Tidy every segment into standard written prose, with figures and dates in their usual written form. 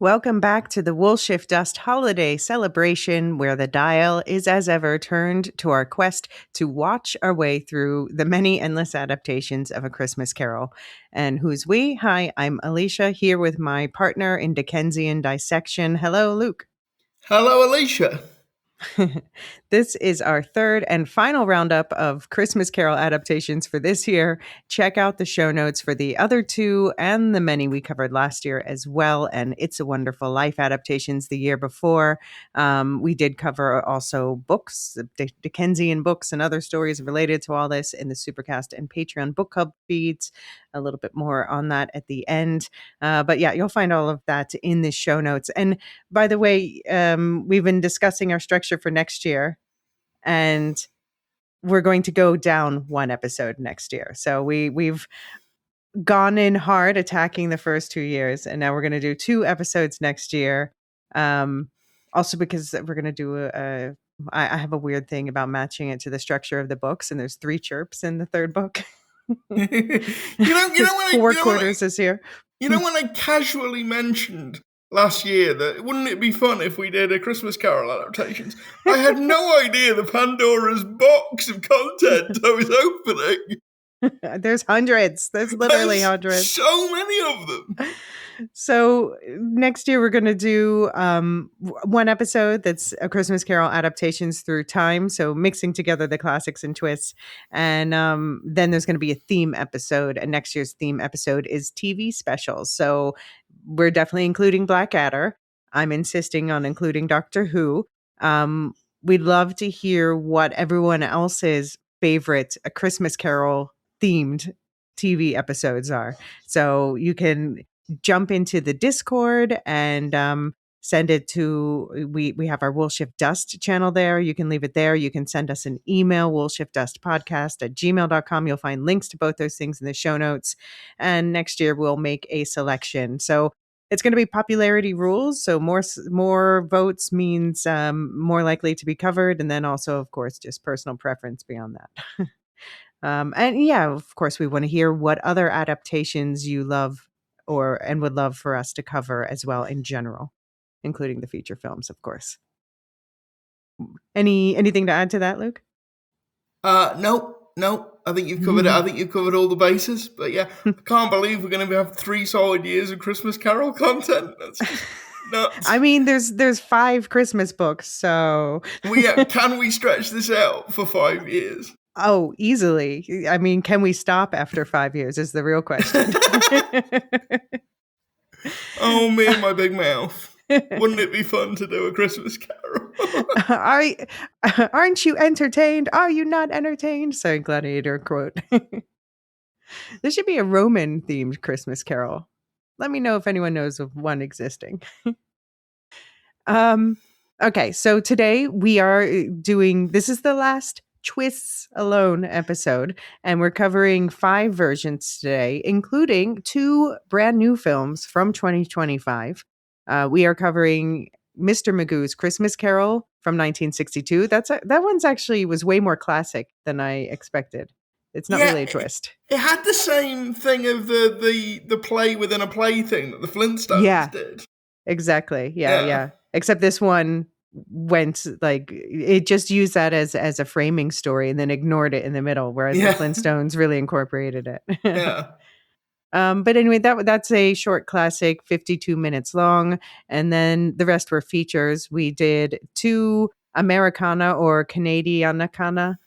Welcome back to the Woolshift Dust holiday celebration, where the dial is as ever turned to our quest to watch our way through the many endless adaptations of A Christmas Carol. And who's we? Hi, I'm Elysia, here with my partner in Dickensian dissection. Hello, Luke. Hello, Elysia. This is our third and final roundup of Christmas Carol adaptations for this year. Check out the show notes for the other two and the many we covered last year as well. And It's a Wonderful Life adaptations the year before. We did cover also books, Dickensian books and other stories related to all this in the Supercast and Patreon book club feeds. A little bit more on that at the end. But yeah, you'll find all of that in the show notes. And by the way, we've been discussing our structure for next year, and we're going to go down one episode next year. So we've gone in hard attacking the first 2 years, and now we're going to do 2 episodes next year. Also because we're going to do I have a weird thing about matching it to the structure of the books, and there's 3 chirps in the third book. you know when 4 quarters this year. You know when I casually mentioned last year that wouldn't it be fun if we did a Christmas Carol adaptations? I had no idea the Pandora's box of content I was opening. There's hundreds. There's literally hundreds. So many of them. So next year we're going to do one episode that's A Christmas Carol adaptations through time. So mixing together the classics and twists. And then there's going to be a theme episode. And next year's theme episode is TV specials. So we're definitely including Blackadder. I'm insisting on including Doctor Who. We'd love to hear what everyone else's favorite A Christmas Carol themed TV episodes are. So you can jump into the Discord and send it to, we have our Woolshift Dust channel there. You can leave it there. You can send us an email, woolshiftdustpodcast@gmail.com. You'll find links to both those things in the show notes. And next year we'll make a selection. So it's going to be popularity rules. So more votes means more likely to be covered. And then also, of course, just personal preference beyond that. And yeah, of course, we want to hear what other adaptations you love and would love for us to cover as well in general, including the feature films, of course. Anything to add to that, Luke? No. I think you've covered it. I think you've covered all the bases. But yeah, I can't believe we're going to have 3 solid years of Christmas Carol content. That's just nuts. I mean, there's 5 Christmas books, so can we stretch this out for 5 years? Oh, easily. I mean, can we stop after 5 years is the real question. Oh, me and my big mouth. Wouldn't it be fun to do a Christmas Carol? Aren't you entertained? Are you not entertained? Sorry, Gladiator quote. There should be a Roman-themed Christmas Carol. Let me know if anyone knows of one existing. Okay, so today we are this is the last Twists Alone episode, and we're covering 5 versions today, including 2 brand new films from 2025. We are covering Mr. Magoo's Christmas Carol from 1962. That one's actually was way more classic than I expected. It's not really a twist. It had the same thing of the play within a play thing that the Flintstones did. Exactly. Yeah. Except this one went it just used that as a framing story and then ignored it in the middle, whereas the Flintstones really incorporated it. Yeah. But anyway, that's a short classic, 52 minutes long, and then the rest were features. We did 2 Ameri-Canadianacana or Canadianacana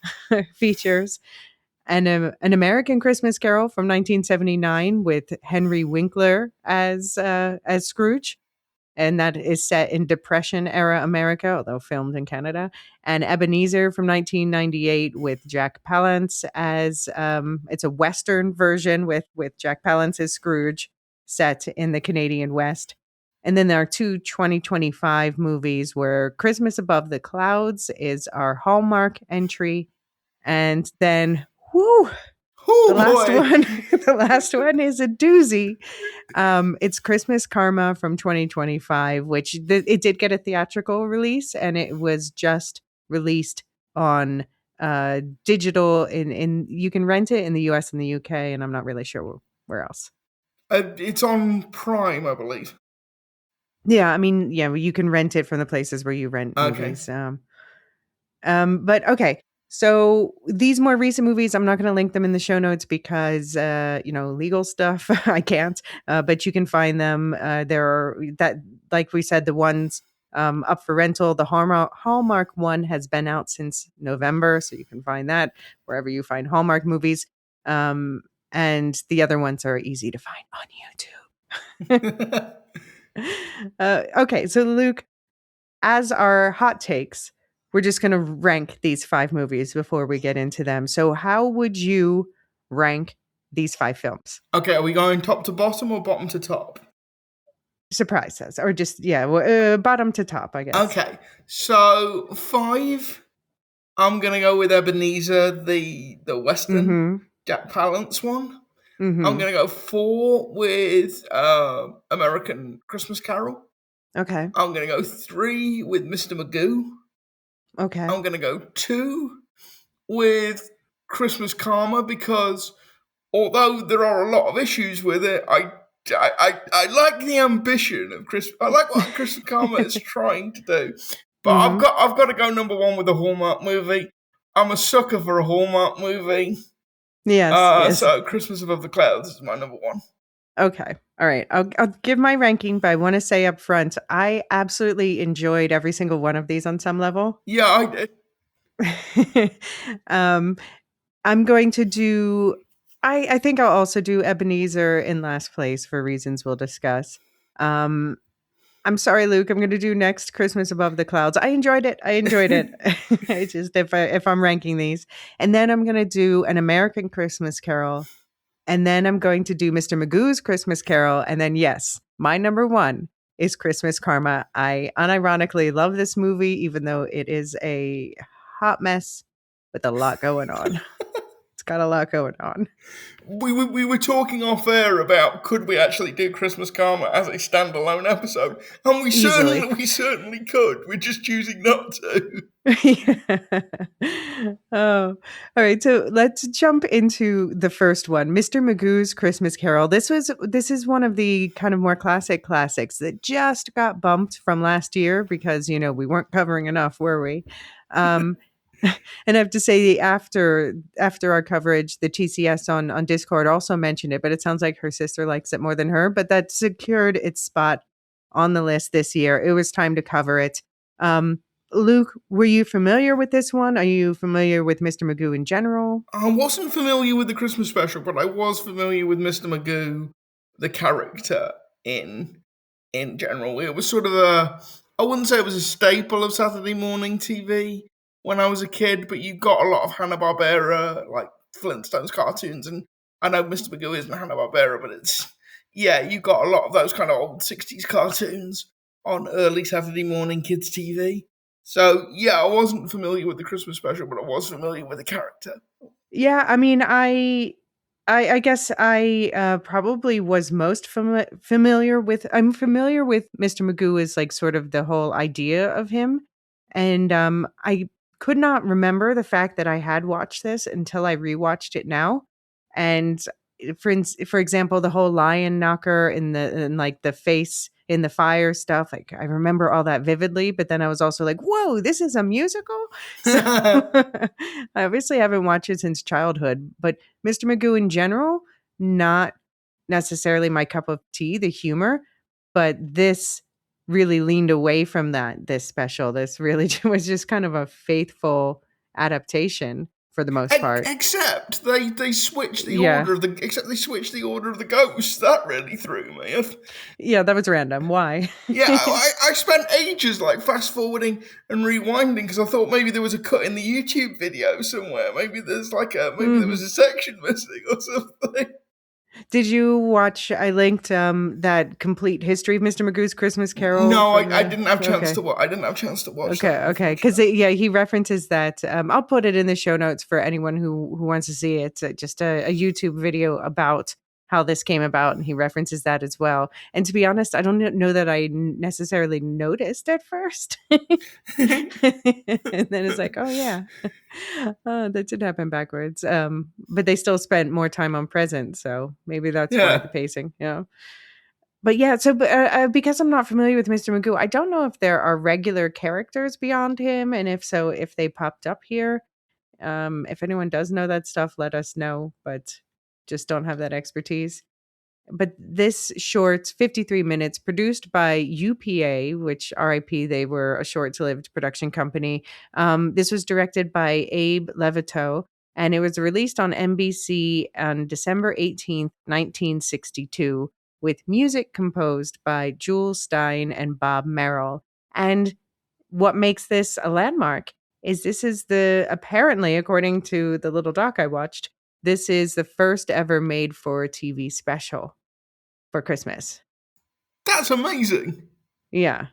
features, and an American Christmas Carol from 1979 with Henry Winkler as Scrooge. And that is set in Depression-era America, although filmed in Canada. And Ebenezer from 1998 with Jack Palance as, it's a Western version with Jack Palance as Scrooge, set in the Canadian West. And then there are 2 2025 movies where Christmas Above the Clouds is our Hallmark entry. And then, the last one is a doozy. It's Christmas Karma from 2025, which it did get a theatrical release, and it was just released on digital. In you can rent it in the US and the UK, and I'm not really sure where else. It's on Prime, I believe. Yeah, I mean, yeah, you can rent it from the places where you rent Okay. movies. But okay. So these more recent movies, I'm not going to link them in the show notes because, legal stuff. I can't. But you can find them. There are that, like we said, the ones up for rental. The Hallmark one has been out since November, so you can find that wherever you find Hallmark movies. And the other ones are easy to find on YouTube. Okay, so Luke, as our hot takes, we're just going to rank these 5 movies before we get into them. So, how would you rank these 5 films? Okay, are we going top to bottom or bottom to top? Surprise us, or just bottom to top, I guess. Okay, so 5, I'm gonna go with Ebenezer, the Western Mm-hmm. Jack Palance one. I'm Mm-hmm. gonna go 4 with American Christmas Carol. Okay. I'm gonna go 3 with Mr. Magoo. Okay. I'm gonna go 2 with Christmas Karma because although there are a lot of issues with it, I like the ambition of Chris. I like what Christmas Karma is trying to do, but Mm-hmm. I've got to go number 1 with a Hallmark movie. I'm a sucker for a Hallmark movie. Yes. Yes. So Christmas Above the Clouds is my number 1. Okay. All right. I'll give my ranking, but I want to say up front, I absolutely enjoyed every single one of these on some level. Yeah, I did. um, I'm going to do. I think I'll also do Ebenezer in last place for reasons we'll discuss. Um, I'm sorry, Luke. I'm going to do next Christmas Above the Clouds. I enjoyed it. I enjoyed it. It's just if I'm ranking these, and then I'm going to do An American Christmas Carol, and then I'm going to do Mr. Magoo's Christmas Carol, and then yes, my number 1 is Christmas Karma. I unironically love this movie, even though it is a hot mess with a lot going on. It's got a lot going on. We were talking off air about could we actually do Christmas Karma as a standalone episode, and Easily. we certainly could. We're just choosing not to. Oh, all right. So let's jump into the first one, Mr. Magoo's Christmas Carol. This is one of the kind of more classics that just got bumped from last year because we weren't covering enough, were we? Um, and I have to say, after our coverage, the TCS on Discord also mentioned it, but it sounds like her sister likes it more than her. But that secured its spot on the list this year. It was time to cover it. Luke, were you familiar with this one? Are you familiar with Mr. Magoo in general? I wasn't familiar with the Christmas special, but I was familiar with Mr. Magoo, the character in general. It was sort of I wouldn't say it was a staple of Saturday morning TV when I was a kid, but you got a lot of Hanna-Barbera, like Flintstones cartoons, and I know Mr. Magoo isn't Hanna-Barbera, but you got a lot of those kind of old 60s cartoons on early Saturday morning kids TV. So, yeah, I wasn't familiar with the Christmas special, but I was familiar with the character. Yeah, I mean, I guess I probably was most familiar with. I'm familiar with Mr. Magoo as like sort of the whole idea of him, and I could not remember the fact that I had watched this until I rewatched it now, and for example, the whole lion knocker in like the face in the fire stuff, like I remember all that vividly, but then I was also like, whoa, this is a musical. So I obviously haven't watched it since childhood, but Mr. Magoo in general, not necessarily my cup of tea, the humor, but this really leaned away from that. This special, this really was just kind of a faithful adaptation for the most part. Except they switched the Yeah. order of the order of the ghosts. That really threw me. Yeah, that was random. Why? Yeah, I spent ages like fast forwarding and rewinding because I thought maybe there was a cut in the YouTube video somewhere. Maybe maybe there Mhm. was a section missing or something. Did you watch? I linked that complete history of Mr. Magoo's Christmas Carol No, from I the. didn't have chance Okay. to watch. I didn't have chance to watch that, Okay, because unfortunately. yeah, he references that. I'll put it in the show notes for anyone who wants to see it. Just a YouTube video about how this came about, and he references that as well. And to be honest, I don't know that I necessarily noticed at first, and then it's like, oh yeah, that did happen backwards. But they still spent more time on present, so maybe that's why Yeah. the pacing. Yeah. But yeah, so because I'm not familiar with Mr. Magoo, I don't know if there are regular characters beyond him, and if so, if they popped up here. If anyone does know that stuff, let us know, but just don't have that expertise. But this short, 53 minutes, produced by UPA, which RIP, they were a short lived production company. This was directed by Abe Levitow, and it was released on NBC on December 18th, 1962, with music composed by Jules Stein and Bob Merrill. And what makes this a landmark is this is apparently, according to the little doc I watched, this is the first ever made for TV special for Christmas. That's amazing. Yeah.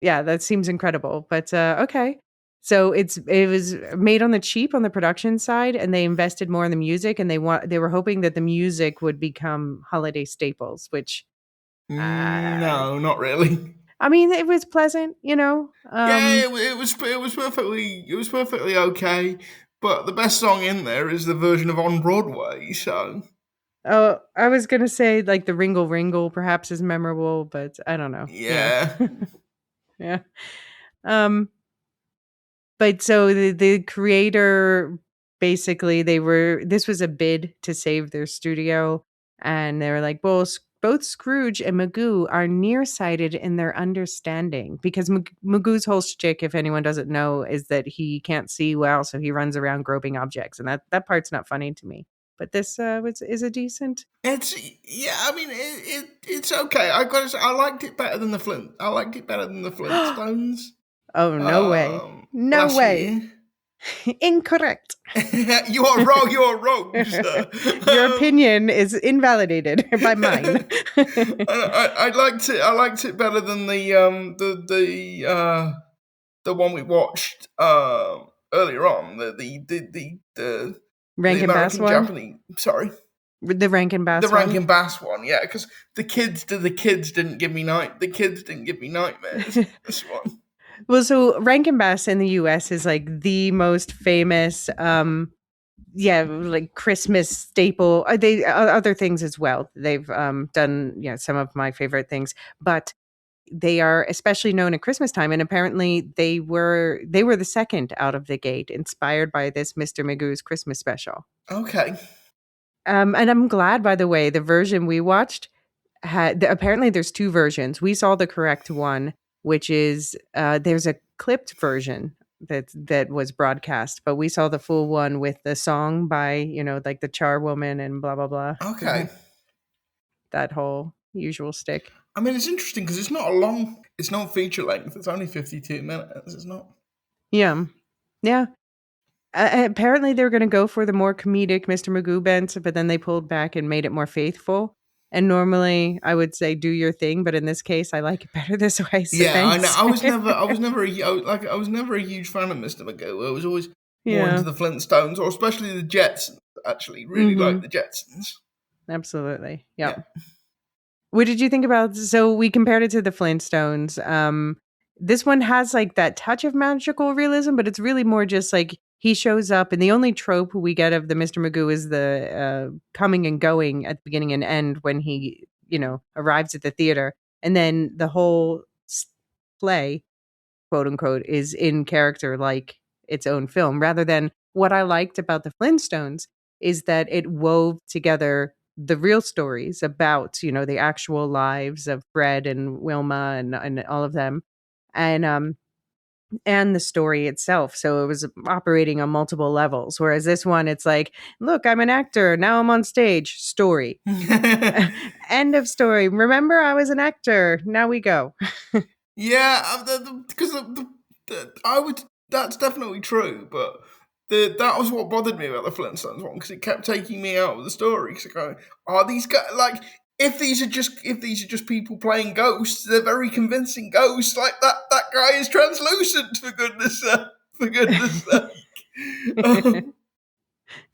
Yeah, that seems incredible. But okay. So it was made on the cheap on the production side, and they invested more in the music, and they were hoping that the music would become holiday staples, which No, not really. I mean, it was pleasant, you know. Yeah, it was perfectly okay. But the best song in there is the version of On Broadway. So Oh, I was gonna say like the Ringle Ringle perhaps is memorable, but I don't know. Yeah. yeah, Yeah. Um, but so the creator basically this was a bid to save their studio, and they were like, well, both Scrooge and Magoo are nearsighted in their understanding because Magoo's whole shtick, if anyone doesn't know, is that he can't see well, so he runs around groping objects, and that part's not funny to me. But this is a decent. it's yeah. I mean, it's okay. I liked it better than the Flint. I liked it better than the Flintstones. Oh, no way. No Last way. year. Incorrect. You are wrong. You are wrong, sir. Your opinion is invalidated by mine. I liked it. I liked it better than the one we watched earlier on. The Rankin Bass American one? Japanese. Sorry, The Rankin Bass the one? Rankin Bass one. Yeah, because the kids didn't give me nightmares. This one. Well, so Rankin Bass in the US is like the most famous like Christmas staple. They other things as well. They've done some of my favorite things, but they are especially known at Christmas time, and apparently they were the second out of the gate, inspired by this Mr. Magoo's Christmas special. Okay. And I'm glad, by the way, the version we watched apparently there's two versions. We saw the correct one, which is there's a clipped version that was broadcast, but we saw the full one with the song by like the Charwoman and blah blah blah. Okay. That whole usual stick. I mean, it's interesting because it's not feature length. It's only 52 minutes. It's not. Yeah. Apparently they're going to go for the more comedic Mr. Magoo bent, but then they pulled back and made it more faithful. And normally I would say do your thing, but in this case I like it better this way. So Yeah, thanks. I know. I was never a huge fan of Mr. Magoo. I was always more into the Flintstones, or especially the Jetsons. Actually, really like the Jetsons. Absolutely. Yeah. What did you think about? So we compared it to the Flintstones. This one has like that touch of magical realism, but it's really more just like he shows up, and the only trope we get of the Mr. Magoo is the coming and going at the beginning and end when he, arrives at the theater, and then the whole play, quote unquote, is in character like its own film. Rather than what I liked about the Flintstones is that it wove together the real stories about the actual lives of Fred and Wilma and all of them, and the story itself. So it was operating on multiple levels. Whereas this one, it's like, look, I'm an actor. Now I'm on stage. Story. End of story. Remember, I was an actor. Now we go. Yeah, because I would. That's definitely true, but that was what bothered me about the Flintstones one, because it kept taking me out of the story. Because are these guys like? If these are just people playing ghosts, they're very convincing ghosts. Like that guy is translucent, for goodness sake.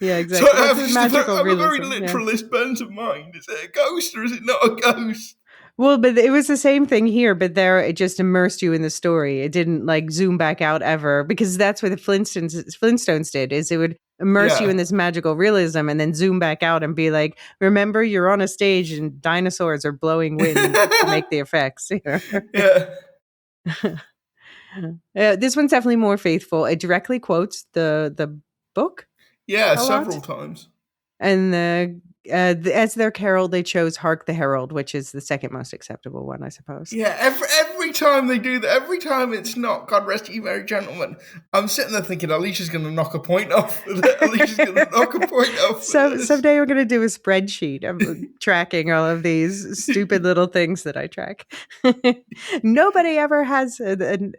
Yeah, exactly. So magical I have a realism. very literalist bent of mind. Is it a ghost or is it not a ghost? Well, but it was the same thing here, but there it just immersed you in the story. It didn't like zoom back out ever, because that's what the Flintstones did, is it would immerse you in Yeah. this magical realism and then zoom back out and be like, remember, you're on a stage and dinosaurs are blowing wind to make the effects. Yeah. This one's definitely more faithful. It directly quotes the book Yeah, a several lot. times. And as their carol, they chose "Hark the Herald," which is the second most acceptable one, I suppose. Yeah, every time they do that, every time it's not "God rest ye merry gentlemen," I'm sitting there thinking Alicia's going to knock a point off with it. Alicia's going to knock a point off So with this. someday we're going to do a spreadsheet of tracking all of these stupid little things that I track. Nobody ever has an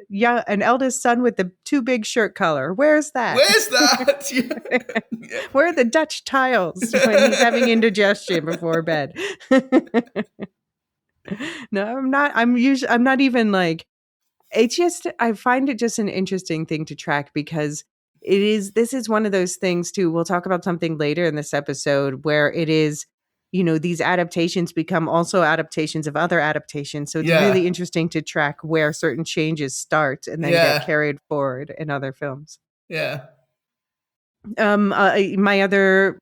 eldest son with the too big shirt color. Where's that? Where's that? Yeah. Where are the Dutch tiles when he's having indigestion before bed? No, I'm not. I'm not even like, it's just, I find it just an interesting thing to track because this is one of those things too. We'll talk about something later in this episode where it is, these adaptations become also adaptations of other adaptations. So it's Yeah. really interesting to track where certain changes start and then get Yeah. carried forward in other films. Yeah. My other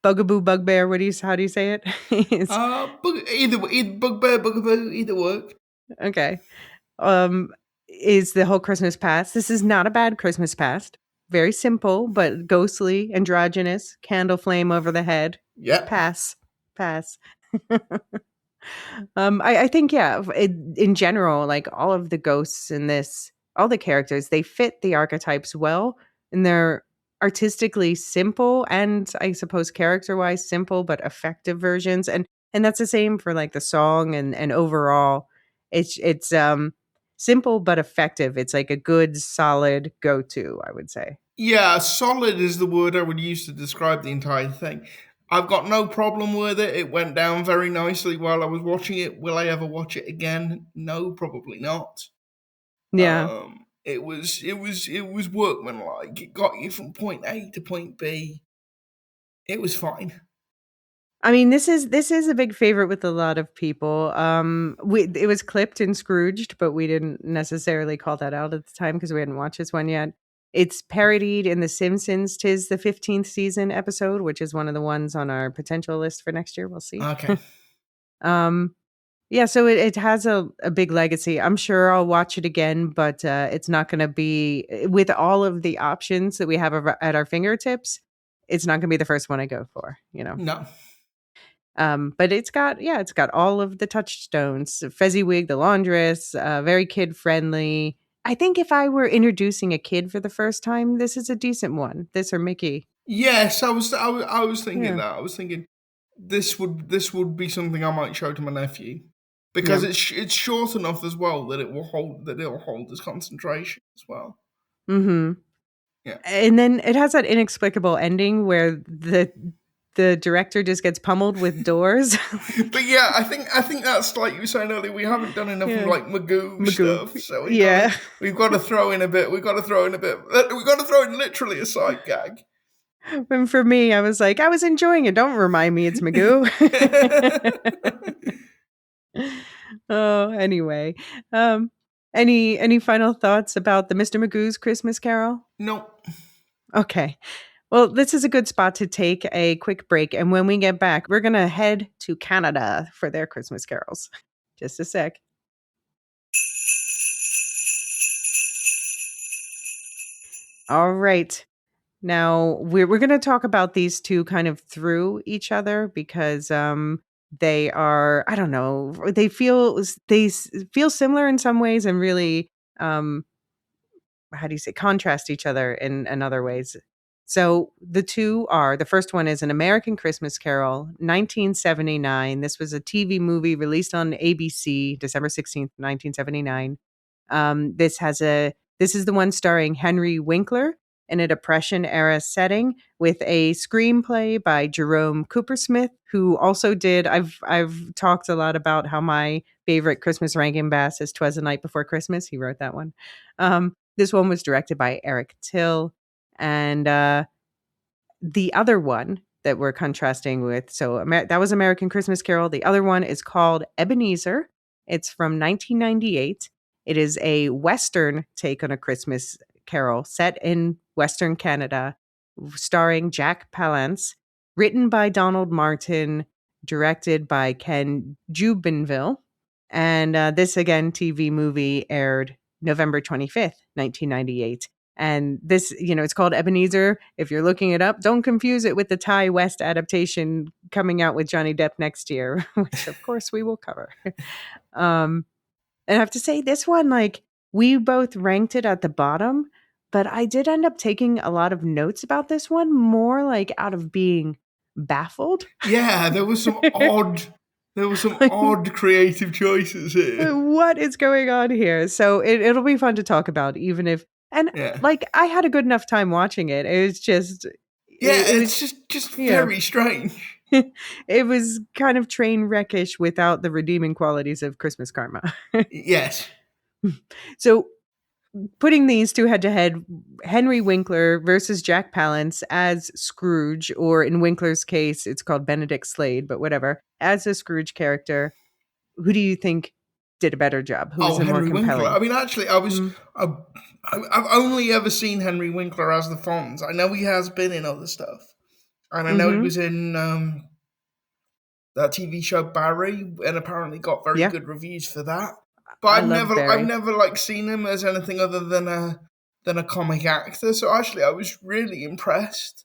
bugbear, how do you say it? Either bugbear, bugaboo, either work. Okay. Is the whole Christmas past. This is not a bad Christmas past. Very simple, but ghostly, androgynous, candle flame over the head. Yep. Pass. I think, yeah, in general, like all of the ghosts in this, all the characters, they fit the archetypes well, and they're artistically simple and I suppose character-wise simple but effective versions. And that's the same for like the song and overall. It's simple but effective. It's like a good, solid go-to, I would say. Yeah, solid is the word I would use to describe the entire thing. I've got no problem with it. It went down very nicely while I was watching it. Will I ever watch it again? No, probably not. Yeah. It was workmanlike. It got you from point A to point B. It was fine. I mean, this is a big favorite with a lot of people. It was clipped and Scrooged, but we didn't necessarily call that out at the time because we hadn't watched this one yet. It's parodied in The Simpsons. 'Tis the 15th season episode, which is one of the ones on our potential list for next year. We'll see. Okay. Yeah, so it has a big legacy. I'm sure I'll watch it again, but it's not going to be, with all of the options that we have at our fingertips, it's not going to be the first one I go for, No. But it's got all of the touchstones: Fezziwig, the laundress, very kid friendly. I think if I were introducing a kid for the first time, this is a decent one. This or Mickey. Yes, I was thinking Yeah. that. I was thinking this would be something I might show to my nephew because Yeah. it's short enough as well that it will hold his concentration as well. Mm-hmm. Yeah. And then it has that inexplicable ending where the director just gets pummeled with doors. But yeah, I think that's like you were saying earlier. We haven't done enough of like Magoo stuff, so we've got to throw in a bit. We've got to throw in literally a side gag. And for me, I was like, I was enjoying it. Don't remind me it's Magoo. Oh, anyway. Any final thoughts about the Mr. Magoo's Christmas Carol? No. Okay. Well, this is a good spot to take a quick break. And when we get back, we're going to head to Canada for their Christmas carols. Just a sec. All right. Now, we're going to talk about these two kind of through each other because they are, I don't know, they feel similar in some ways and really how do you say, contrast each other in other ways. So the first one is An American Christmas Carol, 1979. This was a TV movie released on ABC, December 16th, 1979. This is the one starring Henry Winkler in a Depression era setting with a screenplay by Jerome Coopersmith, who also did, I've talked a lot about how my favorite Christmas Rankin Bass is 'Twas the Night Before Christmas. He wrote that one. This one was directed by Eric Till. And the other one that we're contrasting with, so that was American Christmas Carol. The other one is called Ebenezer. It's from 1998. It is a Western take on a Christmas Carol set in Western Canada starring Jack Palance, written by Donald Martin, directed by Ken Jubinville. And this, again, TV movie aired November 25th, 1998. And this, it's called Ebenezer. If you're looking it up, don't confuse it with the Ty West adaptation coming out with Johnny Depp next year, which of course we will cover. And I have to say, this one, like, we both ranked it at the bottom, but I did end up taking a lot of notes about this one, more like out of being baffled. Yeah, there was some odd creative choices here. What is going on here? So it'll be fun to talk about, even if, and Yeah. like, I had a good enough time watching it. It was just, Yeah, it it's was just very strange. it was kind of train wreckish without the redeeming qualities of Christmas Karma. Yes. So putting these two head to head, Henry Winkler versus Jack Palance as Scrooge, or in Winkler's case, it's called Benedict Slade, but whatever, as a Scrooge character, who do you think did a better job? Who was the more Henry compelling? Winkler. I mean, actually, I've only ever seen Henry Winkler as the Fonz. I know he has been in other stuff, and I know he was in that TV show Barry, and apparently got very Yeah. good reviews for that. But I I've love never Barry. like seen him as anything other than a comic actor. So actually, I was really impressed.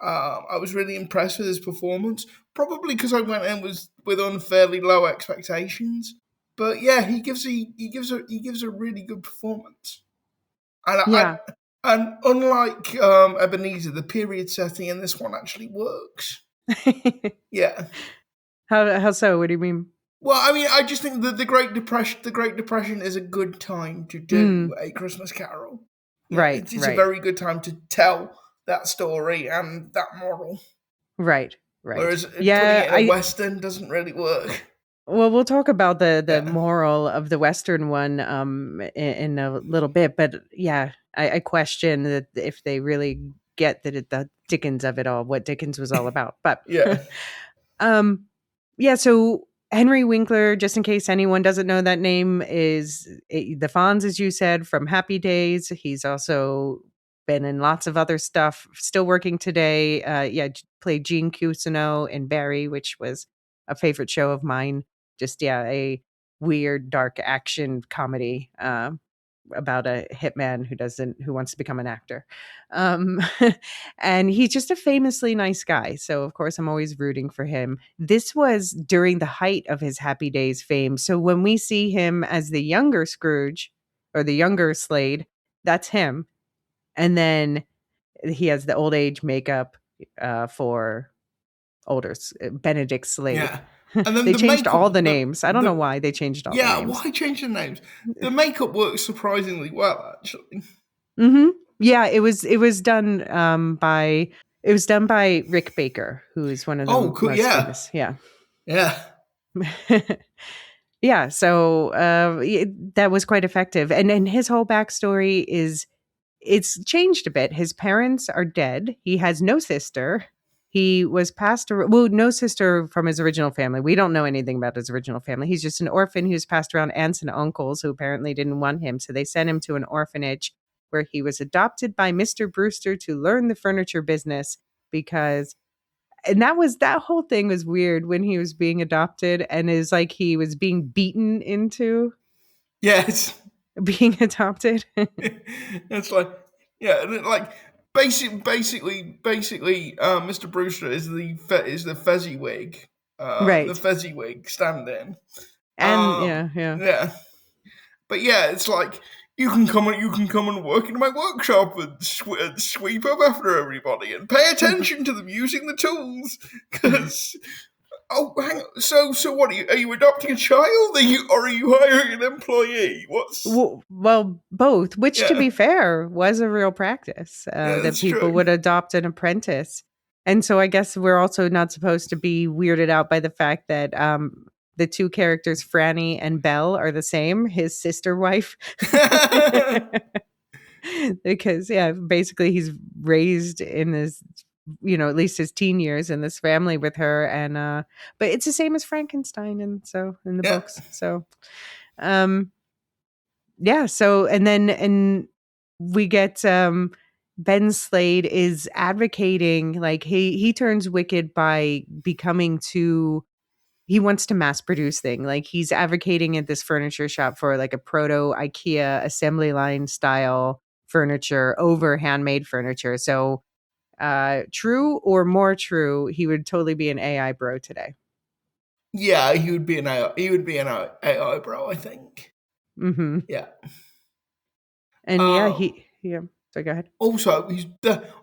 I was really impressed with his performance. Probably because I went in with unfairly low expectations. But yeah, he gives a really good performance. And Yeah. and unlike Ebenezer, the period setting in this one actually works. Yeah. How so? What do you mean? Well, I mean, I just think that the Great Depression is a good time to do A Christmas Carol. Yeah, Right, it's a very good time to tell that story and that moral. Right. Whereas putting Yeah, it in a Western doesn't really work. well, we'll talk about the moral of the Western one in a little bit, but yeah, I question that if they really get the Dickens of it all, what Dickens was all about. But Yeah. yeah, so Henry Winkler, just in case anyone doesn't know that name, is the Fonz, as you said, from Happy Days. He's also been in lots of other stuff, still working today. Played Gene Cousineau in Barry, which was a favorite show of mine. Just, a weird, dark action comedy about a hitman who wants to become an actor. And he's just a famously nice guy. So of course I'm always rooting for him. This was during the height of his Happy Days fame. So when we see him as the younger Scrooge or the younger Slade, that's him. And then he has the old age makeup for older Benedict Slade. Yeah. And then they changed all the names. I don't know why they changed all the names. Yeah, why change the names? The makeup works surprisingly well, actually. Yeah, it was done by Rick Baker, who is one of the most famous. Yeah. Yeah, so that was quite effective. And his whole backstory it's changed a bit. His parents are dead. He has no sister. He was no sister from his original family. We don't know anything about his original family. He's just an orphan who's passed around aunts and uncles who apparently didn't want him. So they sent him to an orphanage where he was adopted by Mr. Brewster to learn the furniture business and that whole thing was weird when he was being adopted, and is like he was being beaten into being adopted. It's like, yeah, like basically, Mr. Brewster is the Fezziwig, right? The Fezziwig stand-in, and yeah. But yeah, it's like you can come and work in my workshop and sweep up after everybody and pay attention to them using the tools. Because hang on. So what are you adopting a child? Or are you hiring an employee? Well, both. Which, to be fair, was a real practice that people would adopt an apprentice. And so I guess we're also not supposed to be weirded out by the fact that the two characters, Franny and Belle, are the same, his sister wife. Because, basically he's raised in this, at least his teen years in this family with her. And, but it's the same as Frankenstein. And so in the books. So, so, and then we get Ben Slade is advocating, like, he turns wicked by becoming too he wants to mass produce thing. Like, he's advocating at this furniture shop for like a proto IKEA assembly line style furniture over handmade furniture. So true or more true, he would totally be an AI bro today. Yeah, he would be an AI. He would be an AI bro, I think. Hmm. Yeah. And yeah, Um. yeah. So go ahead. Also,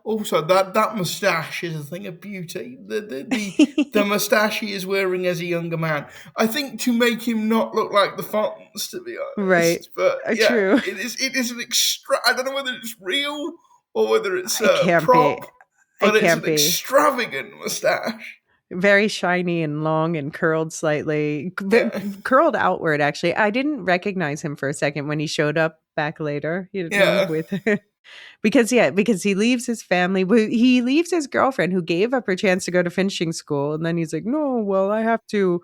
also that mustache is a thing of beauty. The mustache he is wearing as a younger man, I think, to make him not look like the Fonts, to be Right. honest. But yeah, True. it is an extra. I don't know whether it's real or whether it's It a can't be. prop, It but it's can't an be. extravagant mustache. Very shiny and long and curled slightly, Yeah, curled outward. Actually, I didn't recognize him for a second when he showed up back later. You know, yeah, with because he leaves his family. He leaves his girlfriend who gave up her chance to go to finishing school, and then he's like, "No, well, I have to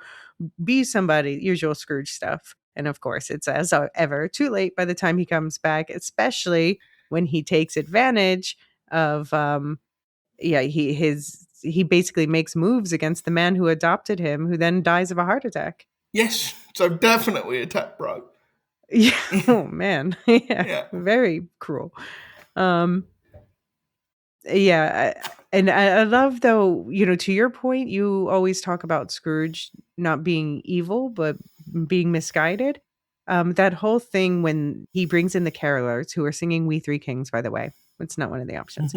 be somebody." Usual Scrooge stuff, and of course, it's as ever too late by the time he comes back, especially when he takes advantage of yeah, he basically makes moves against the man who adopted him, who then dies of a heart attack. yes. So definitely a tech bro. Yeah. Oh man. Yeah. Yeah. Very cruel. Um yeah, and I love, though, to your point, you always talk about Scrooge not being evil, but being misguided. That whole thing when he brings in the carolers who are singing "We Three Kings," by the way, it's not one of the options.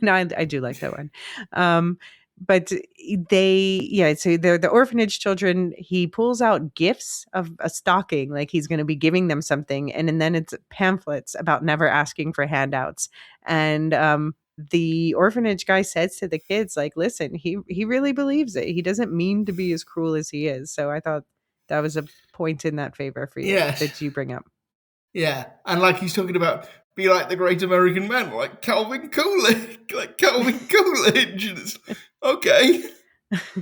No, I do like that one. But yeah, so they're the orphanage children. He pulls out gifts of a stocking, like he's going to be giving them something, and then it's pamphlets about never asking for handouts. And the orphanage guy says to the kids, like, listen, he really believes it. He doesn't mean to be as cruel as he is. So I thought that was a point in that favor for you Yes. that you bring up. Yeah, and like he's talking about, be like the great American man, like Calvin Coolidge, like Calvin Coolidge. And it's, okay,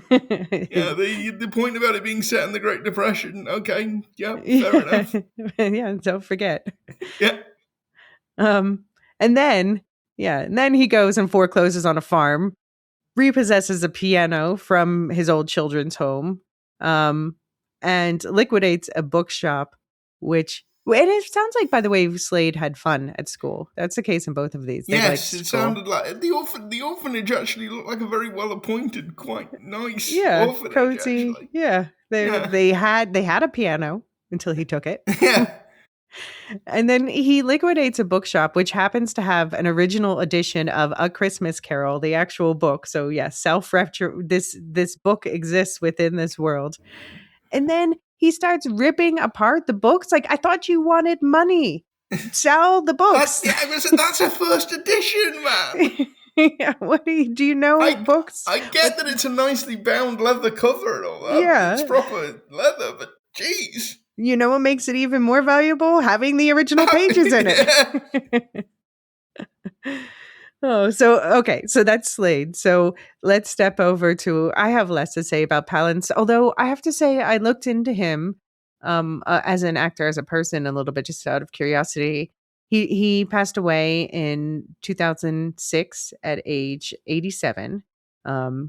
yeah. The point about it being set in the Great Depression. Okay, yeah, fair Yeah. enough. Yeah, don't forget. Yeah, Um, and then, yeah, and then he goes and forecloses on a farm, repossesses a piano from his old children's home, um, and liquidates a bookshop, and it sounds like, by the way, Slade had fun at school. That's the case in both of these. They liked yes, it school. sounded like the orphanage actually looked like a very well appointed, quite nice Yeah, orphanage. cozy. Actually, Yeah, yeah, they had a piano until he took it. yeah, And then he liquidates a bookshop, which happens to have an original edition of A Christmas Carol, the actual book. So yes, this book exists within this world. And then he starts ripping apart the books. Like, I thought you wanted money. Sell the books. that's a first edition, man. Yeah, do you know I books? I What? get that it's a nicely bound leather cover and all that. It's Yeah. proper leather, but jeez. You know what makes it even more valuable? Having the original pages in Yeah. it. Oh, so okay, so that's Slade. So let's step over to I have less to say about Palance, although I have to say I looked into him as an actor, as a person, a little bit, just out of curiosity. He passed away in 2006 at age 87.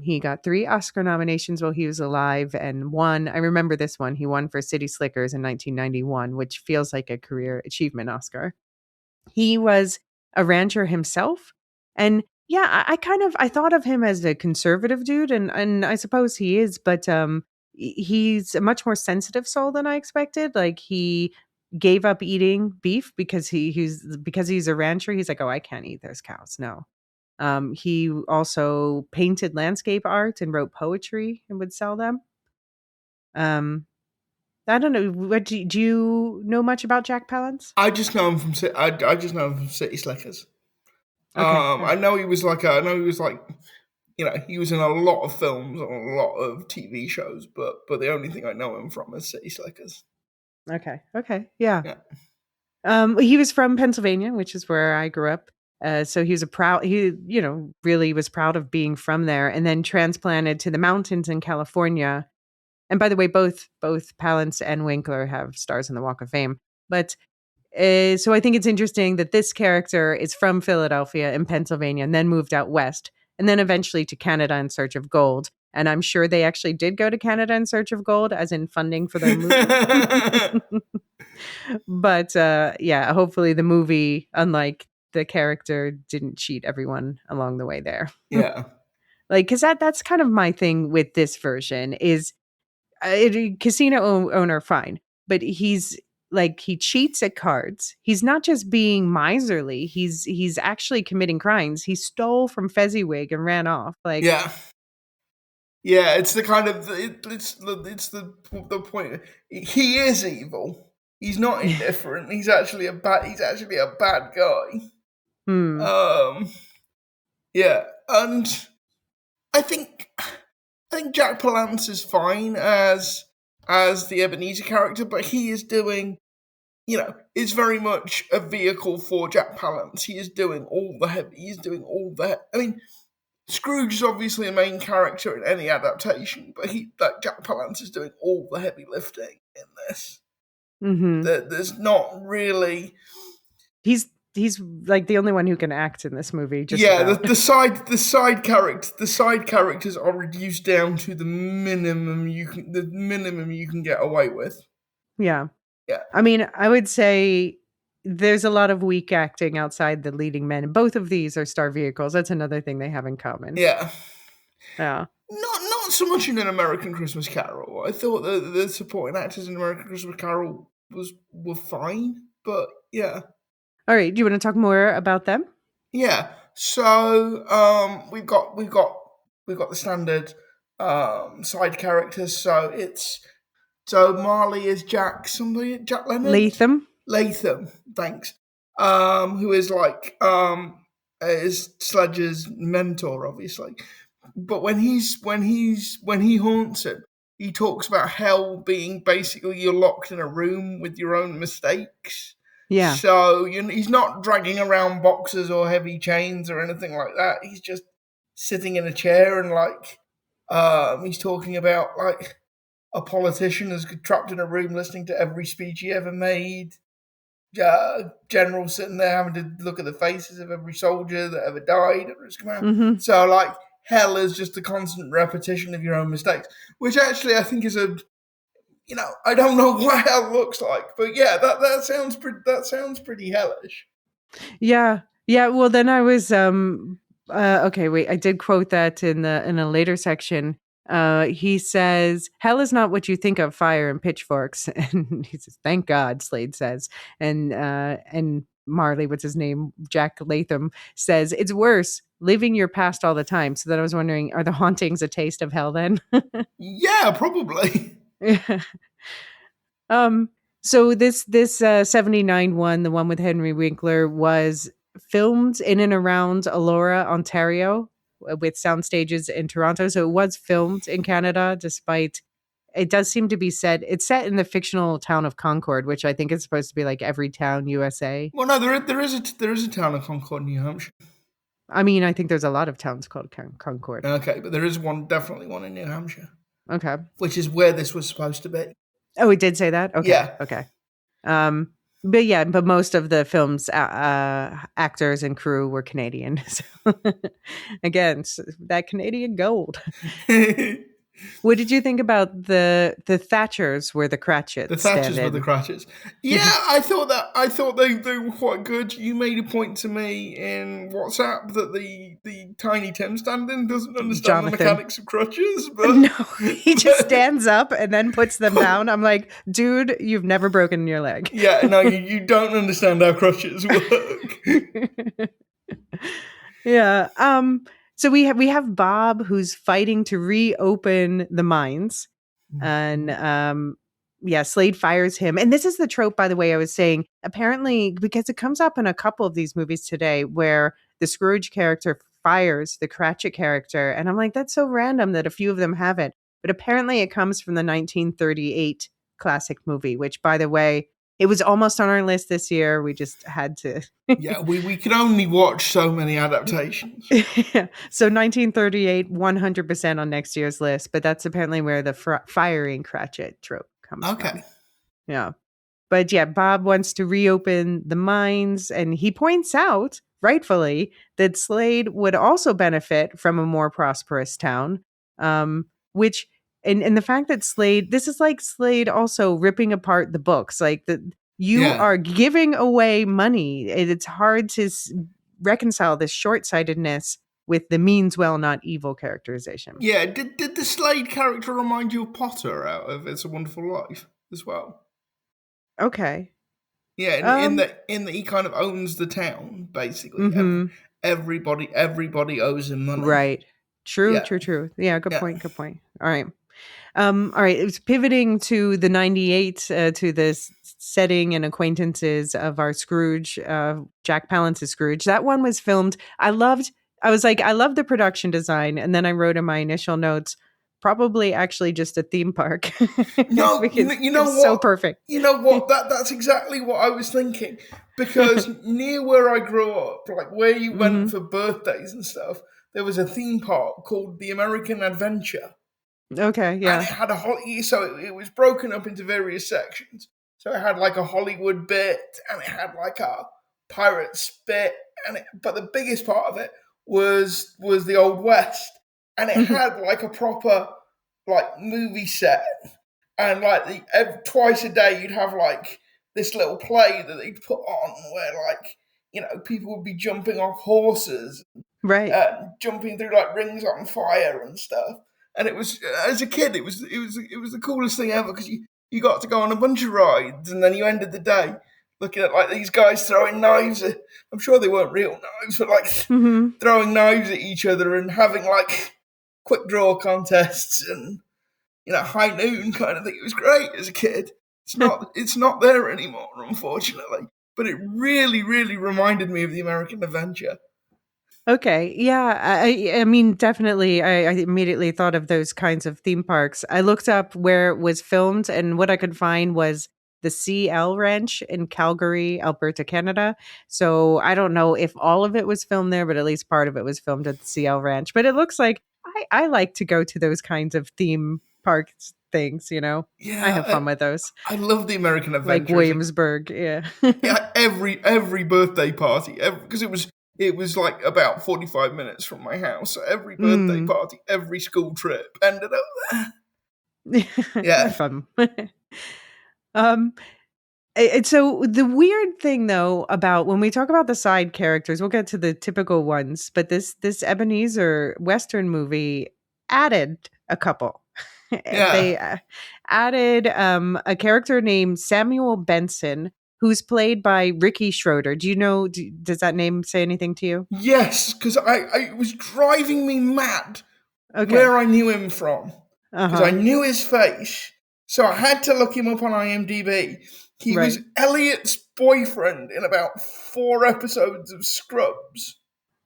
He got 3 Oscar nominations while he was alive, and one, I remember this one, he won for City Slickers in 1991, which feels like a career achievement Oscar. He was a rancher himself, and yeah, I thought of him as a conservative dude, and I suppose he is, but he's a much more sensitive soul than I expected. Like, he gave up eating beef because he's a rancher. He's like, oh, I can't eat those cows. No. He also painted landscape art and wrote poetry and would sell them. Um, I don't know. Do you know much about Jack Palance? I just know him from I just know him from City Slickers. Okay. I know he was like he was in a lot of films and a lot of TV shows, but the only thing I know him from is City Slickers. Okay. Okay. Yeah. Yeah. He was from Pennsylvania, which is where I grew up. So he, really was proud of being from there, and then transplanted to the mountains in California. And by the way, both Palance and Winkler have stars in the Walk of Fame. But So I think it's interesting that this character is from Philadelphia in Pennsylvania and then moved out west and then eventually to Canada in search of gold. And I'm sure they actually did go to Canada in search of gold, as in funding for their movie. But yeah, hopefully the movie, unlike the character, didn't cheat everyone along the way there. Yeah. Like, because that's kind of my thing with this version is casino owner, fine, but he's like he cheats at cards. He's not just being miserly. He's actually committing crimes. He stole from Fezziwig and ran off. Like, Yeah. Yeah, it's the kind of it's the point. He is evil. He's not indifferent. He's actually a bad guy. hmm, Yeah, and I think Jack Palance is fine as the Ebenezer character, but he is doing, it's very much a vehicle for Jack Palance. He is doing all the heavy. He's doing all the. I mean, Scrooge is obviously a main character in any adaptation, but Jack Palance is doing all the heavy lifting in this. mm-hmm. There's not really. He's like the only one who can act in this movie. Just yeah, about. the side characters are reduced down to the minimum you can get away with. Yeah. Yeah. I mean, I would say there's a lot of weak acting outside the leading men. Both of these are star vehicles. That's another thing they have in common. Yeah. Yeah. Not so much in An American Christmas Carol. I thought the supporting actors in American Christmas Carol were fine, but yeah. All right. Do you want to talk more about them? Yeah. So we've got the standard side characters. So Marley is Jack Leonard? Latham, thanks. Who is like is Sledge's mentor, obviously. But when he haunts him, he talks about hell being basically you're locked in a room with your own mistakes. Yeah. So he's not dragging around boxes or heavy chains or anything like that. He's just sitting in a chair and like he's talking about like a politician is trapped in a room listening to every speech he ever made. General sitting there having to look at the faces of every soldier that ever died under his command. Mm-hmm. So like hell is just a constant repetition of your own mistakes, which actually I think is I don't know what hell looks like, but yeah, that sounds pretty hellish. Yeah. Yeah. Well, then I was okay, wait. I did quote that in a later section. He says, "Hell is not what you think of, fire and pitchforks." And he says, "Thank God," Slade says. And Marley, what's his name? Jack Latham says, "It's worse, living your past all the time." So then I was wondering, are the hauntings a taste of hell then? Yeah, probably. So this 79 one, the one with Henry Winkler, was filmed in and around Elora, Ontario, with sound stages in Toronto. So it was filmed in Canada, despite it does seem to be set. It's set in the fictional town of Concord, which I think is supposed to be like every town USA. Well, no, there is a town of Concord, New Hampshire. I mean, I think there's a lot of towns called Concord. Okay, but there is definitely one in New Hampshire. Okay, which is where this was supposed to be. Oh, it did say that? Okay. Yeah. Okay. But most of the film's actors and crew were Canadian. So again, that Canadian gold. What did you think about the Thatchers were the Cratchits? The Thatchers were the Cratchits. Yeah, I thought they were quite good. You made a point to me in WhatsApp that the Tiny Tim stand-in doesn't understand the mechanics of crutches. But no, he just stands up and then puts them down. I'm like, dude, you've never broken your leg. Yeah, no, you don't understand how crutches work. Yeah. So we have Bob who's fighting to reopen the mines, and Slade fires him. And this is the trope, by the way, I was saying, apparently, because it comes up in a couple of these movies today where the Scrooge character fires the Cratchit character. And I'm like, that's so random that a few of them haven't. But apparently it comes from the 1938 classic movie, which, by the way, it was almost on our list this year. We just had to. Yeah, we can only watch so many adaptations. Yeah. So 1938, 100% on next year's list. But that's apparently where the firing Cratchit trope comes from. Yeah. But yeah, Bob wants to reopen the mines, and he points out, rightfully, that Slade would also benefit from a more prosperous town. Which and the fact that Slade, this is like Slade also ripping apart the books, like you Yeah. are giving away money. It's hard to reconcile this short-sightedness with the means well, not evil characterization. Yeah. Did the Slade character remind you of Potter out of It's a Wonderful Life as well? Okay. Yeah, Um. in that he kind of owns the town basically. Mm-hmm. Everybody owes him money. Right. True. Yeah, True. True. Yeah. Good yeah, point. Good point. All right. All right. It was pivoting to the 98, to this setting and acquaintances of our Scrooge, Jack Palance's Scrooge. That one was filmed. I was like, I love the production design. And then I wrote in my initial notes, probably actually just a theme park No, because you know it's so what? perfect. You know what? That's exactly what I was thinking. Because near where I grew up, like where you went Hmm. for birthdays and stuff, there was a theme park called the American Adventure, Okay. and Yeah. it had it was broken up into various sections. So it had like a Hollywood bit, and it had like a pirates bit, but the biggest part of it was the Old West, and it had like a proper like movie set, and like twice a day you'd have like this little play that they'd put on where like people would be jumping off horses, Right. jumping through like rings on fire and stuff. And it was, as a kid, it was the coolest thing ever because you got to go on a bunch of rides, and then you ended the day looking at like these guys throwing knives at, I'm sure they weren't real knives, but like Hmm. throwing knives at each other and having like quick draw contests and high noon kind of thing. It was great as a kid. It's not there anymore, unfortunately. But it really, really reminded me of the American Adventure. Okay. Yeah. I mean, definitely. I immediately thought of those kinds of theme parks. I looked up where it was filmed, and what I could find was the CL Ranch in Calgary, Alberta, Canada. So I don't know if all of it was filmed there, but at least part of it was filmed at the CL Ranch. But it looks like I like to go to those kinds of theme park things, I Yeah, have fun with those, I love the American like Adventure. It's like, Williamsburg. Yeah. yeah, every birthday party, because it was like about 45 minutes from my house. So every birthday Mm. party, every school trip ended up there. They're Yeah, fun. um, And so the weird thing though about when we talk about the side characters, we'll get to the typical ones, but this Ebenezer Western movie added a couple. yeah. They added a character named Samuel Benson, who's played by Ricky Schroeder. Do you know? Does that name say anything to you? Yes, because it was driving me mad Okay. where I knew him from. Uh Because I huh. knew his face. So I had to look him up on IMDb. He was Right. Elliot's boyfriend in about 4 episodes of Scrubs.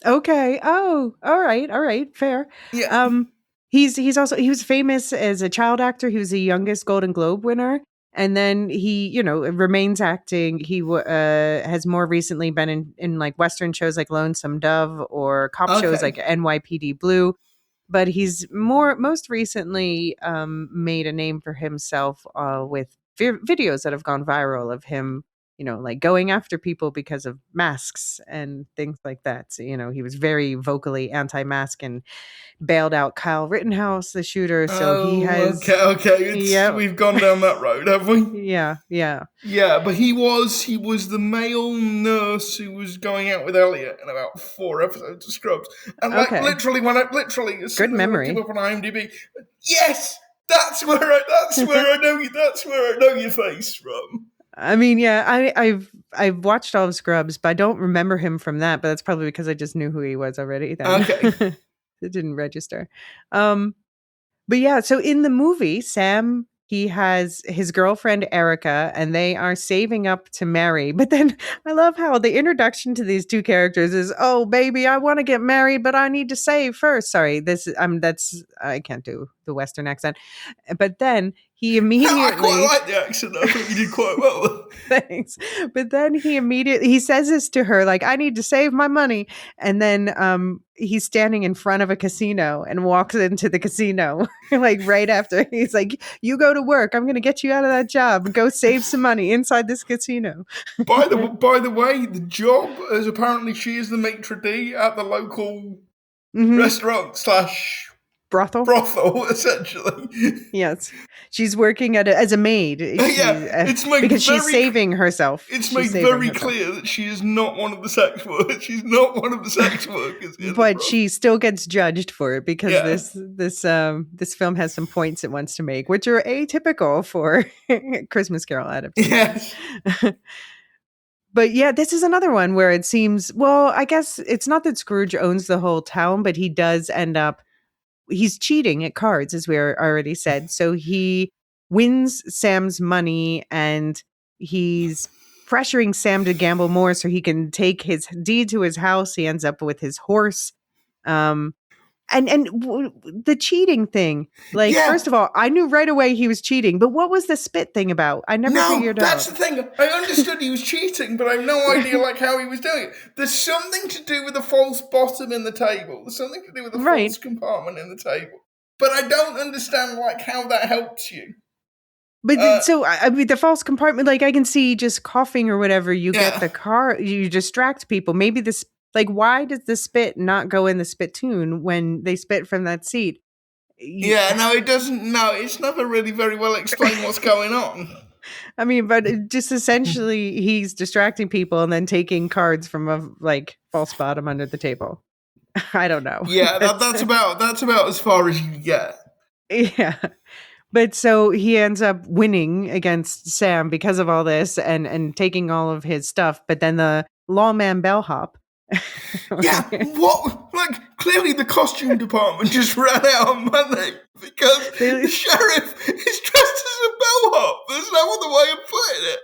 Okay. Oh, all right. All right. Fair. Yeah. Um, he's also he was famous as a child actor. He was the youngest Golden Globe winner, and then he, remains acting. He has more recently been in like Western shows like Lonesome Dove or cop shows Okay. like NYPD Blue. But he's most recently made a name for himself with videos that have gone viral of him, like going after people because of masks and things like that. So, he was very vocally anti-mask and bailed out Kyle Rittenhouse, the shooter. So he Oh, has, okay. yeah, We've gone down that road, have we? yeah, yeah. Yeah, but he was the male nurse who was going out with Elliot in about 4 episodes of Scrubs. And like Okay, literally as good soon as I looked him memory. up on IMDb, yes, that's where I know your face from. I mean, yeah, I've watched all of Scrubs, but I don't remember him from that. But that's probably because I just knew who he was already. Then Okay. it didn't register. Um, But yeah, so in the movie, Sam, he has his girlfriend Erica, and they are saving up to marry. But then I love how the introduction to these two characters is, "Oh, baby, I want to get married, but I need to save first." Sorry, this that's I can't do the Western accent. But then he I quite immediately like the accent. I thought you did quite well. thanks. But then he says this to her, like, I need to save my money. And then he's standing in front of a casino and walks into the casino, like right after. He's like, you go to work. I'm gonna get you out of that job. Go save some money inside this casino. By the way, the job is apparently she is the maitre d' at the local restaurant slash Brothel. brothel, essentially. Yes, she's working as a maid. It's made because she's saving herself. It's She's made saving very herself. clear that she is not one of the sex workers. She's not one of the sex workers. But she still gets judged for it because Yeah. this film has some points it wants to make, which are atypical for Christmas Carol adaptations. Yes. But yeah, this is another one where it seems, well, I guess it's not that Scrooge owns the whole town, but he does end up, he's cheating at cards, as we already said. So he wins Sam's money and he's pressuring Sam to gamble more so he can take his deed to his house. He ends up with his horse. The cheating thing, like, Yeah. first of all, I knew right away he was cheating, but what was the spit thing about? I never figured out. That's the thing. I understood he was cheating, but I have no idea like how he was doing it. There's something to do with the false bottom in the table. There's something to do with the false compartment in the table. But I don't understand like how that helps you. But so I mean, the false compartment, like I can see just coughing or whatever. You get the car, you distract people. Maybe this. Like, why does the spit not go in the spittoon when they spit from that seat? It doesn't. No, it's never really very well explained what's going on. I mean, but just essentially, he's distracting people and then taking cards from a false bottom under the table. I don't know. Yeah, that's about as far as you get. Yeah. But so he ends up winning against Sam because of all this and taking all of his stuff. But then the lawman bellhop. Yeah, what? Like, clearly the costume department just ran out of money because the sheriff is dressed as a bellhop. There's no other way of putting it.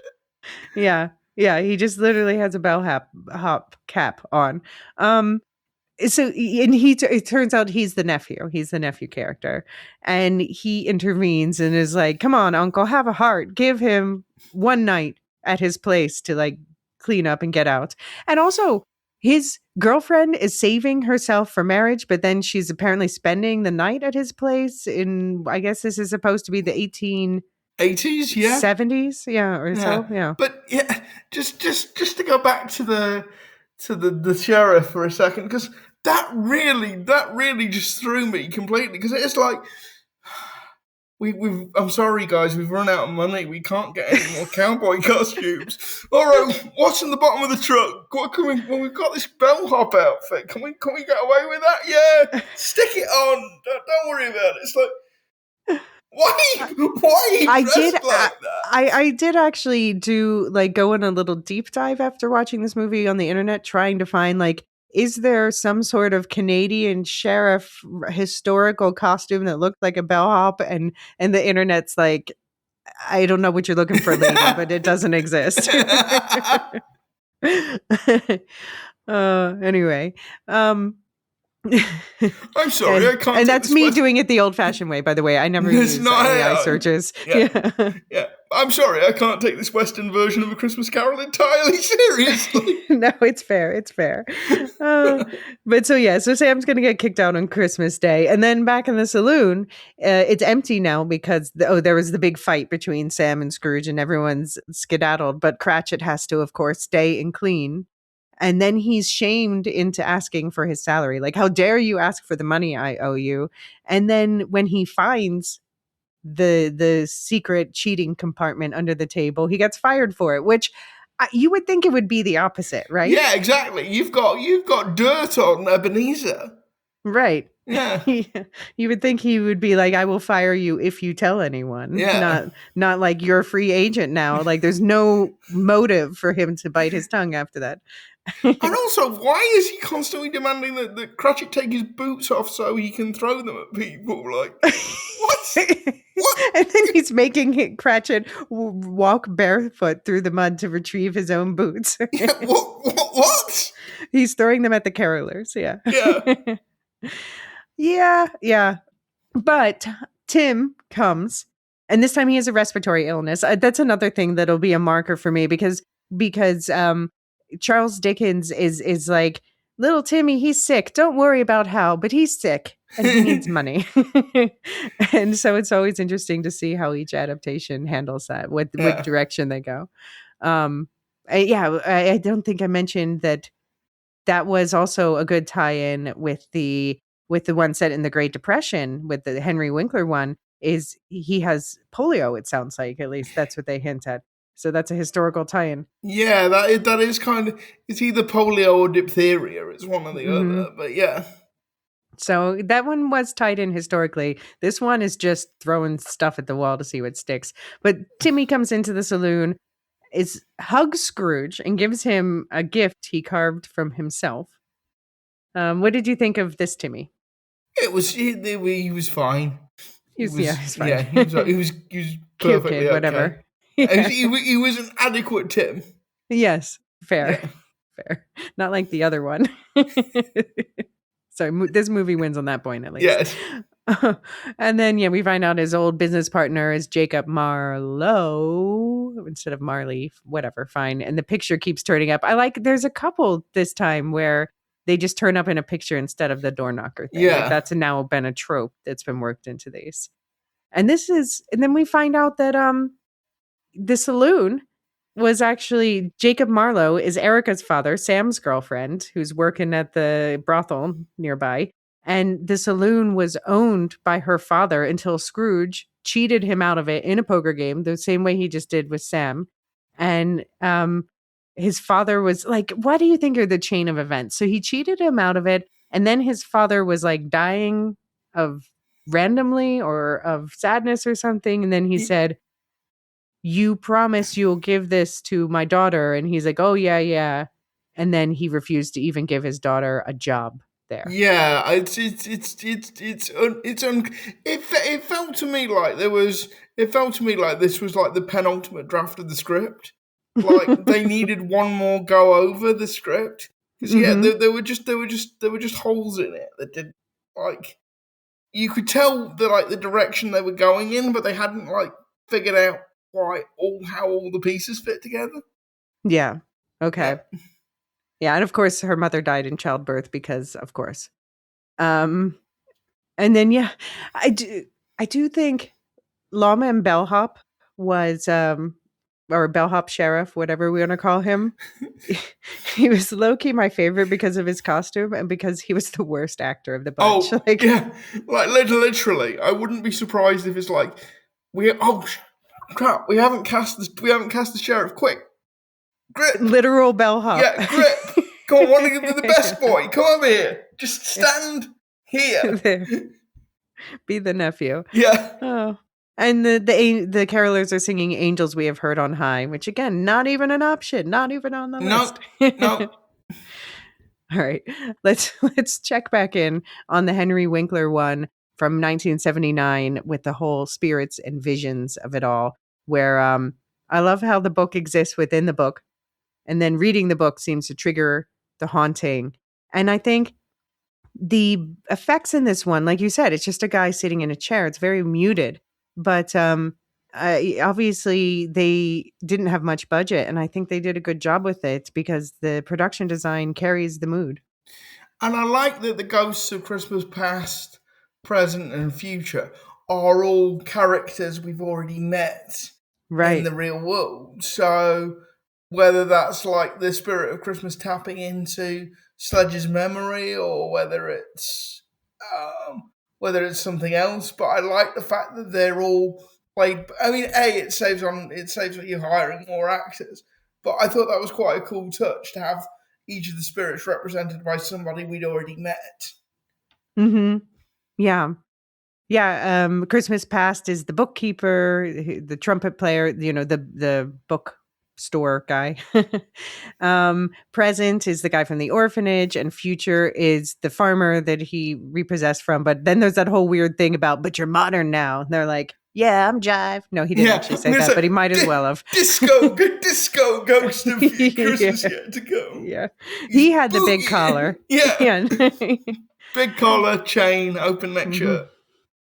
Yeah, he just literally has a bellhop cap on. So it turns out he's the nephew character, and he intervenes and is like, come on, uncle, have a heart, give him one night at his place to like clean up and get out. And also his girlfriend is saving herself for marriage, but then she's apparently spending the night at his place in, I guess this is supposed to be the 1880s, yeah, 70s, yeah. But yeah, just to go back to the sheriff for a second, because that really just threw me completely, because it's like I'm sorry guys, we've run out of money. We can't get any more cowboy costumes. All right, what's in the bottom of the truck? What can we? Well, we've got this bellhop outfit. Can we get away with that? Yeah, stick it on. Don't worry about it. It's like, why are you dressed like that? I did actually do go on a little deep dive after watching this movie on the internet, trying to find is there some sort of Canadian sheriff historical costume that looked like a bellhop? And the internet's like, I don't know what you're looking for, lady, but it doesn't exist. Anyway. I'm sorry, I can't. And that's me doing it the old-fashioned way, by the way. I never use AI searches. Yeah. I'm sorry, I can't take this Western version of A Christmas Carol entirely seriously. No, it's fair. But so Sam's going to get kicked out on Christmas Day. And then back in the saloon, it's empty now because, there was the big fight between Sam and Scrooge and everyone's skedaddled. But Cratchit has to, of course, stay and clean. And then he's shamed into asking for his salary. Like, how dare you ask for the money I owe you? And then when he finds the secret cheating compartment under the table, he gets fired for it, which you would think it would be the opposite, right? Yeah, exactly. You've got dirt on Ebenezer. Right. Yeah. You would think he would be like, I will fire you if you tell anyone. Yeah. Not like you're a free agent now. Like there's no motive for him to bite his tongue after that. And also, why is he constantly demanding that Cratchit take his boots off so he can throw them at people? Like, what? And then he's making Cratchit walk barefoot through the mud to retrieve his own boots. Yeah, what? He's throwing them at the carolers. Yeah. Yeah. But Tim comes And this time he has a respiratory illness. That's another thing that'll be a marker for me because Charles Dickens is like, little Timmy, he's sick. Don't worry about how, but he's sick and he needs money. And so it's always interesting to see how each adaptation handles that, what direction they go. I don't think I mentioned that was also a good tie-in with the one set in the Great Depression with the Henry Winkler one. Is he has polio? It sounds like, at least that's what they hint at. So that's a historical tie-in. Yeah, that is kind of, it's either polio or diphtheria. It's one or the other, but yeah. So that one was tied in historically. This one is just throwing stuff at the wall to see what sticks. But Timmy comes into the saloon, hugs Scrooge, and gives him a gift he carved from himself. What did you think of this, Timmy? He was fine. He's fine. Yeah, he was perfectly kid, okay. Whatever. Yeah. He was an adequate Tim. Yes, fair. Yeah. Fair. Not like the other one. So this movie wins on that point, at least. Yes. And then, we find out his old business partner is Jacob Marlowe instead of Marley. Whatever, fine. And the picture keeps turning up. There's a couple this time where they just turn up in a picture instead of the door knocker thing. Yeah. That's now been a trope that's been worked into these. And then we find out that the saloon was actually Jacob Marlowe is Erica's father, Sam's girlfriend, who's working at the brothel nearby. And the saloon was owned by her father until Scrooge cheated him out of it in a poker game, the same way he just did with Sam. And his father was like, why do you think are the chain of events? So he cheated him out of it. And then his father was like dying of randomly or of sadness or something. And then he said, you promise you'll give this to my daughter. And he's like, oh, yeah. And then he refused to even give his daughter a job there. Yeah, it felt to me like this was like the penultimate draft of the script. Like they needed one more go over the script because there were just holes in it that did, like, you could tell the direction they were going in, but they hadn't figured out how all the pieces fit together. Yeah. Okay. Yeah, and of course her mother died in childbirth because, of course. And then I do think Lawman Bellhop was or Bellhop Sheriff, whatever we want to call him. He was low-key my favorite because of his costume and because he was the worst actor of the bunch. Oh, yeah. Literally. I wouldn't be surprised if it's crap, we haven't cast the sheriff. Quick, Grip, literal bellhop. Yeah, Grip. Come on, want to give the best boy? Come over here. Just stand here. There. Be the nephew. Yeah. Oh, and the carolers are singing "Angels We Have Heard on High," which again, not even an option, not even on the list. No. All right, let's check back in on the Henry Winkler one from 1979 with the whole spirits and visions of it all, where I love how the book exists within the book, and then reading the book seems to trigger the haunting. And I think the effects in this one, like you said, it's just a guy sitting in a chair. It's very muted, but obviously they didn't have much budget, and I think they did a good job with it because the production design carries the mood. And I like that the ghosts of Christmas past, present, and future are all characters we've already met in the real world. So whether that's the spirit of Christmas tapping into Sledge's memory, or whether it's something else, but I like the fact that they're all played. I mean, it saves that you're hiring more actors, but I thought that was quite a cool touch to have each of the spirits represented by somebody we'd already met. Mm-hmm. Yeah. Yeah. Christmas past is the bookkeeper, the trumpet player, the book store guy. Present is the guy from the orphanage, and future is the farmer that he repossessed from. But then there's that whole weird thing about, but you're modern now. And they're like, yeah, I'm jive. No, he didn't actually say that, but he might as well have. Disco ghost of Christmas yet to go. Yeah. He had the big collar. Yeah. Big collar, chain, open neck shirt.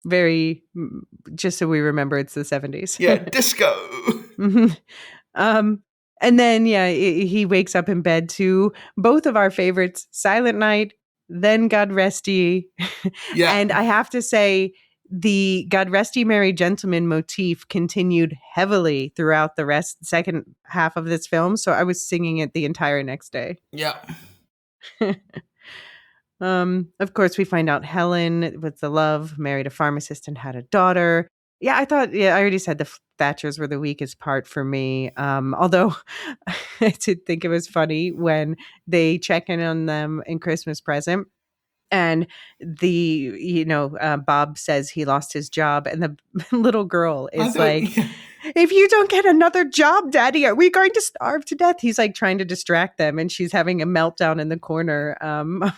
Very, just so we remember it's the 70s. Yeah, disco. Um, and then, yeah, he wakes up in bed to both of our favorites, Silent Night, then God Rest Ye. Yeah. And I have to say, the God Rest Ye Merry Gentlemen motif continued heavily throughout the second half of this film. So I was singing it the entire next day. Yeah. Of course, we find out Helen was the love, married a pharmacist and had a daughter. Yeah, I already said the Thatchers were the weakest part for me. Although I did think it was funny when they check in on them in Christmas present. And Bob says he lost his job, and the little girl is like, if you don't get another job, Daddy, are we going to starve to death? He's like trying to distract them, and she's having a meltdown in the corner.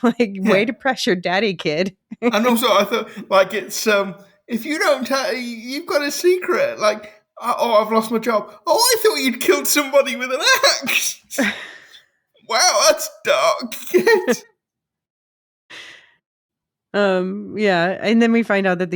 Way to pressure Daddy, kid. And also, I thought, like, it's if you don't tell, you've got a secret. Like, I've lost my job. Oh, I thought you'd killed somebody with an axe. Wow, that's dark. Yeah, and then we find out that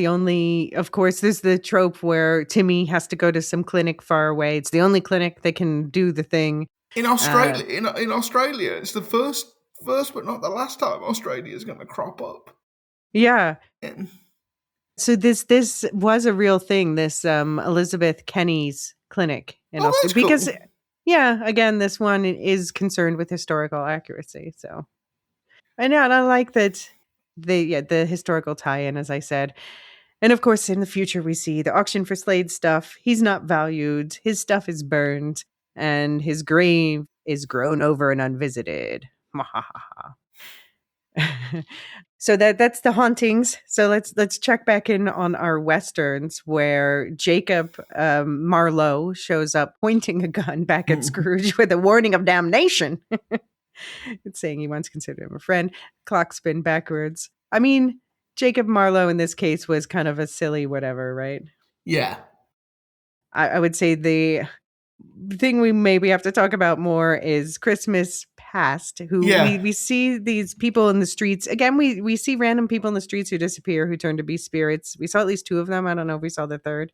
of course, there's the trope where Timmy has to go to some clinic far away. It's the only clinic that can do the thing. In Australia, in Australia, it's the first but not the last time Australia is going to crop up. Yeah. So this was a real thing. This Elizabeth Kenny's clinic in Australia, because cool. Yeah, again, this one is concerned with historical accuracy. So I know, and I like that. The historical tie-in, as I said. And of course, in the future, we see the auction for Slade's stuff. He's not valued. His stuff is burned, and his grave is grown over and unvisited. So that's the hauntings. So let's check back in on our westerns, where Jacob Marlowe shows up pointing a gun back at Scrooge with a warning of damnation. It's saying he once considered him a friend. Clock spin backwards. I mean, Jacob Marlowe in this case was kind of a silly whatever, right? Yeah. I would say the thing we maybe have to talk about more is Christmas Past, who we see these people in the streets. Again, we see random people in the streets who disappear, who turn to be spirits. We saw at least two of them. I don't know if we saw the third.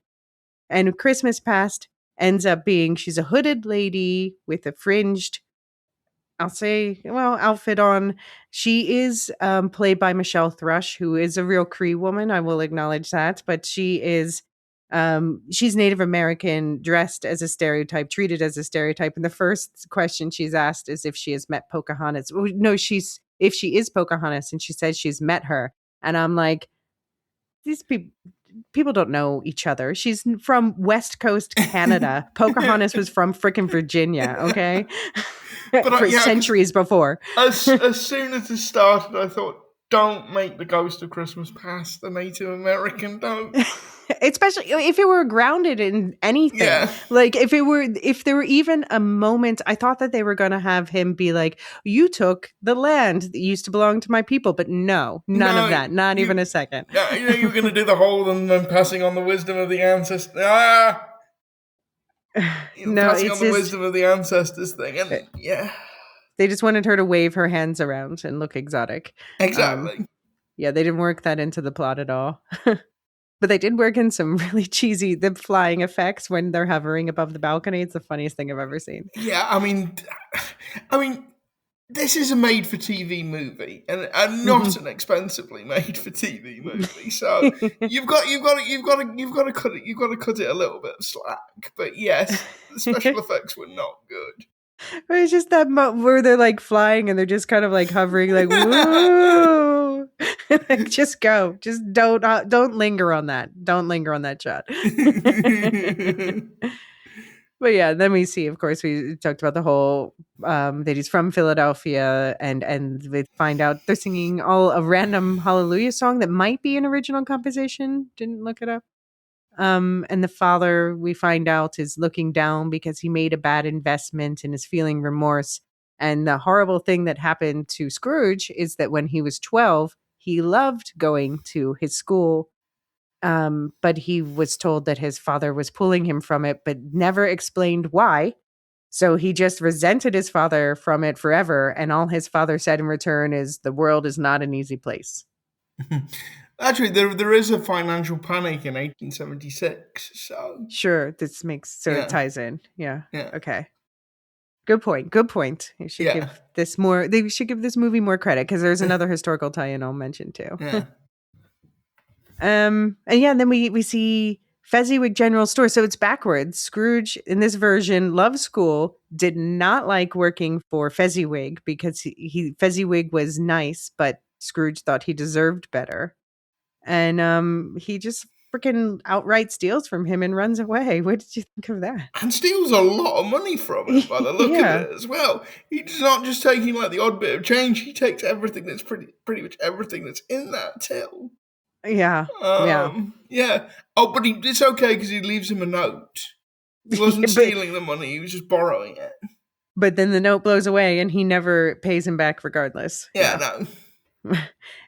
And Christmas Past ends up being, she's a hooded lady with a fringed, I'll say, outfit on. She is played by Michelle Thrush, who is a real Cree woman. I will acknowledge that. But she is, she's Native American, dressed as a stereotype, treated as a stereotype. And the first question she's asked is if she has met Pocahontas. No, if she is Pocahontas, and she says she's met her. And I'm like, these people don't know each other. She's from West Coast Canada. Pocahontas was from frickin' Virginia, okay? For centuries before. As soon as it started, I thought, don't make the Ghost of Christmas Past the Native American, don't. Especially if it were grounded in anything. Yeah. Like if there were even a moment, I thought that they were going to have him be like, you took the land that used to belong to my people. But no, none of that. Not even a second. Yeah, you were going to do the whole and then passing on the wisdom of the ancestors. Passing on the wisdom of the ancestors thing. And yeah. They just wanted her to wave her hands around and look exotic. Exactly. Yeah, they didn't work that into the plot at all. But they did work in some really cheesy, the flying effects when they're hovering above the balcony. It's the funniest thing I've ever seen. Yeah, I mean, this is a made-for-TV movie, and not an expensively made-for-TV movie. So you've got to cut it a little bit of slack. But yes, the special effects were not good. It's just that where they're like flying and they're just kind of like hovering, like woo. Like, just go. Just don't linger on that. Don't linger on that shot. But yeah, then we see, of course, we talked about the whole that he's from Philadelphia, and we find out they're singing a random Hallelujah song that might be an original composition. Didn't look it up. And the father, we find out, is looking down because he made a bad investment and is feeling remorse. And the horrible thing that happened to Scrooge is that when he was 12, he loved going to his school. But he was told that his father was pulling him from it, but never explained why. So he just resented his father from it forever. And all his father said in return is, the world is not an easy place. Actually, there is a financial panic in 1876, so Sure, this makes so it yeah, ties in. Yeah. yeah, Okay. Good point. Good point. You should yeah, give this more. They should give this movie more credit because there's another historical tie-in I'll mention too. yeah. And yeah, and then we see Fezziwig General Store. So it's backwards. Scrooge in this version loves school, did not like working for Fezziwig because he Fezziwig was nice, but Scrooge thought he deserved better. And he just freaking outright steals from him and runs away. What did you think of that? And steals a lot of money from him by the look of Yeah. it as well. He's not just taking like the odd bit of change, he takes everything that's pretty much everything that's in that till. Yeah. Yeah. Yeah. Oh, but it's okay because he leaves him a note. He wasn't but stealing the money, he was just borrowing it. but then the note blows away and he never pays him back regardless. Yeah, Yeah. no.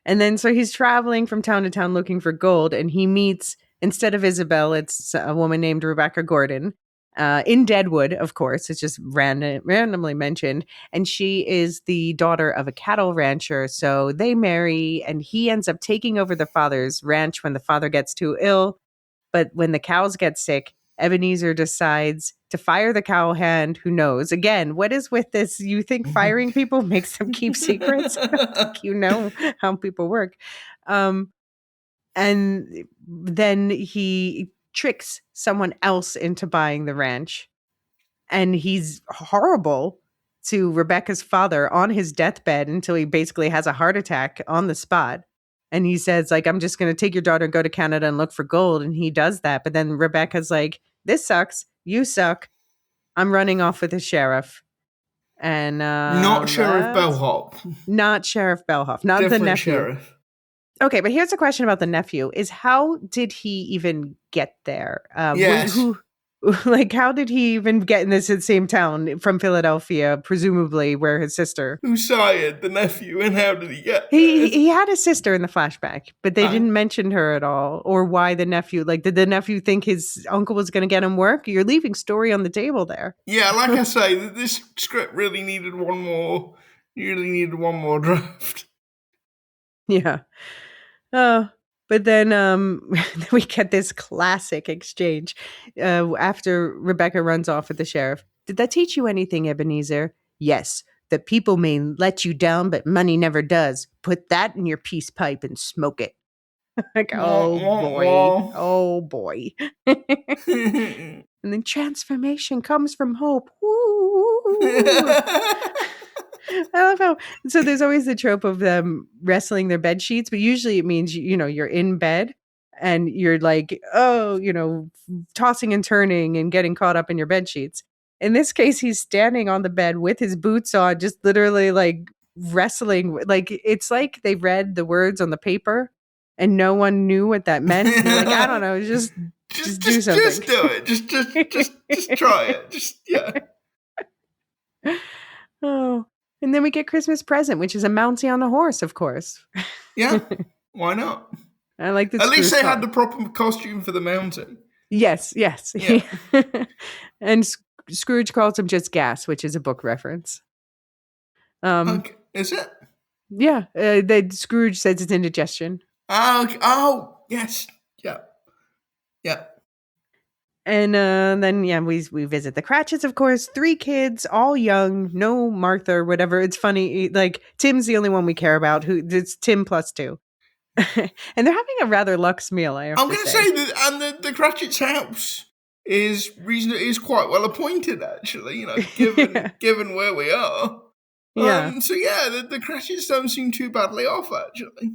And then so he's traveling from town to town looking for gold, and he meets, instead of Isabel, it's a woman named Rebecca Gordon. In Deadwood, of course, it's just randomly mentioned. And she is the daughter of a cattle rancher. So they marry, and he ends up taking over the father's ranch when the father gets too ill. But when the cows get sick, Ebenezer decides to fire the cowhand who knows. Again, what is with this? You think firing people makes them keep secrets? I don't think you know how people work. Um, and then he tricks someone else into buying the ranch. And he's horrible to Rebecca's father on his deathbed until he basically has a heart attack on the spot. And he says, like, I'm just going to take your daughter and go to Canada and look for gold. And he does that. But then Rebecca's like, this sucks. You suck. I'm running off with the sheriff. And Not Sheriff that's Bellhop. not Sheriff Bellhoff, not the Different nephew. sheriff. Okay, but here's a question about the nephew: is how did he even get there? Yes. Who, like, how did he even get in this same town from Philadelphia, presumably where his sister? Who sired the nephew and how did he get He had a sister in the flashback, but they there? didn't mention her at all, or why the nephew. Like, did the nephew think his uncle was going to get him work? You're leaving story on the table there. Yeah, like I say, this script really needed one more. You really needed one more draft. Yeah. But then we get this classic exchange after Rebecca runs off with the sheriff. Did that teach you anything, Ebenezer? Yes. That people may let you down, but money never does. Put that in your peace pipe and smoke it. Like, oh boy. Oh boy. And then transformation comes from hope. Woo. I love how so there's always the trope of them wrestling their bed sheets, but usually it means you're in bed and you're like, oh, tossing and turning and getting caught up in your bed sheets. In this case, he's standing on the bed with his boots on, just literally like wrestling. Like it's like they read the words on the paper and no one knew what that meant. They're like, I don't know, just do something. Just do it. Just try it. Just yeah. Oh. And then we get Christmas present, which is a Mountie on a horse, of course. Yeah, why not? I like this. At least they had the proper costume for the mountain. Yes. Yeah. And Scrooge calls him just gas, which is a book reference. Okay. Is it? Yeah, that Scrooge says it's indigestion. Oh, yes. Yeah. Yeah. And then we visit the Cratchits, of course. 3 kids, all young, no Martha or whatever. It's funny, like Tim's the only one we care about. It's Tim plus 2, and they're having a rather luxe meal. I'm going to say that, and the Cratchit's house is quite well appointed, actually. Given where we are. Yeah. So yeah, the Cratchits don't seem too badly off, actually.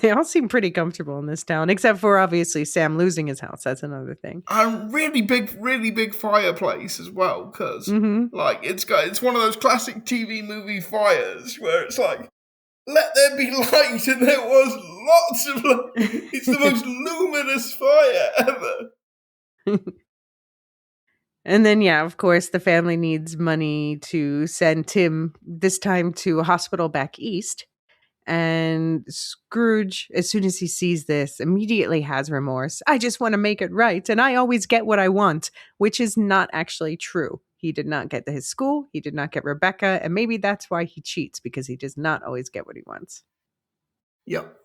They all seem pretty comfortable in this town, except for obviously Sam losing his house. That's another thing. Really big fireplace as well, because like it's one of those classic TV movie fires where it's like, let there be light, and there was lots of light. It's the most luminous fire ever. And then, yeah, of course, the family needs money to send Tim, this time to a hospital back east. And Scrooge, as soon as he sees this, immediately has remorse. I just want to make it right, and I always get what I want, which is not actually true. He did not get to his school. He did not get Rebecca, and maybe that's why he cheats, because he does not always get what he wants. Yep.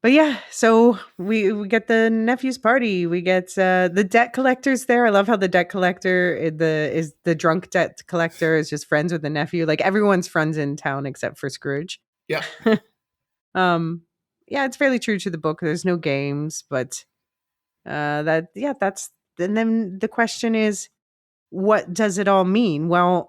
But yeah, so we get the nephew's party. We get the debt collectors there. I love how the debt collector is the drunk debt collector is just friends with the nephew. Like everyone's friends in town except for Scrooge. Yeah. um, yeah, it's fairly true to the book. There's no games, but that's and then the question is, what does it all mean? Well,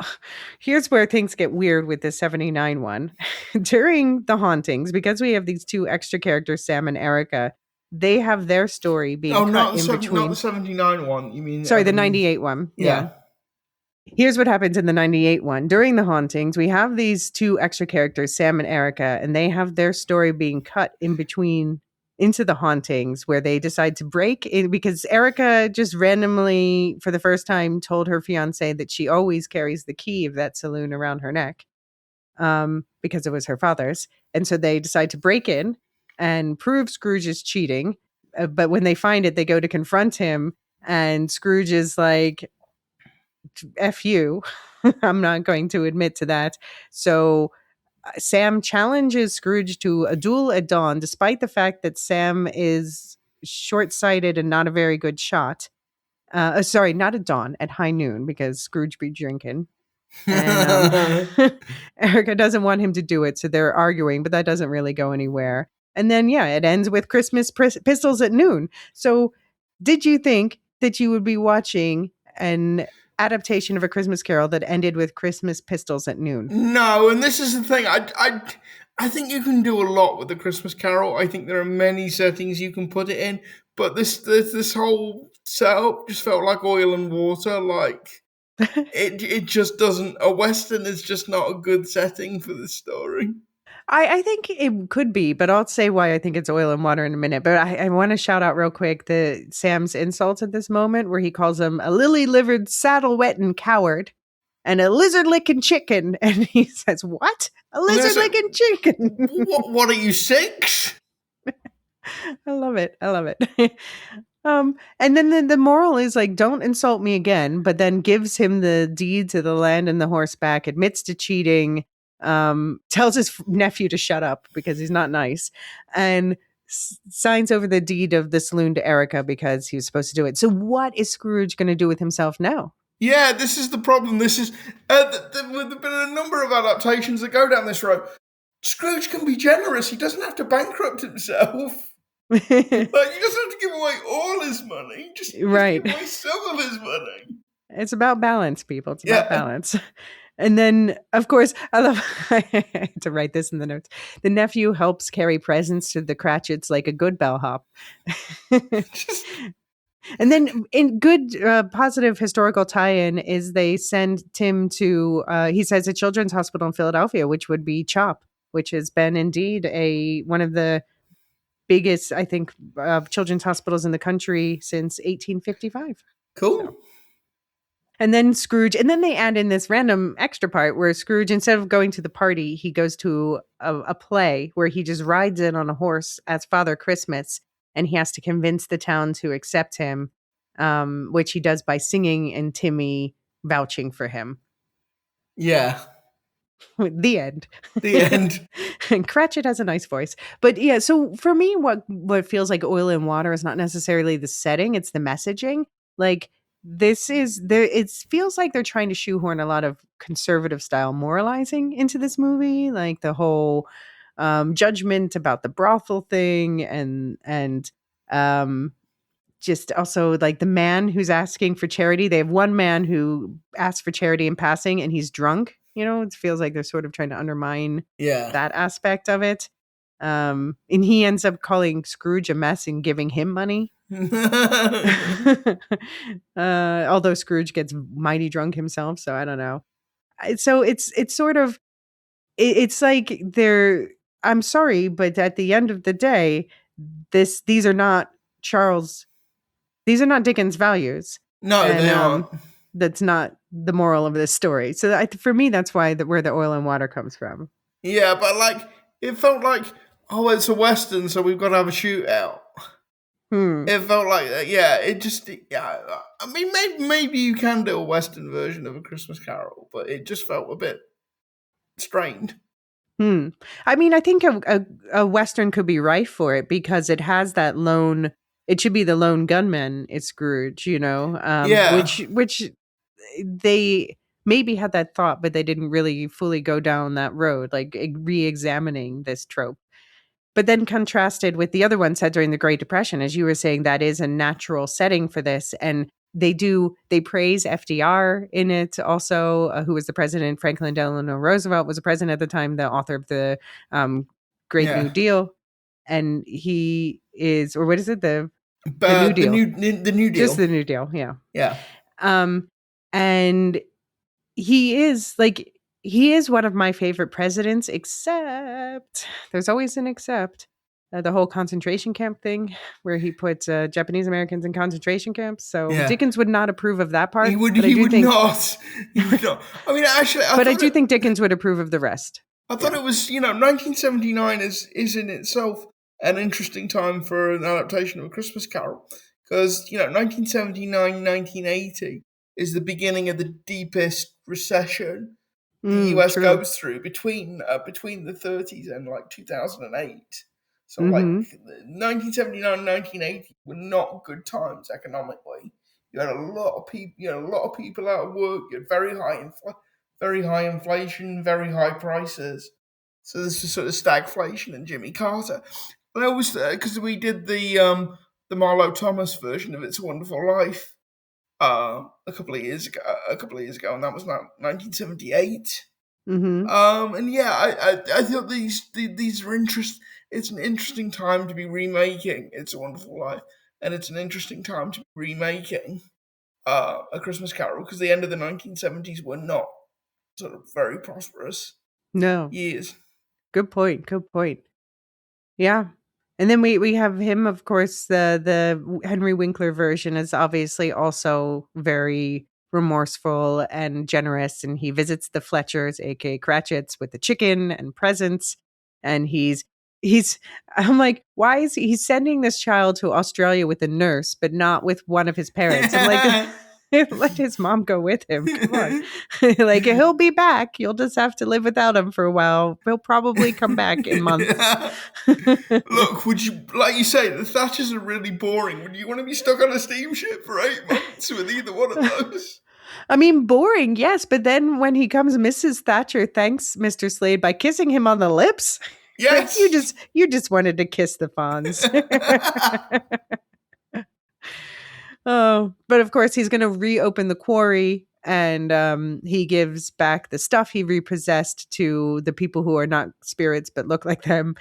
here's where things get weird with the 79 one. During the hauntings, because we have these two extra characters, Sam and Erica, they have their story being Oh, cut in not the between. 79 one. You mean Sorry, the 98 one. Yeah. yeah. Here's what happens in the 98 one. During the hauntings, we have these two extra characters, Sam and Erica, and they have their story being cut in between into the hauntings where they decide to break in because Erica just randomly, for the first time, told her fiance that she always carries the key of that saloon around her neck because it was her father's. And so they decide to break in and prove Scrooge is cheating. But when they find it, they go to confront him, and Scrooge is like, F you. I'm not going to admit to that. So Sam challenges Scrooge to a duel at dawn, despite the fact that Sam is short sighted and not a very good shot. Sorry, not at dawn, at high noon, because Scrooge be drinking. And Erica doesn't want him to do it. So they're arguing, but that doesn't really go anywhere. And then, yeah, it ends with Christmas pistols at noon. So did you think that you would be watching an adaptation of A Christmas Carol that ended with Christmas pistols at noon? No, and this is the thing. I think you can do a lot with the Christmas Carol. I think there are many settings you can put it in, but this whole setup just felt like oil and water. Like it just doesn't. A western is just not a good setting for this story. I think it could be, but I'll say why I think it's oil and water in a minute. But I want to shout out real quick the Sam's insults at this moment where he calls him a lily-livered, saddle-wetting coward and a lizard-licking chicken. And he says, what? A lizard-licking chicken. What are you, 6? I love it. I love it. And then the moral is like, don't insult me again, but then gives him the deed to the land and the horseback, admits to cheating, tells his nephew to shut up because he's not nice, and signs over the deed of the saloon to Erica because he was supposed to do it. So what is Scrooge going to do with himself now? Yeah, this is the problem. This is there's been a number of adaptations that go down this road. Scrooge can be generous. He doesn't have to bankrupt himself. Like, he doesn't have to give away all his money. Just right. give away some of his money. It's about balance, people. It's about balance. And then, of course, I had to write this in the notes. The nephew helps carry presents to the Cratchits like a good bellhop. And then in good, positive historical tie-in is they send Tim to, he says, a children's hospital in Philadelphia, which would be CHOP, which has been indeed one of the biggest, I think, children's hospitals in the country since 1855. Cool. So. And then Scrooge, and then they add in this random extra part where Scrooge, instead of going to the party, he goes to a play where he just rides in on a horse as Father Christmas, and he has to convince the town to accept him, which he does by singing and Timmy vouching for him. Yeah. The end. The end. And Cratchit has a nice voice. But yeah, so for me, what feels like oil and water is not necessarily the setting, it's the messaging. Like, this is there, it feels like they're trying to shoehorn a lot of conservative style moralizing into this movie, like the whole judgment about the brothel thing and just also like the man who's asking for charity. They have one man who asks for charity in passing and he's drunk. You know, it feels like they're sort of trying to undermine that aspect of it. And he ends up calling Scrooge a mess and giving him money. Although Scrooge gets mighty drunk himself, so I don't know. So it's sort of it's like they're, I'm sorry, but at the end of the day, these are not Dickens values. No, and, they aren't. That's not the moral of this story. So for me, that's why where the oil and water comes from. Yeah, but like it felt like, oh, it's a western, so we've got to have a shootout. It felt like that. Yeah, it just. Yeah, I mean, maybe you can do a western version of A Christmas Carol, but it just felt a bit strained. Hmm. I mean, I think a Western could be right for it because it has that lone. It should be the lone gunman. It's Scrooge, Yeah, which they maybe had that thought, but they didn't really fully go down that road, like re-examining this trope. But then contrasted with the other one set during the Great Depression, as you were saying, that is a natural setting for this. And they praise FDR in it also, who was the president. Franklin Delano Roosevelt was the president at the time, the author of the um, Great New yeah. Deal. And he is, or what is it? The New But Deal. the New Just Deal. the New Deal, yeah. Yeah. Um, and he is one of my favorite presidents, except there's always an except. The whole concentration camp thing, where he puts Japanese Americans in concentration camps. So Yeah. Dickens would not approve of that He part, would. but I He do would think, not. He would not. I mean, actually, but I do think Dickens would approve of the rest. I thought Yeah. it was, 1979 is in itself an interesting time for an adaptation of A Christmas Carol because, 1979, 1980 is the beginning of the deepest recession the US True. goes through between the 30s and like 2008. So like Mm-hmm. 1979, 1980 were not good times economically. You had a lot of people, out of work. You had very high inflation, very high prices. So this was sort of stagflation and Jimmy Carter. And I was because we did the Marlowe Thomas version of It's a Wonderful Life a couple of years ago, and that was 1978. Mm-hmm. And yeah, I thought these are It's an interesting time to be remaking It's a Wonderful Life, and it's an interesting time to be remaking A Christmas Carol because the end of the 1970s were not sort of very prosperous No. years. Good point. Good point. Yeah. And then we have him, of course, the Henry Winkler version is obviously also very remorseful and generous, and he visits the Fletchers, aka Cratchits, with the chicken and presents. And he's I'm like, why is he's sending this child to Australia with a nurse, but not with one of his parents? I'm like, let his mom go with him. Come on. Like, he'll be back. You'll just have to live without him for a while. He'll probably come back in months. Yeah. Look, would you, like you say, the Thatchers are really boring. Would you want to be stuck on a steamship for 8 months with either one of those? I mean, boring, yes, but then when he comes, Mrs. Thatcher thanks Mr. Slade by kissing him on the lips. Like, Yes. you just wanted to kiss the Fonz. Oh, but of course he's going to reopen the quarry, and he gives back the stuff he repossessed to the people who are not spirits but look like them,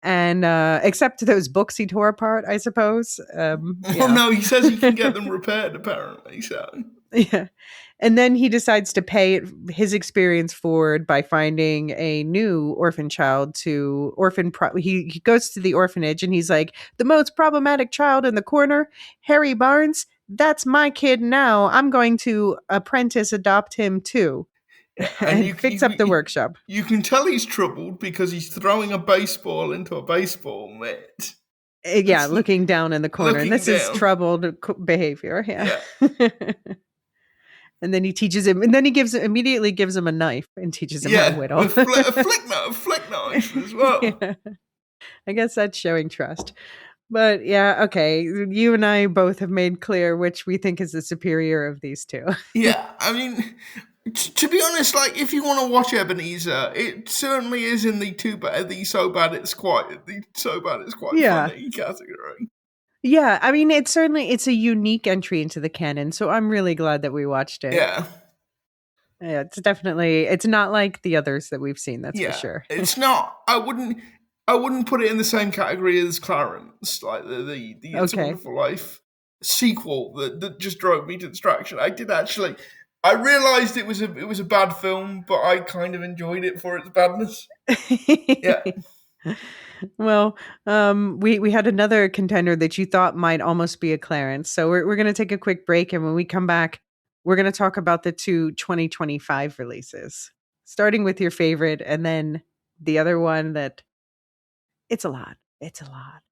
and except those books he tore apart, I suppose. Oh no, he says he can get them repaired. Apparently, so Yeah. And then he decides to pay his experience forward by finding a new orphan child to he goes to the orphanage, and he's like, the most problematic child in the corner, Harry Barnes, that's my kid now. I'm going to apprentice adopt him too. yeah, and And fix up the workshop. you can tell he's troubled because he's throwing a baseball into a baseball mitt. Yeah, looking down in the corner. And Looking this is down. troubled behavior. Yeah. Yeah. And then he teaches him, and then he immediately gives him a knife and teaches him how to whittle. A flick knife as well. Yeah. I guess that's showing trust. But yeah, okay. You and I both have made clear which we think is the superior of these two. Yeah, I mean, to be honest, like if you want to watch Ebenezer, it certainly is in the so bad it's quite Yeah. funny category. Yeah, I mean, it's a unique entry into the canon, so I'm really glad that we watched it. Yeah. Yeah, it's not like the others that we've seen, that's for sure. It's not. I wouldn't put it in the same category as Clarence, like the It's a Okay. Wonderful Life sequel that just drove me to distraction. I realized it was a bad film, but I kind of enjoyed it for its badness. Yeah. Well, we had another contender that you thought might almost be a Clarence. So we're going to take a quick break, and when we come back, we're going to talk about the two 2025 releases, starting with your favorite, and then the other one that it's a lot. It's a lot.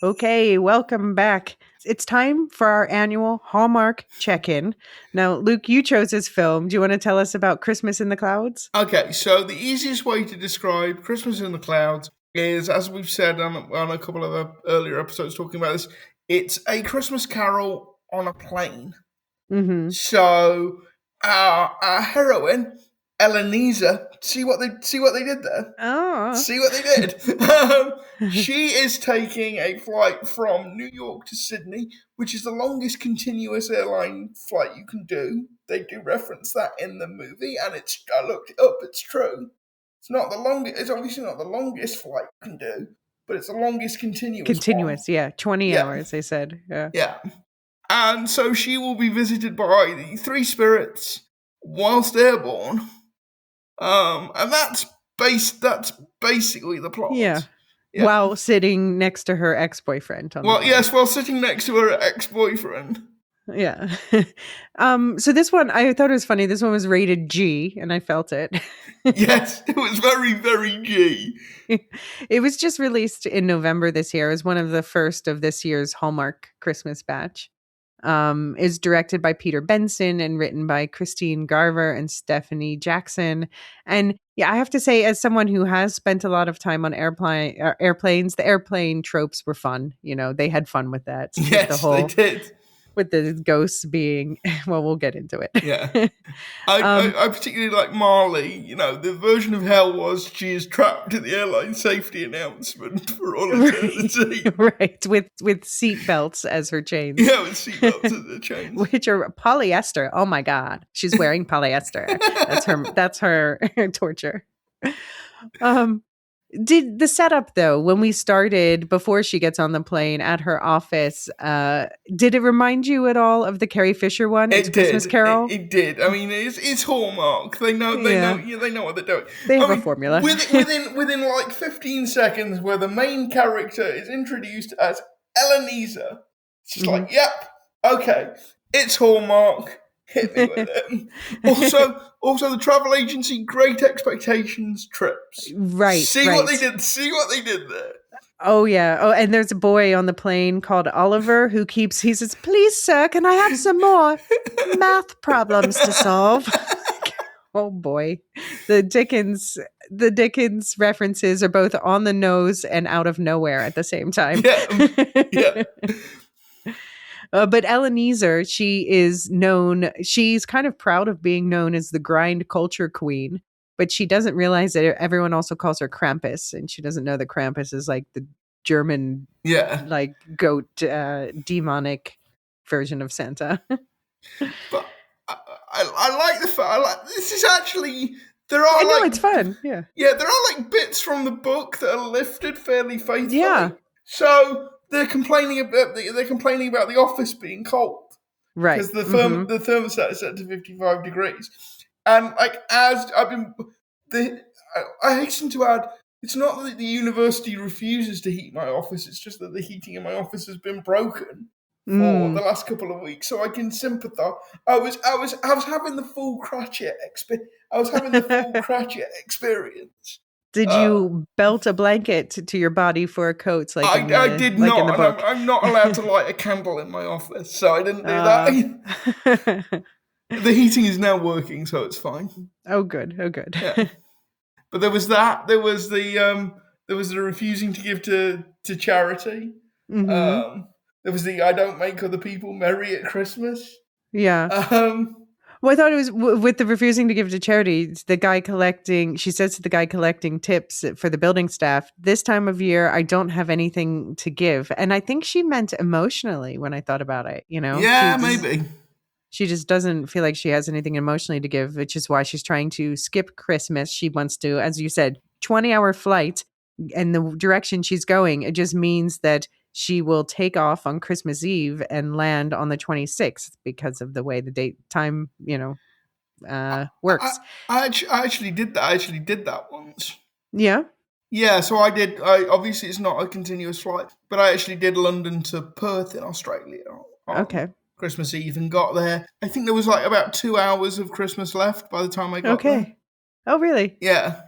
Okay, welcome back. It's time for our annual Hallmark check-in. Now, Luke, you chose this film. Do you want to tell us about Christmas in the Clouds? Okay, so the easiest way to describe Christmas in the Clouds is, as we've said on a couple of earlier episodes talking about this, it's a Christmas Carol on a plane. Mm-hmm. So our heroine, Elysia, see what they did there? Oh. See what they did? She is taking a flight from New York to Sydney, which is the longest continuous airline flight you can do. They do reference that in the movie, and I looked it up. It's true. It's not the longest. It's obviously not the longest flight you can do, but it's the longest continuous one. Yeah. 20 Yeah. hours, they said. Yeah. Yeah. And so she will be visited by the three spirits whilst airborne. And that's basically the plot. Yeah. While sitting next to her ex-boyfriend. While sitting next to her ex-boyfriend. Yeah. So this one, I thought it was funny. This one was rated G, and I felt it. Yes, it was very, very G. It was just released in November this year. It was one of the first of this year's Hallmark Christmas batch. Is directed by Peter Benson and written by Christine Garver and Stephanie Jackson. And yeah, I have to say, as someone who has spent a lot of time on airplanes, the airplane tropes were fun. You know, they had fun with that. Yes, they did. With the ghosts being, well, we'll get into it. Yeah. I particularly like Marley. You know, the version of hell was she is trapped in the airline safety announcement for all eternity. Right, with seat belts as her chains. Yeah, with seat belts as her chains. Which are polyester. Oh my God. She's wearing polyester. That's her torture. Did the setup, though, when we started, before she gets on the plane at her office, did it remind you at all of the Carrie Fisher one? It did. Christmas Carol? It did. I mean, it's Hallmark. They know what they're doing. They have a formula. Within like 15 seconds, where the main character is introduced as Elysia, it's just like, yep, okay, it's Hallmark. Hit me with it. Also, the travel agency Great Expectations trips. Right. See what they did there. Oh, yeah. Oh, and there's a boy on the plane called Oliver who he says, "Please, sir, can I have some more math problems to solve?" Oh, boy. The Dickens references are both on the nose and out of nowhere at the same time. Yeah. But Elysia, she's kind of proud of being known as the grind culture queen, but she doesn't realize that everyone also calls her Krampus, and she doesn't know that Krampus is like the German, like goat, demonic version of Santa. But I like the fact, this is actually, there are I know, it's fun. Yeah. Yeah, there are like bits from the book that are lifted fairly faithfully. Yeah. So they're complaining about the office being cold, right? Because the thermostat is set to 55 degrees, and like I hasten to add, it's not that the university refuses to heat my office; it's just that the heating in my office has been broken for the last couple of weeks, so I can sympathise. I was having the full Cratchit experience. Did you belt a blanket to your body for a coat? I did not. In the book? I'm not allowed to light a candle in my office, so I didn't do that. The heating is now working, so it's fine. Oh, good. Yeah. But there was that. There was the refusing to give to charity. Mm-hmm. There was the I don't make other people merry at Christmas. Yeah. Well, I thought it was with the refusing to give to charity, she says to the guy collecting tips for the building staff, "This time of year, I don't have anything to give." And I think she meant emotionally when I thought about it, you know? Yeah, maybe. She just doesn't feel like she has anything emotionally to give, which is why she's trying to skip Christmas. She wants to, as you said, 20-hour flight, and the direction she's going, it just means that she will take off on Christmas Eve and land on the 26th because of the way the time, works. I actually did that. I actually did that once. Yeah? Yeah, so I did. Obviously, it's not a continuous flight, but I actually did London to Perth in Australia. Okay. Christmas Eve, and got there. I think there was like about 2 hours of Christmas left by the time I got there. Oh, really? Yeah.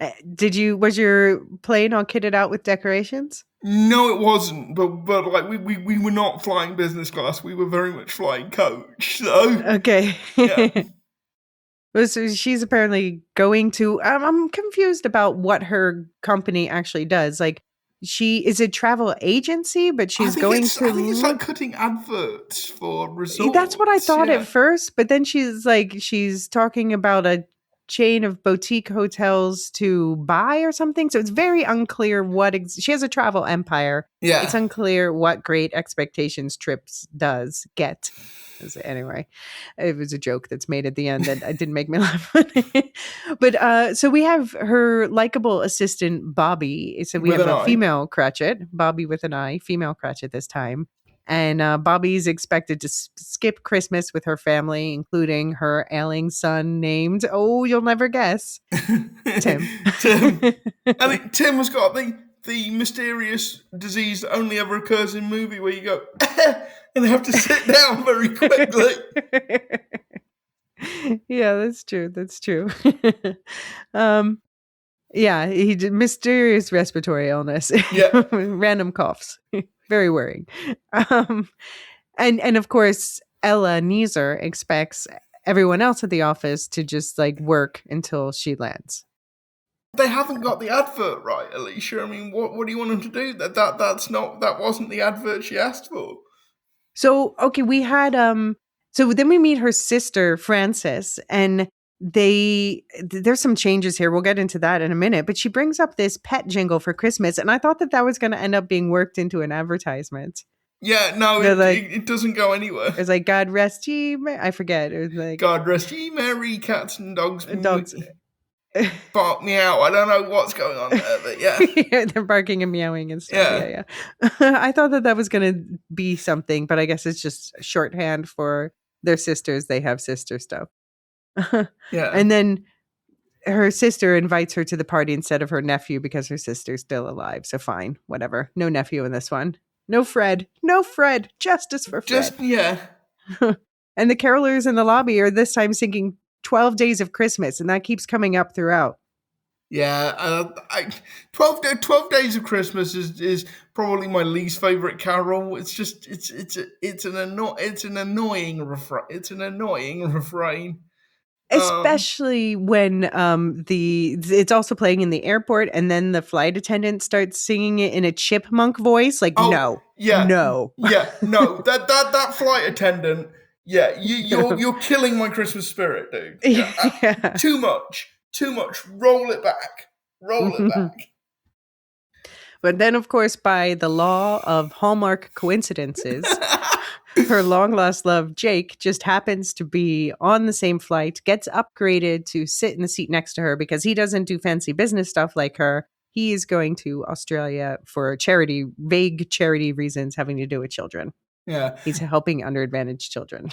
Was your plane all kitted out with decorations? No, it wasn't. But like we were not flying business class. We were very much flying coach. So Okay. yeah, Well, so she's apparently going to. I'm confused about what her company actually does. Like, she is a travel agency, but she's going to I think it's like look. cutting adverts for That's what I resorts. thought at Yeah, first, but then she's talking about a chain of boutique hotels to buy or something. So it's very unclear what she has a travel empire. It's yeah. unclear what Great Expectations Trips does get. Anyway, it was a joke that's made at the end that didn't make me laugh. But so we have her likable assistant Bobby. So we With have an a eye. female Cratchit, Bobby with an I, female Cratchit this time. And Bobby's expected to skip Christmas with her family, including her ailing son named, oh, you'll never guess, Tim. Tim. I think Tim has got the mysterious disease that only ever occurs in movie where you go and they have to sit down very quickly. Yeah, that's true. That's true. um, yeah, he did mysterious respiratory illness, Yeah. random coughs, very worrying. Um, and of course, Ella Neeser expects everyone else at the office to just like work until she lands. They haven't got the advert right, Alicia. I mean, what do you want them to do? That wasn't the advert she asked for. So, okay, we had so then we meet her sister Frances, and there's some changes here. We'll get into that in a minute, but she brings up this pet jingle for Christmas, and I thought that was going to end up being worked into an advertisement. Yeah, no, They're like, it doesn't go anywhere. it's like God rest ye, I forget. It was like God rest ye merry cats and dogs. dogs. Bark me out. I don't know what's going on there, but yeah. Yeah, they're barking and meowing and stuff. Yeah. Yeah. I thought that was going to be something, but I guess it's just shorthand for their sisters. They have sister stuff. Yeah. And then her sister invites her to the party instead of her nephew because her sister's still alive. So fine, whatever. No nephew in this one. No Fred. No Fred. Justice for Fred. Yeah. And the carolers in the lobby are this time singing 12 Days of Christmas, and that keeps coming up throughout. Yeah, 12 Days of Christmas is probably my least favorite carol. It's just it's an annoying refrain. It's an annoying refrain. Especially when it's also playing in the airport, and then the flight attendant starts singing it in a chipmunk voice. Like, no. That flight attendant. Yeah, you're killing my Christmas spirit, dude. Yeah. Too much. Roll it back. But then, of course, by the law of Hallmark coincidences, her long lost love, Jake, just happens to be on the same flight, gets upgraded to sit in the seat next to her because he doesn't do fancy business stuff like her. He is going to Australia for vague charity reasons having to do with children. Yeah. He's helping underadvantaged children.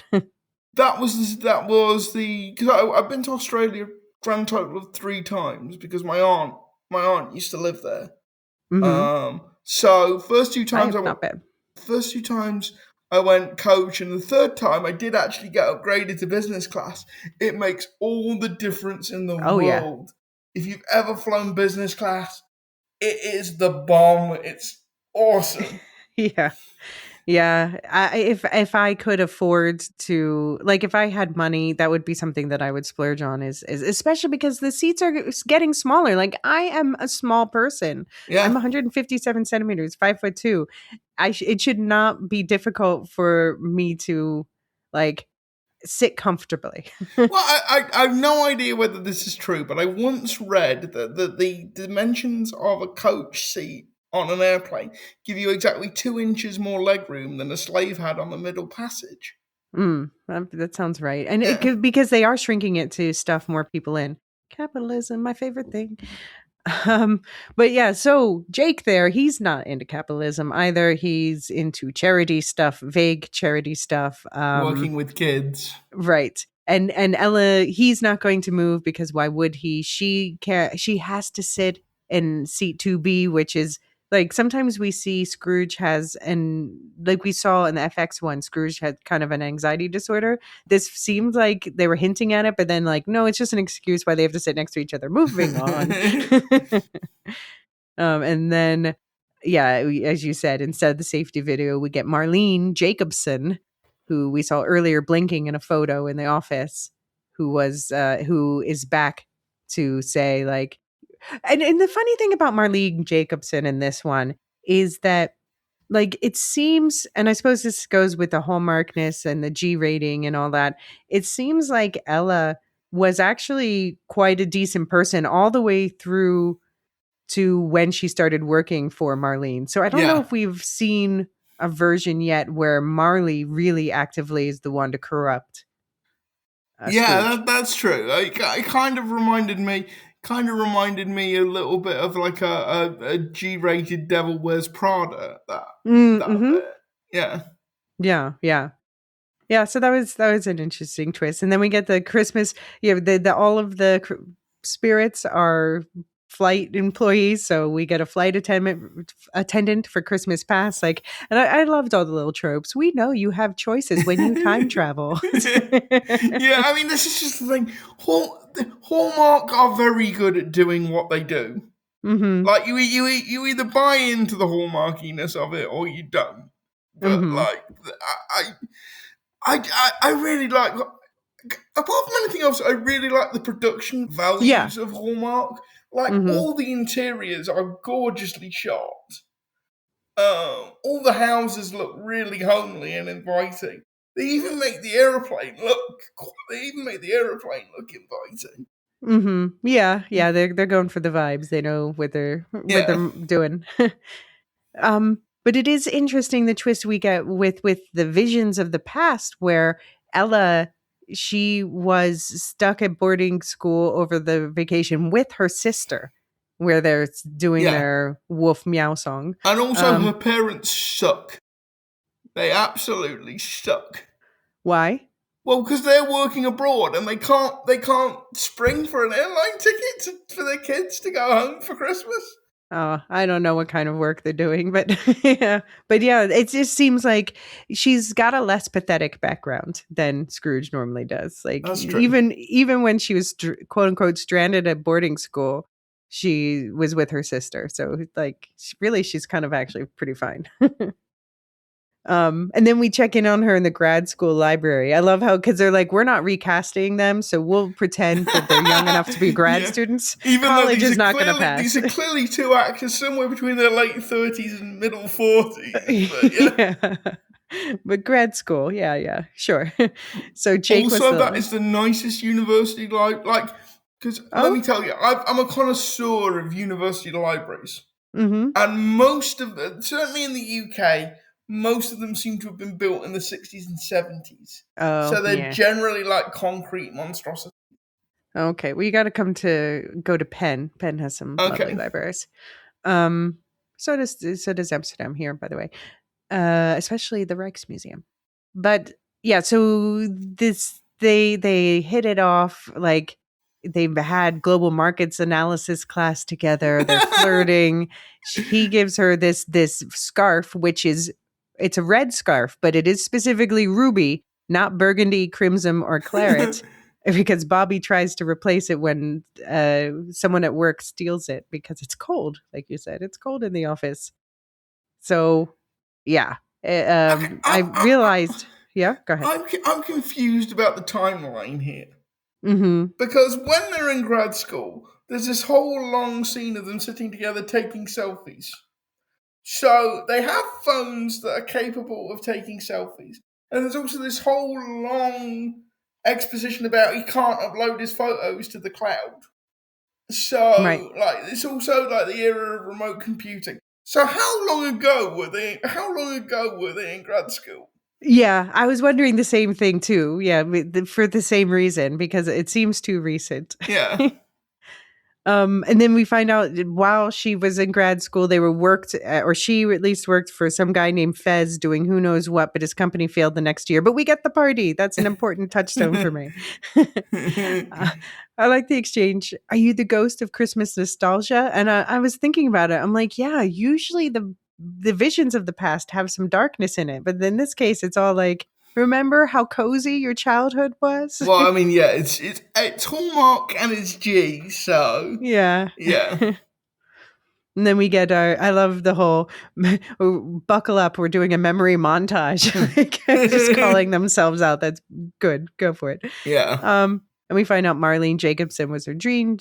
That was because I've been to Australia grand total of 3 times because my aunt used to live there. Mm-hmm. So first 2 times not bad. First 2 times I went coach, and the third time I did actually get upgraded to business class. It makes all the difference in the world. Yeah. If you've ever flown business class, it is the bomb. It's awesome. Yeah. Yeah, if I could afford to, like, if I had money, that would be something that I would splurge on. Is especially because the seats are getting smaller. Like, I am a small person. Yeah, I'm 157 centimeters, 5'2". It should not be difficult for me to like sit comfortably. Well, I have no idea whether this is true, but I once read that the dimensions of a coach seat on an airplane give you exactly 2 inches more legroom than a slave had on the middle passage. That sounds right. And because they are shrinking it to stuff more people in. Capitalism, my favorite thing. But yeah, so Jake there, he's not into capitalism either. He's into charity stuff, vague charity stuff. Working with kids. Right. And Ella, he's not going to move because why would he? She has to sit in seat 2B, which is like sometimes we see Scrooge has, and like we saw in the FX one, Scrooge had kind of an anxiety disorder. This seemed like they were hinting at it, but then like, no, it's just an excuse why they have to sit next to each other. Moving on. And then as you said, instead of the safety video, we get Marlene Jacobson, who we saw earlier blinking in a photo in the office, who is back to say like, and the funny thing about Marlene Jacobson in this one is that like it seems, and I suppose this goes with the hallmarkness and the G rating and all that, it seems like Ella was actually quite a decent person all the way through to when she started working for Marlene. So I don't know Yeah. if we've seen a version yet where Marley really actively is the one to corrupt Yeah, Scrooge. that's true. It kind of reminded me a little bit of like a G-rated Devil Wears Prada. That Mm-hmm. bit. Yeah. Yeah, yeah. Yeah, so that was an interesting twist, and then we get the Christmas. The all of the spirits are flight employees, so we get a flight attendant for Christmas pass. Like, and I loved all the little tropes. We know you have choices when you time travel. Yeah, I mean, this is just the thing. Hallmark are very good at doing what they do. Mm-hmm. Like you either buy into the hallmarkiness of it or you don't. But Mm-hmm. like, I really like. Apart from anything else, I really like the production Yeah. values of Hallmark. Like Mm-hmm. all the interiors are gorgeously shot. All the houses look really homely and inviting. They even make the aeroplane look. They even make the aeroplane look inviting. Mm-hmm. Yeah, yeah. They're going for the vibes. They know what they're Yeah, doing. But it is interesting the twist we get with the visions of the past where Ella she was stuck at boarding school over the vacation with her sister where they're doing yeah. their wolf meow song. And also, her Um parents suck. They absolutely suck. why? Well, because they're working abroad and they can't spring for an airline ticket for their kids to go home for Christmas. Oh, I don't know what kind of work they're doing, but yeah. But yeah, it just seems like she's got a less pathetic background than Scrooge normally does. Like That's true. even when she was quote unquote stranded at boarding school, she was with her sister. So like really she's kind of actually pretty fine. And then we check in on her in the grad school library. I love how because they're like, we're not recasting them, so we'll pretend that they're young enough to be grad Yeah. students. Even though College these is are not going to clearly pass. these are clearly two actors somewhere between their late 30s and middle 40s. But yeah. Yeah. But grad school, yeah, yeah, sure. So Jake was Also, that the is the nicest university like because let oh, me tell you, I'm a connoisseur of university libraries. mm-hmm. And most of them, certainly in the UK, most of them seem to have been built in the 60s and 70s. Oh, So they're yeah. generally like concrete monstrosities. Okay, well, you got to go to Penn. Penn has some lovely Okay. libraries. So does Amsterdam here, by the way. Especially the Rijksmuseum. But yeah, so this they hit it off like they've had global markets analysis class together. They're flirting. He gives her this scarf, which is it's a red scarf, but it is specifically ruby, not burgundy, crimson, or claret. Because Bobby tries to replace it when someone at work steals it because it's cold, like you said, it's cold in the office. So, yeah, Okay, I realized. Yeah, go ahead. I'm confused about the timeline here. Mm-hmm. Because when they're in grad school, there's this whole long scene of them sitting together taking selfies. So they have phones that are capable of taking selfies. And there's also this whole long exposition about he can't upload his photos to the cloud. Right. So, like, it's also like the era of remote computing. So, how long ago were they? How long ago were they in grad school? Yeah, I was wondering the same thing too. Yeah, for the same reason because it seems too recent. Yeah. And then we find out that while she was in grad school, they were worked, or she at least worked for some guy named Fez doing who knows what, but his company failed the next year. But we get the party. That's an important touchstone for me. I like the exchange. Are you the ghost of Christmas nostalgia? And I was thinking about it. I'm like, yeah, usually the visions of the past have some darkness in it, but in this case, it's all like, remember how cozy your childhood was? Well, I mean, yeah, it's Hallmark and it's G, so Yeah. yeah. And then we get I love the whole buckle up. We're doing a memory montage, like, just calling themselves out. That's good. Go for it. Yeah. And we find out Marlene Jacobson was her dream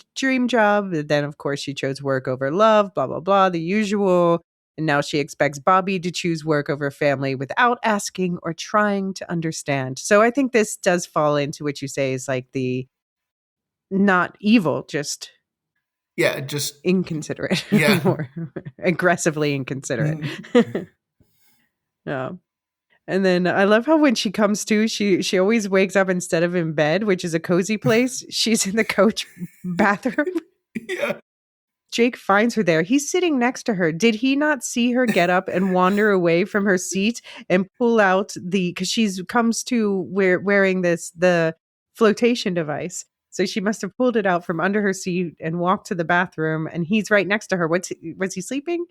job. And then, of course, she chose work over love, blah, blah, blah, the usual. And now she expects Bobby to choose work over family without asking or trying to understand. So I think this does fall into what you say is like the not evil, just Yeah, just inconsiderate, yeah. more aggressively inconsiderate. Yeah. And then I love how when she comes to, she always wakes up instead of in bed, which is a cozy place. She's in the coach bathroom. Yeah. Jake finds her there. He's sitting next to her. Did he not see her get up and wander away from her seat and pull out because she's comes to wearing the flotation device. So she must have pulled it out from under her seat and walked to the bathroom. And he's right next to her. Was he sleeping?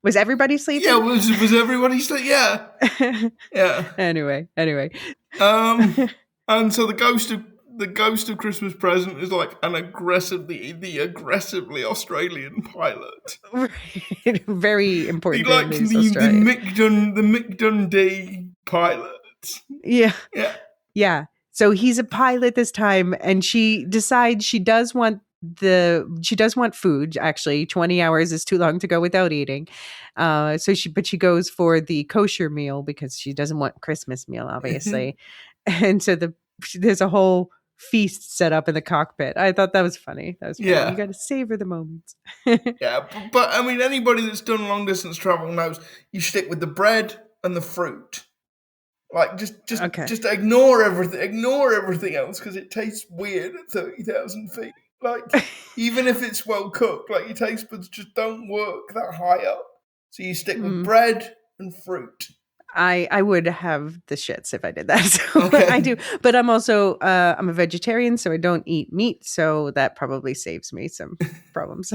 Was everybody Yeah, sleeping? was everybody still? Yeah. Yeah. Anyway. And so the ghost of Christmas Present is like the aggressively Australian pilot. Right. Very important Like families, the Australia. Mick Dundee pilot. Yeah. Yeah. Yeah. So he's a pilot this time, and she decides she does want food. Actually, 20 hours is too long to go without eating. But she goes for the kosher meal because she doesn't want Christmas meal, obviously. And so there's a whole feast set up in the cockpit. I thought that was funny. That was funny. Yeah. You got to savor the moments. Yeah, but I mean, anybody that's done long distance travel knows you stick with the bread and the fruit. Like Okay. just ignore everything else because it tastes weird at 30,000 feet. Like even if it's well cooked, like your taste buds just don't work that high up. So you stick with bread and fruit. I would have the shits if I did that. So Okay. I do. But I'm also I'm a vegetarian, so I don't eat meat. So that probably saves me some problems.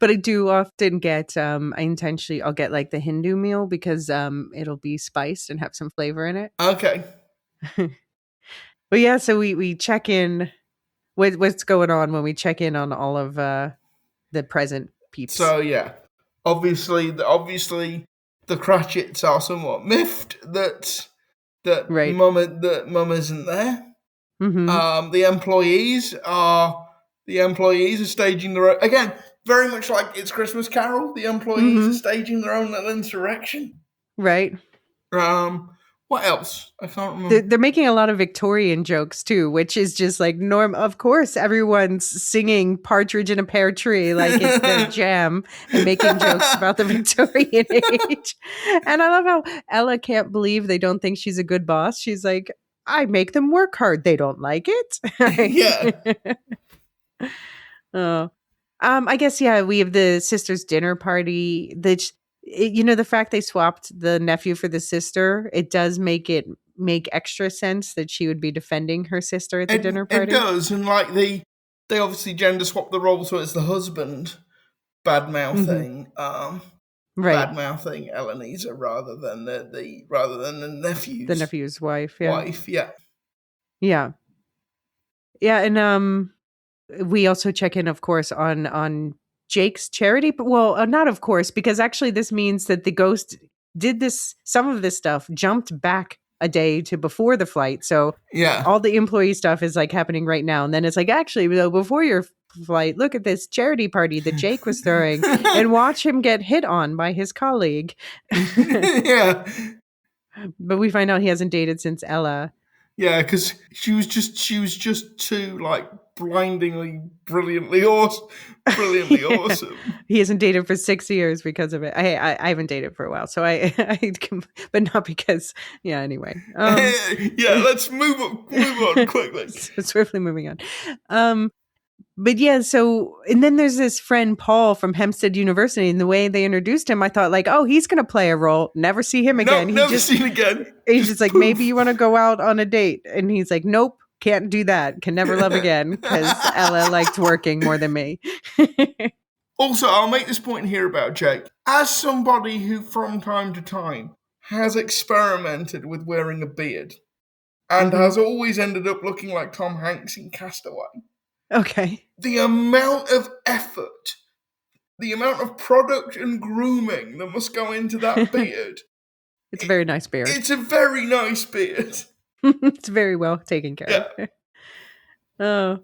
But I do often get I'll get like the Hindu meal because it'll be spiced and have some flavor in it. Okay. But yeah, so we check in with what's going on when we check in on all of the present peeps. So yeah, obviously the Cratchits are somewhat miffed that Right. mum isn't there. Mm-hmm. The employees are staging their own, again, very much like It's Christmas Carol. The employees are staging their own little insurrection. Right. What else? I can't remember. They're making a lot of Victorian jokes too, which is just like norm. Of course, everyone's singing "Partridge in a Pear Tree" like it's their jam, and making jokes about the Victorian age. And I love how Ella can't believe they don't think she's a good boss. She's like, "I make them work hard. They don't like it." Yeah. Oh, I guess we have the sisters' dinner party. The fact they swapped the nephew for the sister, it does make extra sense that she would be defending her sister at the dinner party. It does, and like they obviously gender swap the role, so it's the husband bad mouthing, right, bad mouthing Elenisa rather than the nephew's wife. Yeah. And we also check in, of course, on Jake's charity, but not of course, because actually this means that the ghost did some of this stuff, jumped back a day to before the flight. So Yeah. all the employee stuff is like happening right now. And then it's like, actually, before your flight, look at this charity party that Jake was throwing and watch him get hit on by his colleague. Yeah. But we find out he hasn't dated since Ella. Yeah, because she was just too like blindingly, brilliantly awesome. He hasn't dated for 6 years because of it. I haven't dated for a while, so I but not because. Yeah. Anyway. Let's move on quickly. Swiftly moving on. But yeah, so and then there's this friend Paul from Hempstead University, and the way they introduced him, I thought like, oh, he's going to play a role. Never see him again. Never seen again. He's just like, maybe you want to go out on a date, and he's like, nope, can't do that. Can never love again because Ella liked working more than me. Also, I'll make this point here about Jake. As somebody who from time to time has experimented with wearing a beard and has always ended up looking like Tom Hanks in Castaway. Okay. The amount of effort the amount of product and grooming that must go into that beard. It's a very nice beard. It's a very nice beard. It's very well taken care of. Oh.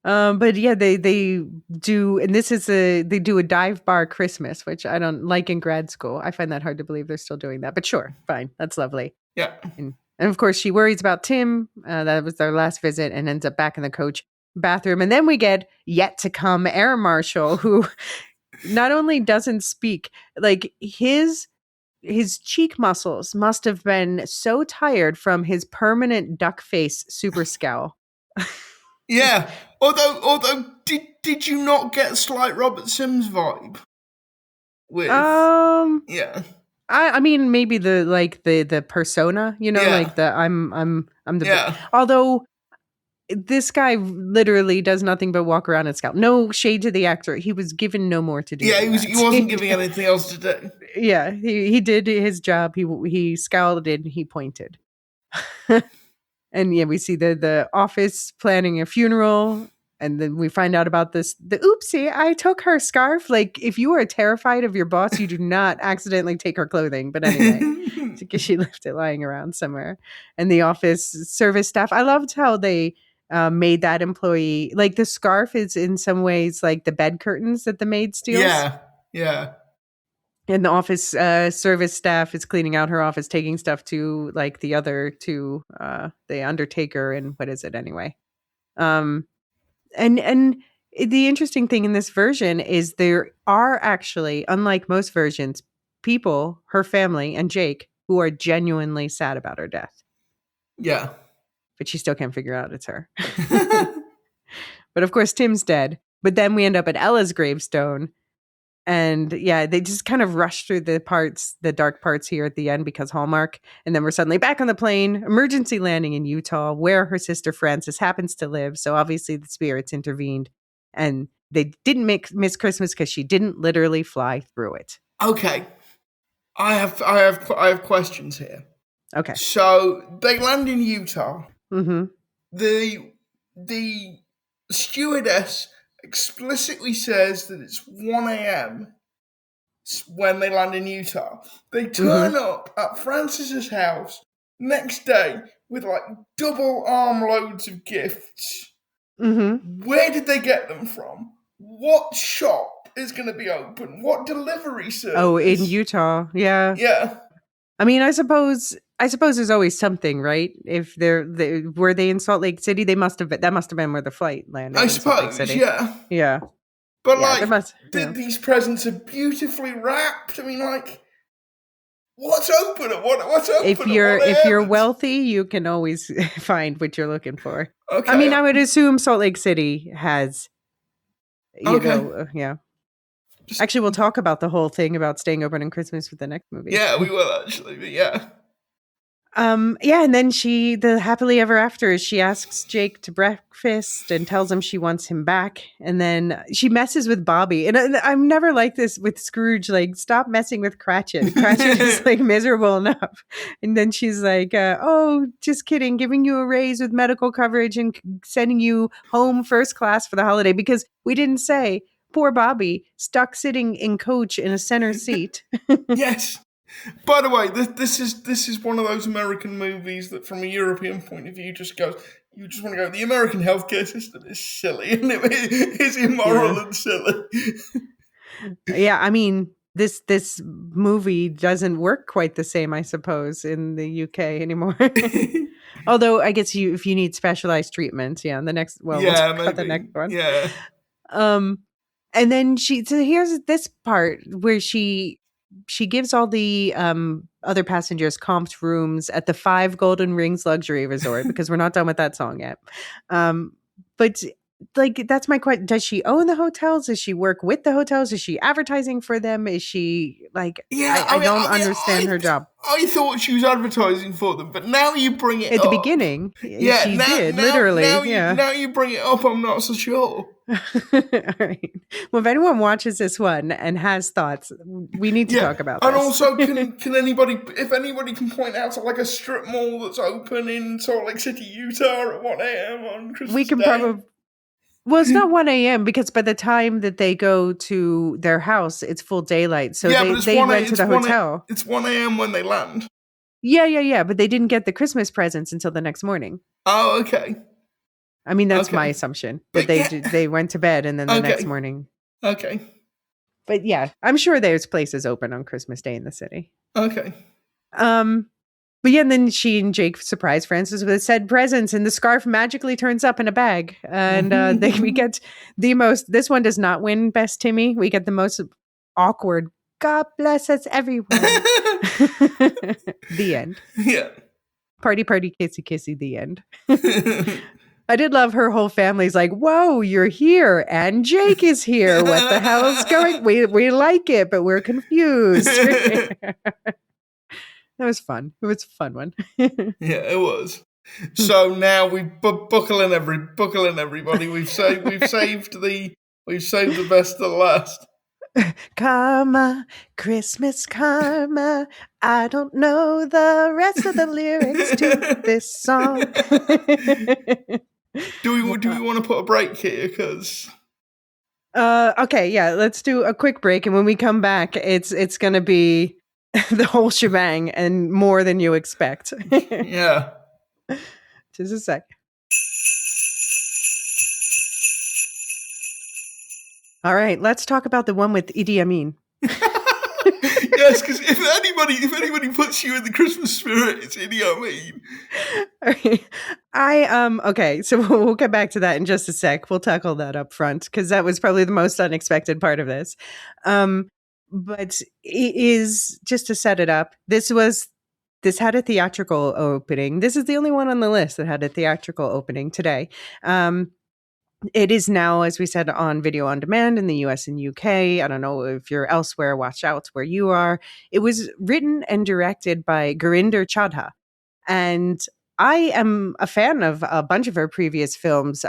But yeah, they do, and they do a dive bar Christmas, which I don't like in grad school. I find that hard to believe they're still doing that, but sure, fine. That's lovely. Yeah. And of course she worries about Tim. That was their last visit, and ends up back in the coach bathroom. And then we get yet to come Air Marshal, who not only doesn't speak, like his cheek muscles must have been so tired from his permanent duck face super scowl. Yeah. Although did you not get a slight Robert Sims vibe? With yeah. I mean maybe the persona, like the I'm the although this guy literally does nothing but walk around and scout. No shade to the actor. He was given no more to do. Yeah, he wasn't giving anything else to do. Yeah, he did his job. He scowled and he pointed. And yeah, we see the office planning a funeral, and then we find out about the oopsie, I took her scarf. Like, if you are terrified of your boss, you do not accidentally take her clothing. But anyway, because she left it lying around somewhere. And the office service staff, I loved how they made that employee, like the scarf is in some ways like the bed curtains that the maid steals. Yeah. And the office service staff is cleaning out her office, taking stuff to like the other two, the undertaker and what is it anyway? And the interesting thing in this version is there are actually, unlike most versions, people, her family and Jake, who are genuinely sad about her death. Yeah. But she still can't figure out it's her. But of course, Tim's dead. But then we end up at Ella's gravestone. And yeah, they just kind of rush through the dark parts here at the end because Hallmark. And then we're suddenly back on the plane, emergency landing in Utah, where her sister Frances happens to live. So obviously the spirits intervened. And they didn't miss Christmas because she didn't literally fly through it. Okay. I have questions here. Okay. So they land in Utah. Mm-hmm. The stewardess explicitly says that it's 1 a.m. when they land in Utah. They turn up at Frances's house next day with like double armloads of gifts. Mm-hmm. Where did they get them from? What shop is going to be open? What delivery service? Oh, in Utah. Yeah. Yeah. I mean, I suppose there's always something, right? If were they in Salt Lake City, that must have been where the flight landed. I suppose, yeah. But these presents are beautifully wrapped. I mean, like, what's open? What's open? If you're wealthy, you can always find what you're looking for. Okay. I mean, I would assume Salt Lake City has. Yeah. Actually, we'll talk about the whole thing about staying open on Christmas with the next movie. Yeah, we will actually, but yeah. And then the happily ever after is she asks Jake to breakfast and tells him she wants him back. And then she messes with Bobby. And I'm never like this with Scrooge, like, stop messing with Cratchit. Cratchit is like miserable enough. And then she's like, oh, just kidding, giving you a raise with medical coverage and sending you home first class for the holiday. Because we didn't say, poor Bobby, stuck sitting in coach in a center seat. Yes. By the way, this is one of those American movies that, from a European point of view, you just want to go, the American healthcare system is silly, and it is immoral and silly. Yeah, I mean, this movie doesn't work quite the same, I suppose, in the UK anymore. Although, I guess if you need specialized treatment, we'll talk about the next one. Yeah. And then here's this part where she gives all the other passengers comped rooms at the 5 Golden Rings luxury resort because we're not done with that song yet. But like, that's my question. Does she own the hotels? Does she work with the hotels? Is she advertising for them? Is she like, I don't understand her job. I thought she was advertising for them, but now you bring it at up. The beginning. Yeah, she did, literally. Now you bring it up, I'm not so sure. All right. Well, if anyone watches this one and has thoughts, we need to talk about this. And also, can anybody can point out like a strip mall that's open in Salt Lake City, Utah at 1 a.m. on Christmas Day? Well, it's not 1 a.m. because by the time that they go to their house, it's full daylight. So Yeah, but they went to the hotel. it's 1 a.m. when they land. Yeah. But they didn't get the Christmas presents until the next morning. Oh, okay. I mean, that's my Okay. assumption that But yeah. they went to bed and then the next Okay. morning. Okay. But yeah, I'm sure there's places open on Christmas Day in the city. Okay. But yeah, and then she and Jake surprise Francis with said presents, and the scarf magically turns up in a bag. And we get the most. This one does not win Best Timmy. We get the most awkward. God bless us, everyone. The end. Yeah. Party, kissy, kissy. The end. I did love her whole family's like, whoa, you're here, and Jake is here. What the hell is going? We like it, but we're confused. That was fun. It was a fun one. Yeah, it was. So now we buckle in, everybody. We've saved the best to last. Karma, Christmas karma. I don't know the rest of the lyrics to this song. Do we want to put a break here? Because okay, yeah, let's do a quick break, and when we come back, it's gonna be the whole shebang and more than you expect. Yeah. Just a sec. All right, let's talk about the one with Idi Amin. Yes, because if anybody puts you in the Christmas spirit, it's Idi Amin. Okay, so we'll get back to that in just a sec. We'll tackle that up front because that was probably the most unexpected part of this. But it is just to set it up. This had a theatrical opening. This is the only one on the list that had a theatrical opening today. It is now, as we said, on video on demand in the US and UK. I don't know if you're elsewhere, watch out where you are. It was written and directed by Gurinder Chadha. And I am a fan of a bunch of her previous films.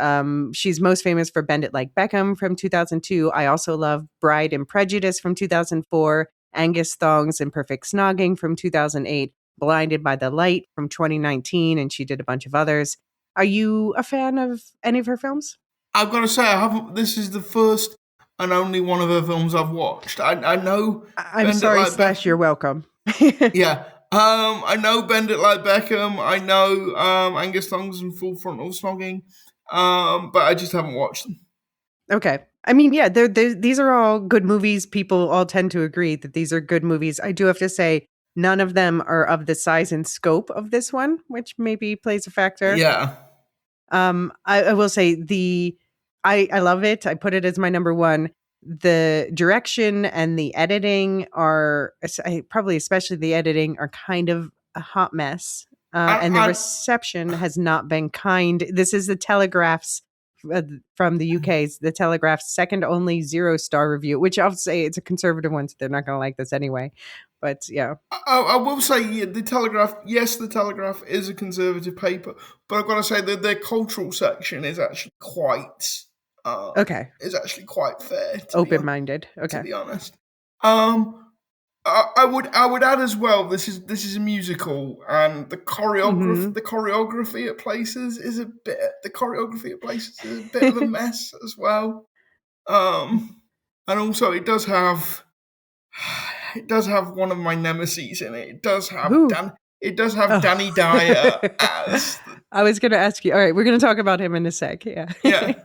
She's most famous for Bend It Like Beckham from 2002. I also love Bride and Prejudice from 2004, Angus Thongs and Perfect Snogging from 2008, Blinded by the Light from 2019, and she did a bunch of others. Are you a fan of any of her films? I've got to say, I haven't. This is the first and only one of her films I've watched. I know. I'm sorry, / you're welcome. Yeah. I know Bend It Like Beckham. I know Angus Thongs and Full Frontal Snogging. But I just haven't watched them. Okay. I mean, yeah, these are all good movies. People all tend to agree that these are good movies. I do have to say, none of them are of the size and scope of this one, which maybe plays a factor. Yeah. I will say I love it. I put it as my number one. The direction and the editing are probably, especially the editing, are kind of a hot mess. And the reception has not been kind. This is the Telegraph's from the UK's The Telegraph's second only 0-star review, which I'll say it's a conservative one, so they're not going to like this anyway. But yeah, I will say the Telegraph. Yes, the Telegraph is a conservative paper, but I've got to say that their cultural section is actually quite okay. Is actually quite fair. Open-minded. Okay. To be honest, I would add as well. This is a musical, and the choreography at places is a bit. The choreography at places is a bit of a mess as well. And also it does have one of my nemesis in it. It does have Danny Dyer as. I was going to ask you. All right, we're going to talk about him in a sec. Yeah. Yeah.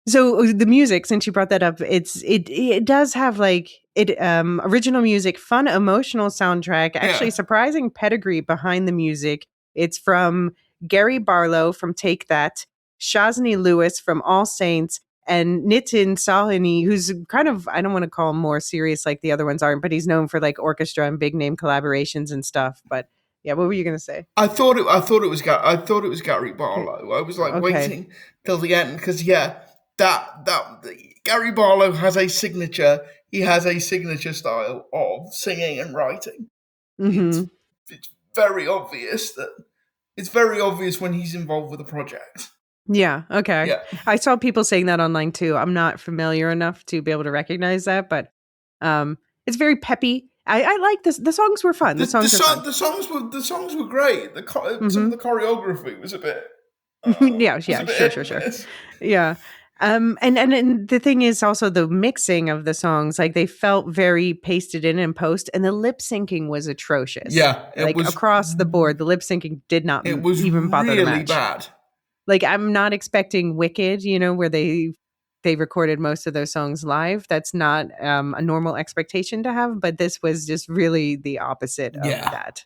So the music, since you brought that up, it does have original music, fun, emotional soundtrack, actually surprising pedigree behind the music. It's from Gary Barlow from Take That, Shazney Lewis from All Saints, and Nitin Sawhney, who's kind of, I don't want to call him more serious like the other ones aren't, but he's known for like orchestra and big name collaborations and stuff. But yeah, what were you going to say? I thought it was Gary Barlow. I was waiting till the end because that Gary Barlow has a signature. He has a signature style of singing and writing. Mm-hmm. It's very obvious when he's involved with a project. Yeah. Okay. Yeah. I saw people saying that online too. I'm not familiar enough to be able to recognize that, but it's very peppy. I like this. The songs were fun. The songs were great. Some of the choreography was a bit. Yeah, was yeah, a bit sure, hit sure, and sure. miss. Yeah. And the thing is also the mixing of the songs, like they felt very pasted in post, and the lip syncing was atrocious. Yeah, Like across the board, the lip syncing did not it was even bother to really match. bad. Like I'm not expecting Wicked, where they recorded most of those songs live. That's not a normal expectation to have, but this was just really the opposite of Yeah. that.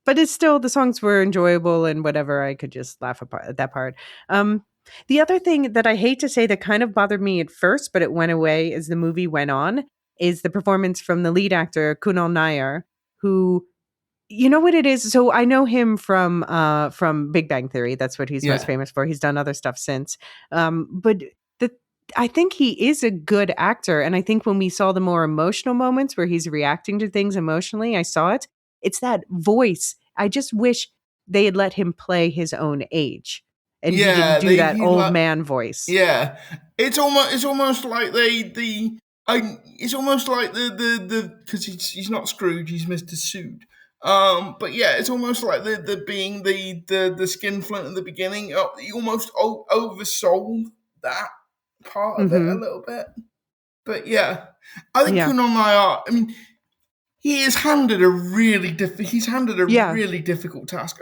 But it's still the songs were enjoyable and whatever. I could just laugh at that part. Um, the other thing that I hate to say that kind of bothered me at first, but it went away as the movie went on, is the performance from the lead actor Kunal Nair, who you know what it is? So I know him from Big Bang Theory. That's what he's most Yeah. famous for. He's done other stuff since. But the I think he is a good actor. And I think when we saw the more emotional moments where he's reacting to things emotionally, I saw it. It's that voice. I just wish they had let him play his own age and he didn't Yeah, do that he old like man voice. yeah. It's almost like it's almost like the because he's not Scrooge, he's Mr. Sood. But yeah, it's almost like the being the skinflint at the beginning. He almost oversold that part of it a Hmm. little bit. But yeah, I think Yeah. Kunal Nair. I mean, he's handed a Yeah. really difficult task.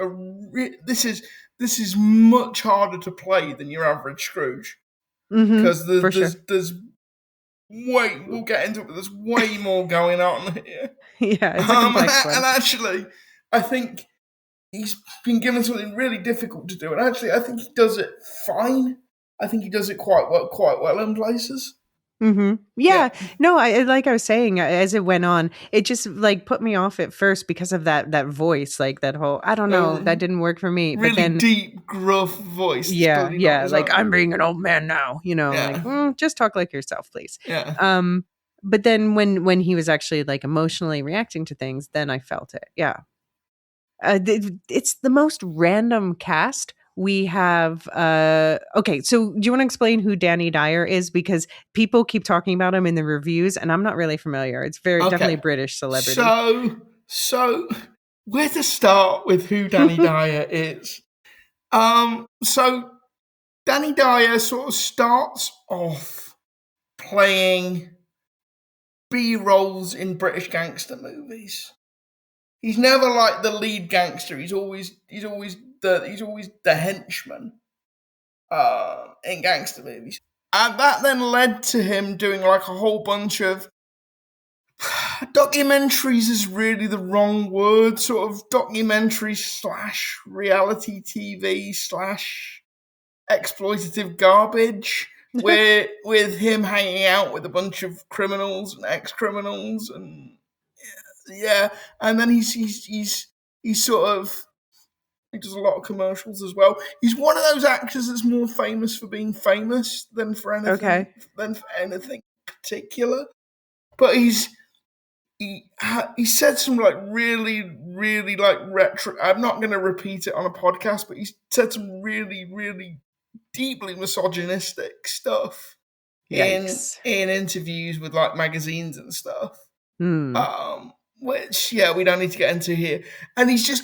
This is much harder to play than your average Scrooge Hmm. because For sure. there's way we'll get into it. But there's way more going on here. Yeah. It's a complex And one. actually, I think he's been given something really difficult to do. And actually, I think he does it fine. I think he does it quite well in places. Yeah. Yeah. No, like I was saying, as it went on, it just like put me off at first because of that voice, like that whole I don't know, A that didn't work for me. But really then deep, gruff voice that's yeah, clearly not yeah, his like I'm own. being an old man now, like Yeah. just talk like yourself, please. Yeah. Um but then when he was actually like emotionally reacting to things, then I felt it. Yeah. It's the most random cast. We have okay, so do you want to explain who Danny Dyer is, because people keep talking about him in the reviews and I'm not really familiar. It's very definitely a Okay. British celebrity. So where to start with who Danny Dyer is? So Danny Dyer sort of starts off playing B roles in British gangster movies. He's never like the lead gangster. He's always the henchman in gangster movies, and that then led to him doing like a whole bunch of documentaries is really the wrong word, sort of documentary slash reality TV slash exploitative garbage, where with him hanging out with a bunch of criminals and ex-criminals, and yeah, and then he's sort of he does a lot of commercials as well. He's one of those actors that's more famous for being famous Okay. than for anything particular. But he said some like really like retro. I'm not going to repeat it on a podcast, but he said some really deeply misogynistic stuff Yikes. in interviews with like magazines and stuff. Hmm. Which yeah, we don't need to get into here. And he's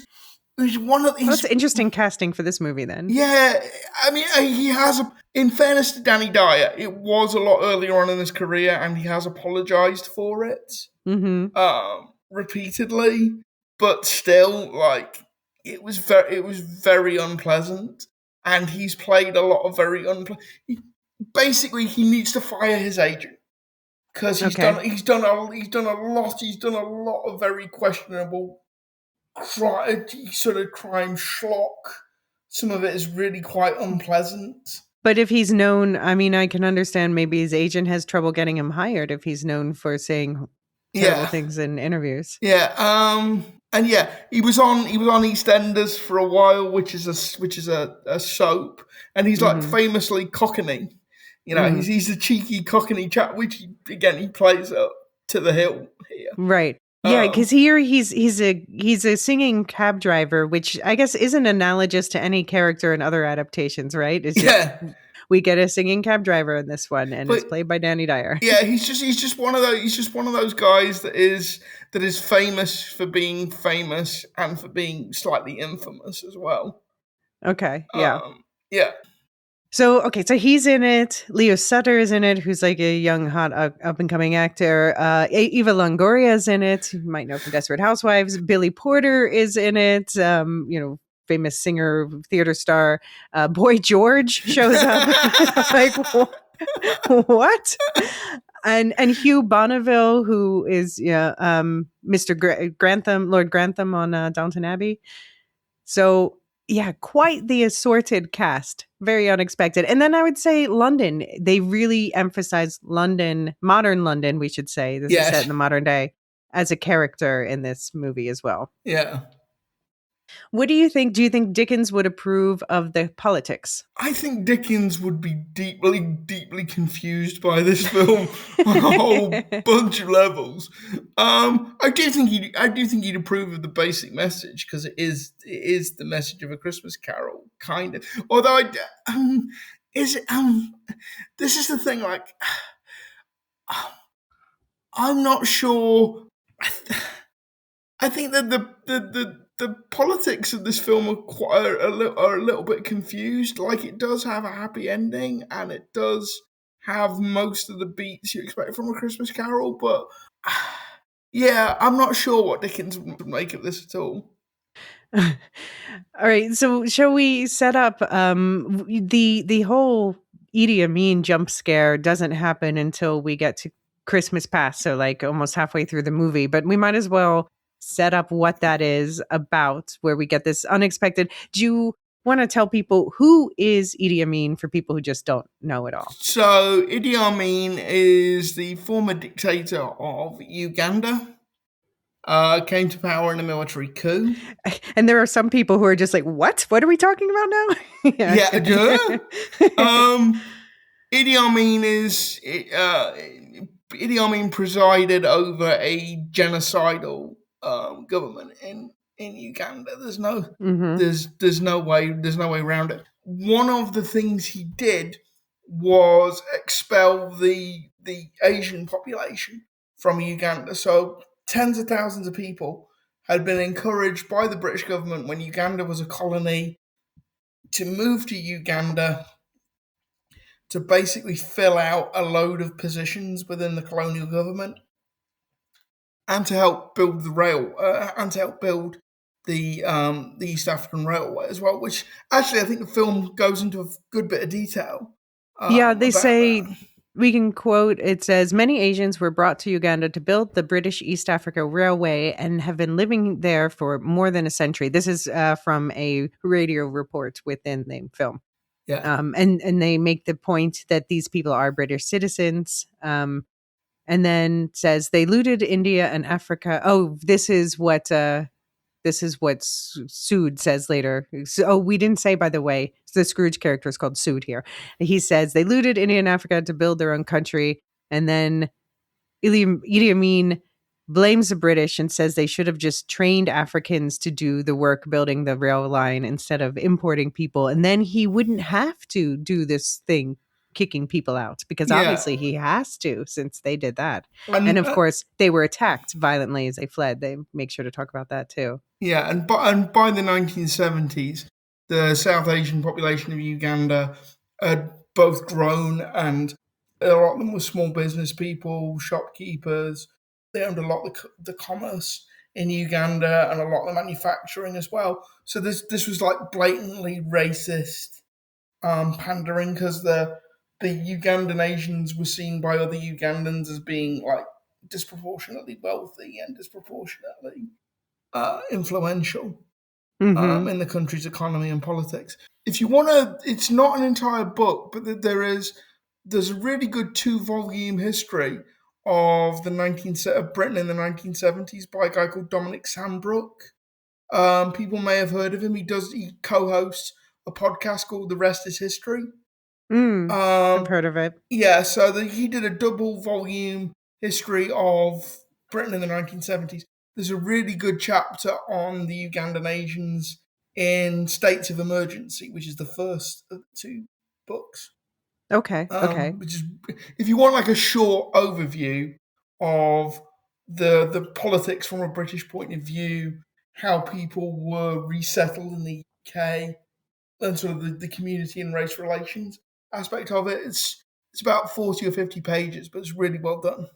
one of Well, that's these. interesting casting for this movie then. Yeah, I mean, he has. In fairness to Danny Dyer, it was a lot earlier on in his career, and he has apologized for it Mhm. repeatedly. But still, like it was very unpleasant, and he's played a lot of very unpleasant. Basically, he needs to fire his agent because Okay. he's done a lot of very questionable sort of crime schlock. Some of it is really quite unpleasant. But if he's known, I mean, I can understand maybe his agent has trouble getting him hired if he's known for saying terrible Yeah, things in interviews. yeah. And yeah, he was on EastEnders for a while, which is a soap, and he's like Mhm. famously Cockney. Mhm. He's a cheeky Cockney chap, which he plays up to the hill here. Right. Yeah, Um, because here he's a singing cab driver, which I guess isn't analogous to any character in other adaptations, right? It's just yeah, we get a singing cab driver in this one, and it's but played by Danny Dyer. yeah, he's just one of those guys that is famous for being famous and for being slightly infamous as well. Okay. Yeah. Yeah. So, okay, so he's in it. Leo Sutter is in it, who's like a young, hot, up and coming actor. Eva Longoria is in it. You might know from Desperate Housewives. Billy Porter is in it. Famous singer, theater star. Boy George shows up. Like, what? And Hugh Bonneville, who is Mr. Grantham, Lord Grantham on Downton Abbey. So yeah, quite the assorted cast. Very unexpected. And then I would say London. They really emphasize London, modern London, we should say. This is set Yes. in the modern day as a character in this movie as well. Yeah. What do you think? Do you think Dickens would approve of the politics? I think Dickens would be deeply, deeply confused by this film on a whole bunch of levels. I do think he'd approve of the basic message because it is the message of A Christmas Carol, kind of. Although is it this is the thing. Like, I'm not sure. I think that the politics of this film are a little bit confused. Like, it does have a happy ending, and it does have most of the beats you expect from A Christmas Carol, but yeah, I'm not sure what Dickens would make of this at all. All right, so shall we set up the whole Idi Amin jump scare doesn't happen until we get to Christmas Past, so like almost halfway through the movie, but we might as well set up what that is about, where we get this unexpected. Do you want to tell people who is Idi Amin for people who just don't know it all? So, Idi Amin is the former dictator of Uganda. Came to power in a military coup. And there are some people who are just like, "What? What are we talking about now?" Yeah, duh. Idi Amin Idi Amin presided over a genocidal government in Uganda. Hmm. There's no way around it. One of the things he did was expel the Asian population from Uganda. So tens of thousands of people had been encouraged by the British government when Uganda was a colony to move to Uganda to basically fill out a load of positions within the colonial government and to help build the East African Railway as well. Which actually, I think the film goes into a good bit of detail Yeah, they about that. say we can quote it says many Asians were brought to Uganda to build the British East Africa Railway and have been living there for more than a century. This is from a radio report within the film. Yeah, And they make the point that these people are British citizens. And then says they looted India and Africa. Oh, this is what Sood says later. So, oh, we didn't say, by the way, the Scrooge character is called Sood here. He says they looted India and Africa to build their own country. And then Idi Amin blames the British and says they should have just trained Africans to do the work building the rail line instead of importing people. And then he wouldn't have to do this thing, kicking people out, because yeah, obviously he has to since they did that. And and of course, they were attacked violently as they fled. They make sure to talk about that too. yeah, and by the 1970s, the South Asian population of Uganda had both grown, and a lot of them were small business people, shopkeepers. They owned a lot of the commerce in Uganda and a lot of the manufacturing as well. So this was like blatantly racist pandering because the Ugandan Asians were seen by other Ugandans as being like disproportionately wealthy and disproportionately influential Hmm. in the country's economy and politics. If you want to, it's not an entire book, but there's a really good 2-volume history of the 19 of Britain in the 1970s by a guy called Dominic Sandbrook. People may have heard of him. He co-hosts a podcast called The Rest Is History. I've Um, heard of it. yeah, so he did a double volume history of Britain in the 1970s. There's a really good chapter on the Ugandan Asians in States of Emergency, which is the first of the two books. Okay. Okay. Which is, if you want like a short overview of the politics from a British point of view, how people were resettled in the UK, sort of the community and race relations aspect of it. It's about 40 or 50 pages, but it's really well done.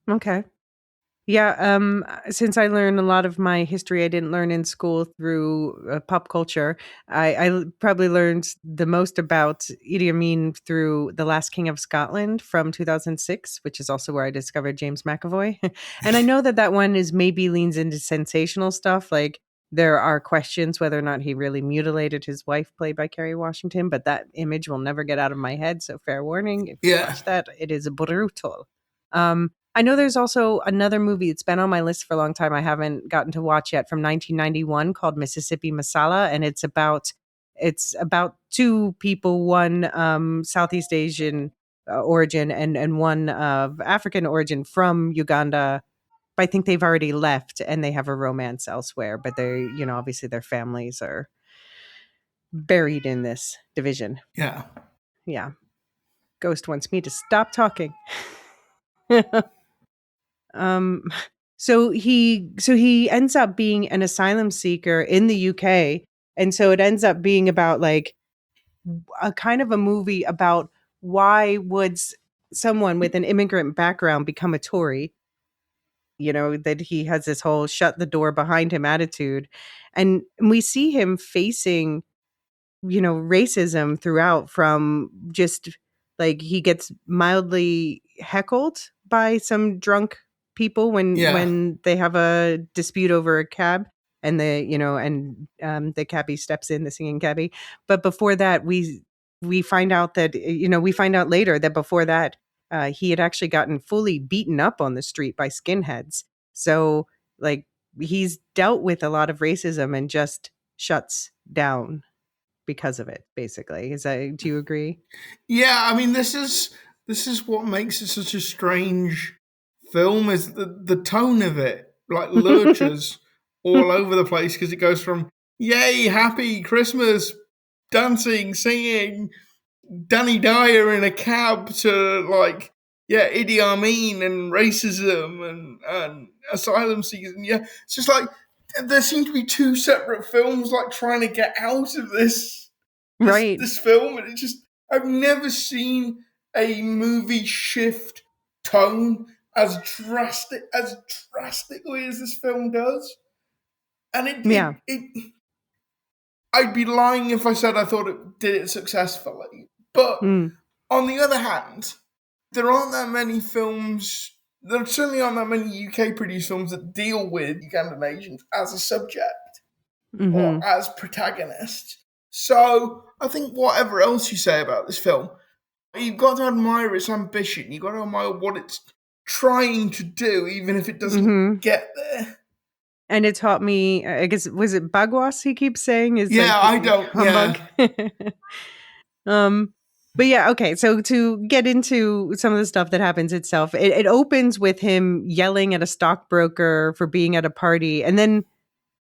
Okay. Yeah, since I learned a lot of my history I didn't learn in school through pop culture, probably learned the most about Idi Amin through The Last King of Scotland from 2006, which is also where I discovered James McAvoy. And I know that that one is maybe leans into sensational stuff, like there are questions whether or not he really mutilated his wife, played by Kerry Washington, but that image will never get out of my head. So fair warning, if you Yeah. watch that, it is brutal. I know there's also another movie, it's been on my list for a long time, I haven't gotten to watch yet, from 1991 called Mississippi Masala, and it's about two people, one Southeast Asian origin and one of African origin from Uganda. But I think they've already left and they have a romance elsewhere, but obviously their families are buried in this division. Yeah. Yeah. Ghost wants me to stop talking. Um, so he ends up being an asylum seeker in the UK, and so it ends up being about like a kind of a movie about why would someone with an immigrant background become a Tory? That he has this whole shut the door behind him attitude, and we see him facing racism throughout, from just like he gets mildly heckled by some drunk people when Yeah. they have a dispute over a cab, and the cabbie steps in, the singing cabbie. But before that, we find out that we find out later that before that, he had actually gotten fully beaten up on the street by skinheads. So like he's dealt with a lot of racism and just shuts down because of it, basically. Do you agree? Yeah, I mean, this is what makes it such a strange film, is the tone of it, like lurches all over the place, because it goes from yay, happy Christmas, dancing, singing, Danny Dyer in a cab, to like, yeah, Idi Amin and racism and asylum season. Yeah, it's just like there seem to be two separate films, like trying to get out of Right. this film, and it just, I've never seen a movie shift tone as drastically as this film does. And Yeah. I'd be lying if I said I thought it did it successfully. But Mm. on the other hand, there aren't that many films. There certainly aren't that many UK produced films that deal with Ugandan Asians as a subject or Hmm. as protagonists. So I think whatever else you say about this film, you've got to admire its ambition. You've got to admire what it's trying to do, even if it doesn't Hmm. get there. And it taught me, I guess, was it bagwas he keeps saying is Yeah, like I don't. humbug? Yeah, um but yeah, okay, so to get into some of the stuff that happens itself, it opens with him yelling at a stockbroker for being at a party, and then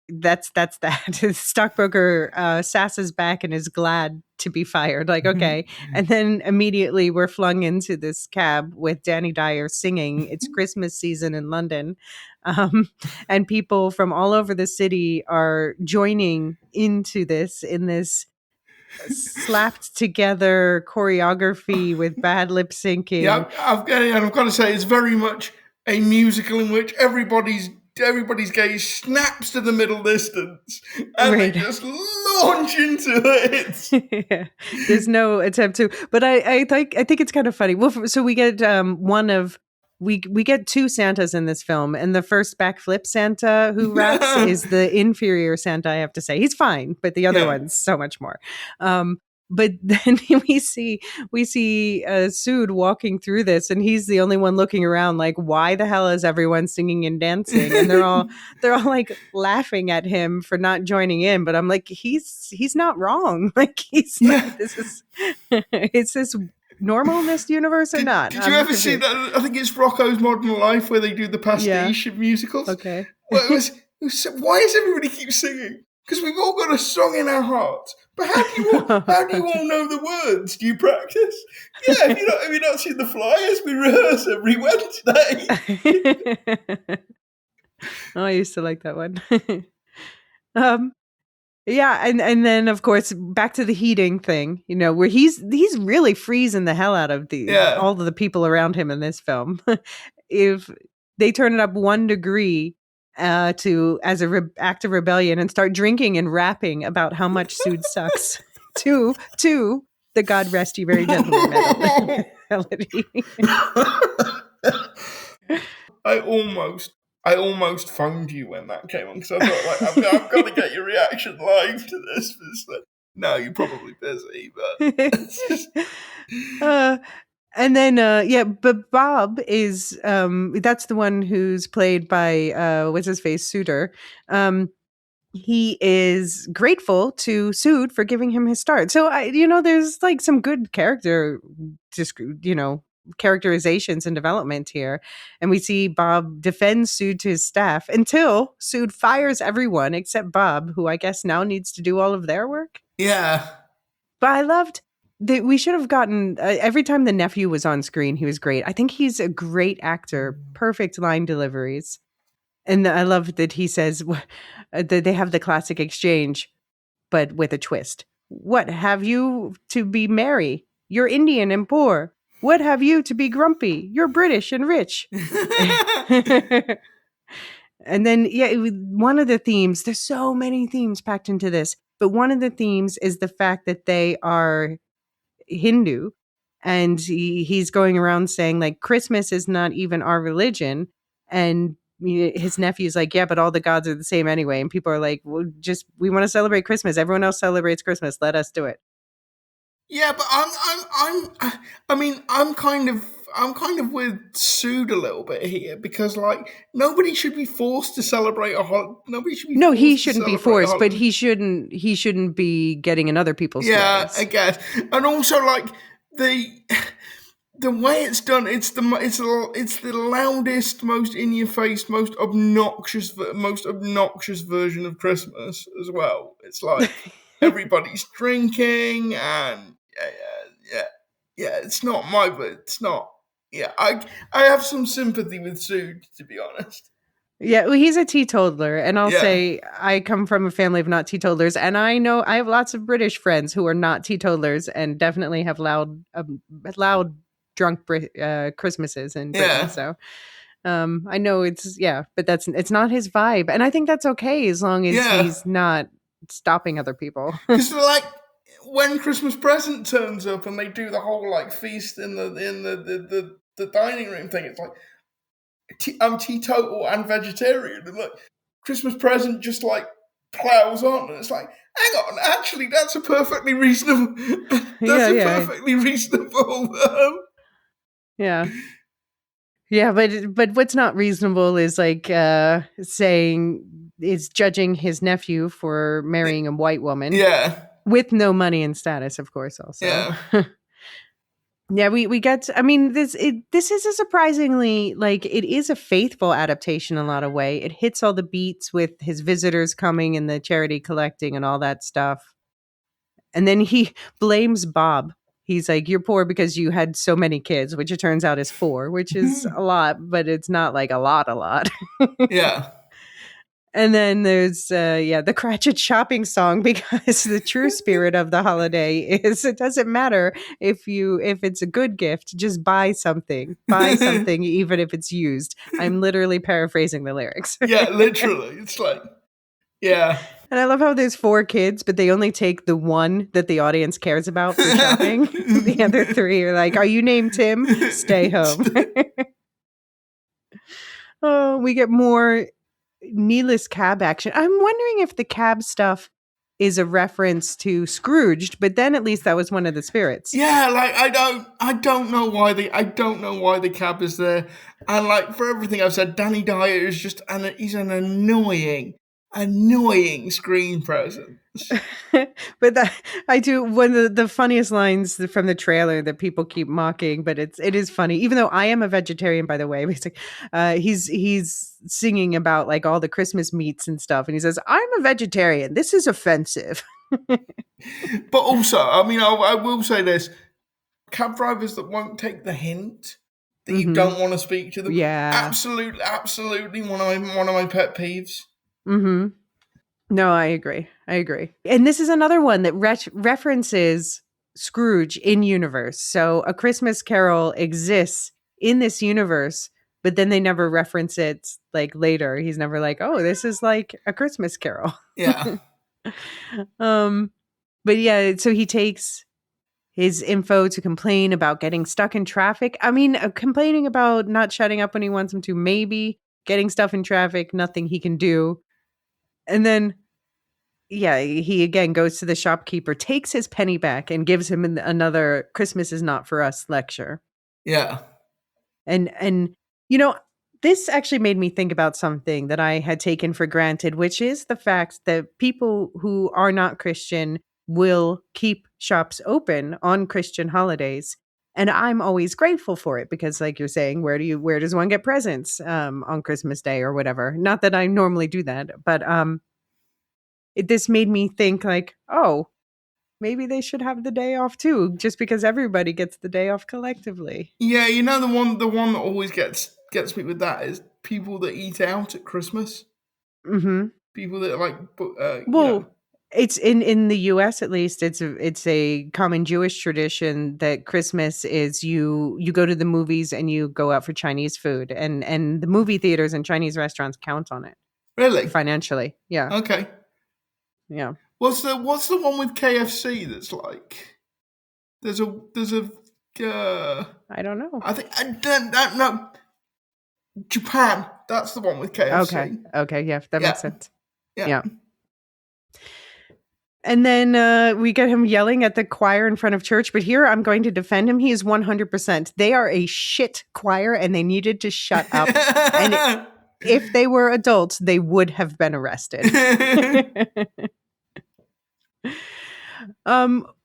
that's that. The stockbroker sasses back and is glad to be fired. Like, okay. And then immediately we're flung into this cab with Danny Dyer singing "It's Christmas Season in London." Um, and people from all over the city are joining into this, in this slapped together choreography with bad lip syncing. yeah. I've got to say, it's very much a musical in which everybody's gaze snaps to the middle distance, and they Right. just launch into it. Yeah. There's no attempt to, but I think it's kind of funny. Well, so we get we get two Santas in this film, and the first backflip Santa who raps is the inferior Santa. I have to say, he's fine, but the other Yeah. one's so much more. But then we see Sood walking through this, and he's the only one looking around, like, why the hell is everyone singing and dancing? And they're all like laughing at him for not joining in, but I'm like, he's not wrong. Like, he's like, Yeah. this is is this normal in this universe or not? Did you I'm ever see confused. that? I think it's Rocco's Modern Life, where they do the Yeah. pastiche of musicals. Okay. Well, why does everybody keep singing? Because we've all got a song in our hearts. But how do you all know the words? Do you practice? Yeah, have you not seen the flyers? We rehearse every Wednesday. Oh, I used to like that one. um Yeah, and then of course back to the heating thing, where he's really freezing the hell out of Yeah. all of the people around him in this film. If they turn it up 1 degree to as a act of rebellion and start drinking and rapping about how much Sood sucks to the God rest you very gentleman melody. I almost phoned you when that came on because I thought, like, I've got to get your reaction live to this. No, you're probably busy, but And then but Bob is that's the one who's played by what's his face, Suitor. He is grateful to Sood for giving him his start. So there's like some good characterizations and development here. And we see Bob defend Sood to his staff until Sood fires everyone except Bob, who I guess now needs to do all of their work. yeah. But I loved that we should have gotten every time the nephew was on screen, he was great. I think he's a great actor, perfect line deliveries. And I love that he says that they have the classic exchange, but with a twist. What have you to be merry? You're Indian and poor. What have you to be grumpy? You're British and rich. And then, one of the themes, there's so many themes packed into this, but one of the themes is the fact that they are Hindu, and he's going around saying like Christmas is not even our religion, and his nephew's like, yeah, but all the gods are the same anyway, and people are like, well, we want to celebrate Christmas. Everyone else celebrates Christmas. Let us do it. Yeah, but I'm kind of with Sood a little bit here because like nobody should be forced to celebrate a holiday. Nobody should be. No, forced he to shouldn't be celebrate a forced, but holiday. he shouldn't be getting in other people's Yeah, ways. I guess, and also like the way it's done, it's the loudest, most in your face, most obnoxious version of Christmas as well. It's like everybody's drinking and yeah. It's not my, but it's not. Yeah, I have some sympathy with Sood, to be honest. Yeah, well, he's a teetotaler, and I'll Yeah, say I come from a family of not teetotalers, and I know I have lots of British friends who are not teetotalers and definitely have loud drunk Christmases in Britain. yeah, So I know but it's not his vibe, and I think that's okay as long as yeah. he's not stopping other people. Because like when Christmas Present turns up and they do the whole like feast in the dining room thing, it's like I'm teetotal and vegetarian, and like Christmas Present just like plows on, and it's like, hang on, actually, that's a perfectly reasonable. That's Yeah, a yeah, perfectly reasonable. yeah. Yeah, but what's not reasonable is like judging his nephew for marrying a white woman Yeah, with no money and status, of course, also. yeah, Yeah, we get I mean this is a surprisingly like it is a faithful adaptation in a lot of way. It hits all the beats with his visitors coming and the charity collecting and all that stuff. And then he blames Bob. He's like, you're poor because you had so many kids, which it turns out is 4, which is a lot, but it's not like a lot. yeah, And then there's the Cratchit shopping song, because the true spirit of the holiday is it doesn't matter if it's a good gift, just buy something. Buy something even if it's used. I'm literally paraphrasing the lyrics. yeah. Literally, it's like, yeah, And I love how there's 4 kids, but they only take the one that the audience cares about for shopping. The other 3 are like, "Are you named Tim? Stay home." Oh, we get more needless cab action. I'm wondering if the cab stuff is a reference to Scrooged, but then at least that was one of the spirits. Yeah, like I don't know why the cab is there, and like for everything I've said, Danny Dyer is just he's an annoying screen presence. But I do one of the funniest lines from the trailer that people keep mocking, but it is funny. Even though I am a vegetarian, by the way, he's singing about like all the Christmas meats and stuff, and he says, "I'm a vegetarian. This is offensive." But also, I mean, I will say this: cab drivers that won't take the hint that you Mm-hmm. don't want to speak to them, Yeah. absolutely one of my pet peeves. Mm-hmm. No, I agree. I agree. And this is another one that references Scrooge in universe. So A Christmas Carol exists in this universe, but then they never reference it like later. He's never like, oh, this is like A Christmas Carol. Yeah. um, but yeah, so he takes his info to complain about getting stuck in traffic. I mean, complaining about not shutting up when he wants him to, maybe getting stuff in traffic, nothing he can do. And then yeah, he again goes to the shopkeeper, takes his penny back, and gives him another "Christmas is not for us" lecture. Yeah. And you know, this actually made me think about something that I had taken for granted, which is the fact that people who are not Christian will keep shops open on Christian holidays. And I'm always grateful for it because, like you're saying, where does one get presents on Christmas Day or whatever? Not that I normally do that, but this made me think like, oh, maybe they should have the day off too, just because everybody gets the day off collectively. Yeah, you know the one that always gets me with that is people that eat out at Christmas. Mm-hmm. People that like, Well, it's in the U.S. at least. It's a common Jewish tradition that Christmas is you go to the movies and you go out for Chinese food, and the movie theaters and Chinese restaurants count on it really financially. Yeah, okay. yeah. What's the one with KFC that's like? There's a I don't know. I think no Japan. That's the one with KFC. Okay, yeah, that makes sense. Yeah. And then we get him yelling at the choir in front of church. But here I'm going to defend him. He is 100%. They are a shit choir and they needed to shut up. And if they were adults, they would have been arrested.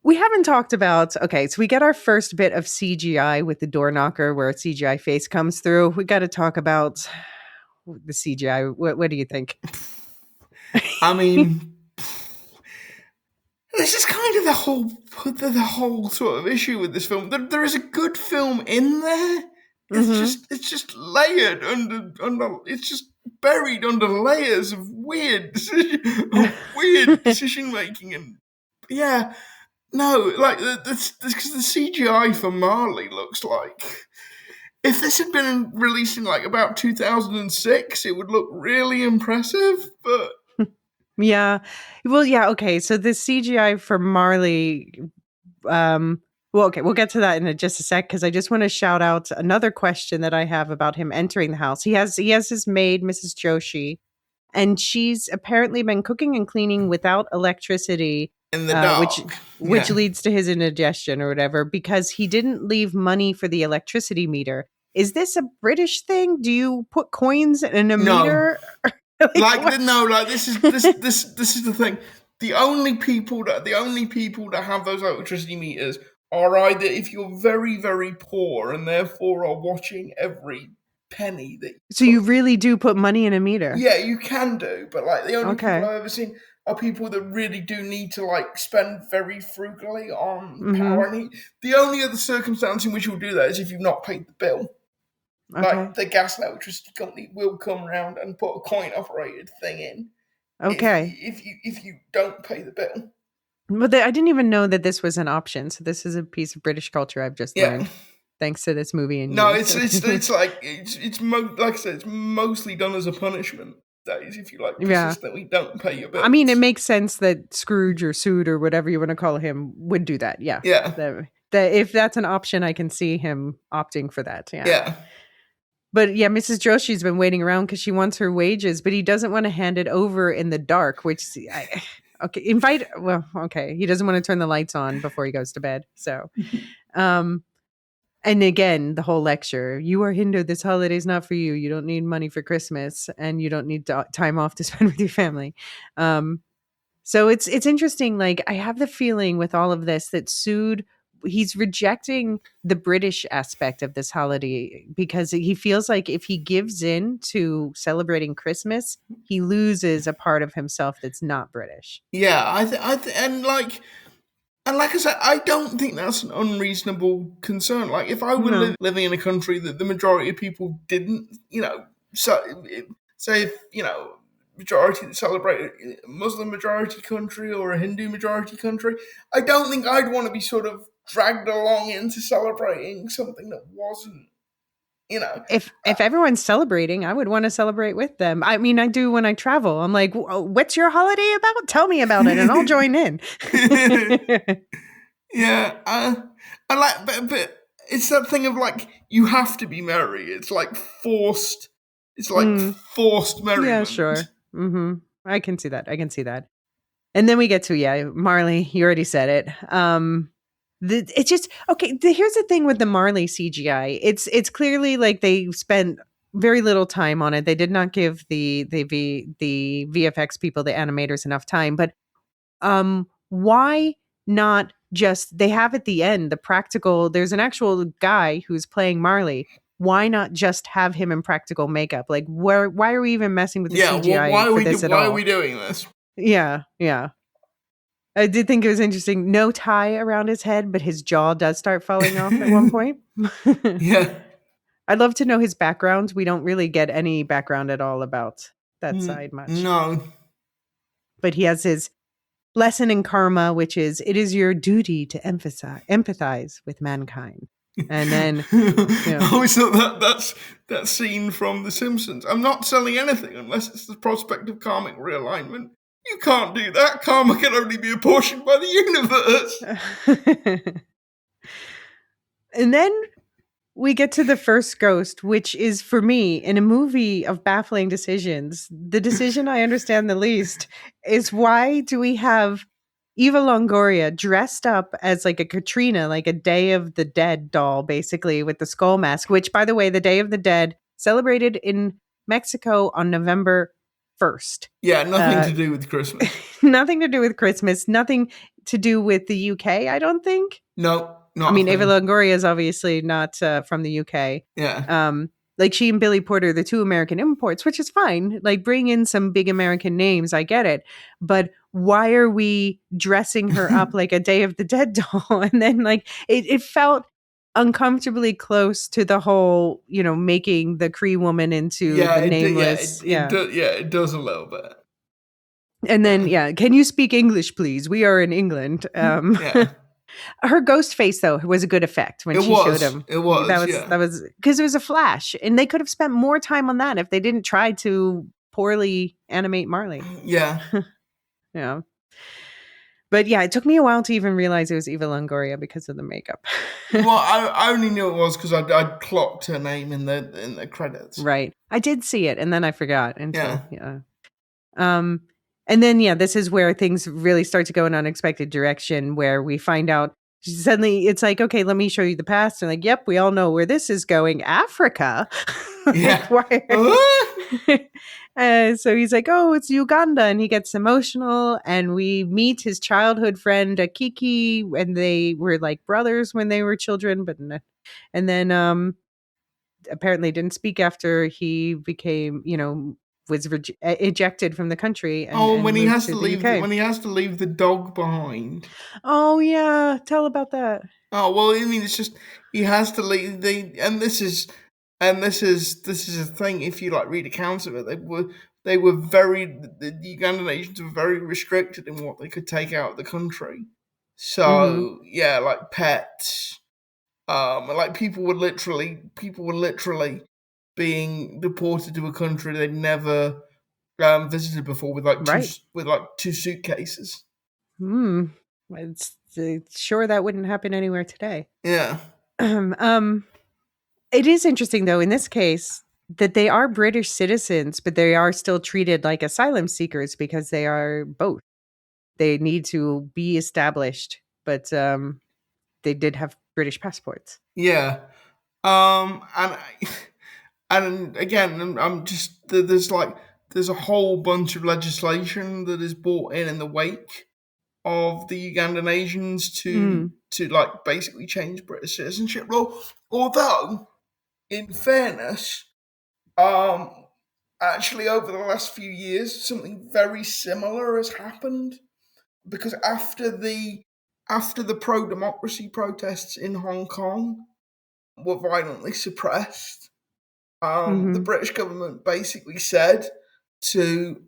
We haven't talked about, okay, so we get our first bit of CGI with the door knocker where a CGI face comes through. We got to talk about the CGI. What do you think? I mean, this is kind of the whole sort of issue with this film. There is a good film in there. It's just layered under. It's just buried under layers of weird decision making, and yeah, no, like because the CGI for Marley looks like. If this had been released in like about 2006, it would look really impressive, but yeah. Well, yeah, okay. So the CGI for Marley, well, okay, we'll get to that in just a sec because I just want to shout out another question that I have about him entering the house. He has his maid, Mrs. Joshi, and she's apparently been cooking and cleaning without electricity in the dark, which leads to his indigestion or whatever because he didn't leave money for the electricity meter. Is this a British thing? Do you put coins in a meter? This is the thing. The only people that have those electricity meters are either if you're very, very poor and therefore are watching every penny that. So you really do put money in a meter? Yeah, you can do, but like the only people I've ever seen are people that really do need to like spend very frugally on power and heat. The only other circumstance in which you'll do that is if you've not paid the bill. Okay. Like the gas and electricity company will come around and put a coin-operated thing in. Okay. If you don't pay the bill. But I didn't even know that this was an option. So this is a piece of British culture I've just learned, thanks to this movie. And like I said, it's mostly done as a punishment. Days if you like consistently don't pay your bills. I mean, it makes sense that Scrooge or Sood or whatever you want to call him would do that. Yeah. If that's an option, I can see him opting for that. Yeah. But yeah, Mrs. Joshi's been waiting around because she wants her wages, but he doesn't want to hand it over in the dark, which he doesn't want to turn the lights on before he goes to bed. So, and again, the whole lecture, you are Hindu, this holiday is not for you. You don't need money for Christmas and you don't need time off to spend with your family. So it's interesting. Like I have the feeling with all of this that Sood, he's rejecting the British aspect of this holiday because he feels like if he gives in to celebrating Christmas, he loses a part of himself that's not British. Yeah, and like I said, I don't think that's an unreasonable concern. Like if I were living in a country that the majority of people didn't, say if majority that celebrate a Muslim majority country or a Hindu majority country. I don't think I'd want to be sort of dragged along into celebrating something that wasn't, you know. If everyone's celebrating, I would want to celebrate with them. I mean, I do when I travel. I'm like, what's your holiday about? Tell me about it, and I'll join in. Yeah, I like, but it's that thing of like you have to be merry. It's like forced. It's like forced merriment. Yeah, sure. I can see that. I can see that. And then we get to Marley. You already said it. It's just okay. Here's the thing with the Marley CGI. It's clearly like they spent very little time on it. They did not give the VFX people, the animators, enough time. But why not just they have at the end the practical? There's an actual guy who's playing Marley. Why not just have him in practical makeup? Like, why are we even messing with the CGI why for this at all? Why are we doing this? Yeah. I did think it was interesting. No tie around his head, but his jaw does start falling off at one point. Yeah. I'd love to know his background. We don't really get any background at all about that side much. No. But he has his lesson in karma, which is, it is your duty to empathize with mankind. And then I always thought that's that scene from The Simpsons. I'm not selling anything unless it's the prospect of karmic realignment. You can't do that. Karma can only be apportioned by the universe. And then we get to the first ghost, which is, for me, in a movie of baffling decisions, the decision I understand the least is, why do we have Eva Longoria dressed up as like a Katrina, like a Day of the Dead doll, basically, with the skull mask, which, by the way, the Day of the Dead celebrated in Mexico on November 1st. Yeah, nothing to do with Christmas. Nothing to do with Christmas. Nothing to do with the UK, I don't think. No. I mean, Eva Longoria is obviously not from the UK. Yeah. Like she and Billy Porter, the two American imports, which is fine. Like, bring in some big American names. I get it. But why are we dressing her up like a Day of the Dead doll? And then like it felt uncomfortably close to the whole, making the Cree woman into the nameless. It does a little bit. And then, can you speak English, please? We are in England. Her ghost face, though, was a good effect when she showed him. It was. That was because it was a flash, and they could have spent more time on that if they didn't try to poorly animate Marley. Yeah. Yeah. But yeah, it took me a while to even realize it was Eva Longoria because of the makeup. Well, I only knew it was because I'd clocked her name in the credits. Right. I did see it, and then I forgot until And then, this is where things really start to go in an unexpected direction, where we find out suddenly it's like, okay, let me show you the past. And like, yep, we all know where this is going. Africa. Yeah. So he's like, oh, it's Uganda. And he gets emotional. And we meet his childhood friend, Kiki, and they were like brothers when they were children. And then apparently didn't speak after he became, was ejected from the country. And when he has to leave, when he has to leave the dog behind. Oh yeah, tell about that. Oh well, I mean, it's just he has to leave. This is a thing. If you like read accounts of it, the Ugandan agents were very restricted in what they could take out of the country. So like pets, like people were literally being deported to a country they'd never visited before with two suitcases. It's sure that wouldn't happen anywhere today. Yeah. It is interesting though in this case that they are British citizens, but they are still treated like asylum seekers because they are both. They need to be established, but they did have British passports. Yeah. And again, I'm just there's a whole bunch of legislation that is brought in the wake of the Ugandan Asians to like basically change British citizenship law. Although, in fairness, actually over the last few years, something very similar has happened, because after the pro-democracy protests in Hong Kong were violently suppressed, the British government basically said to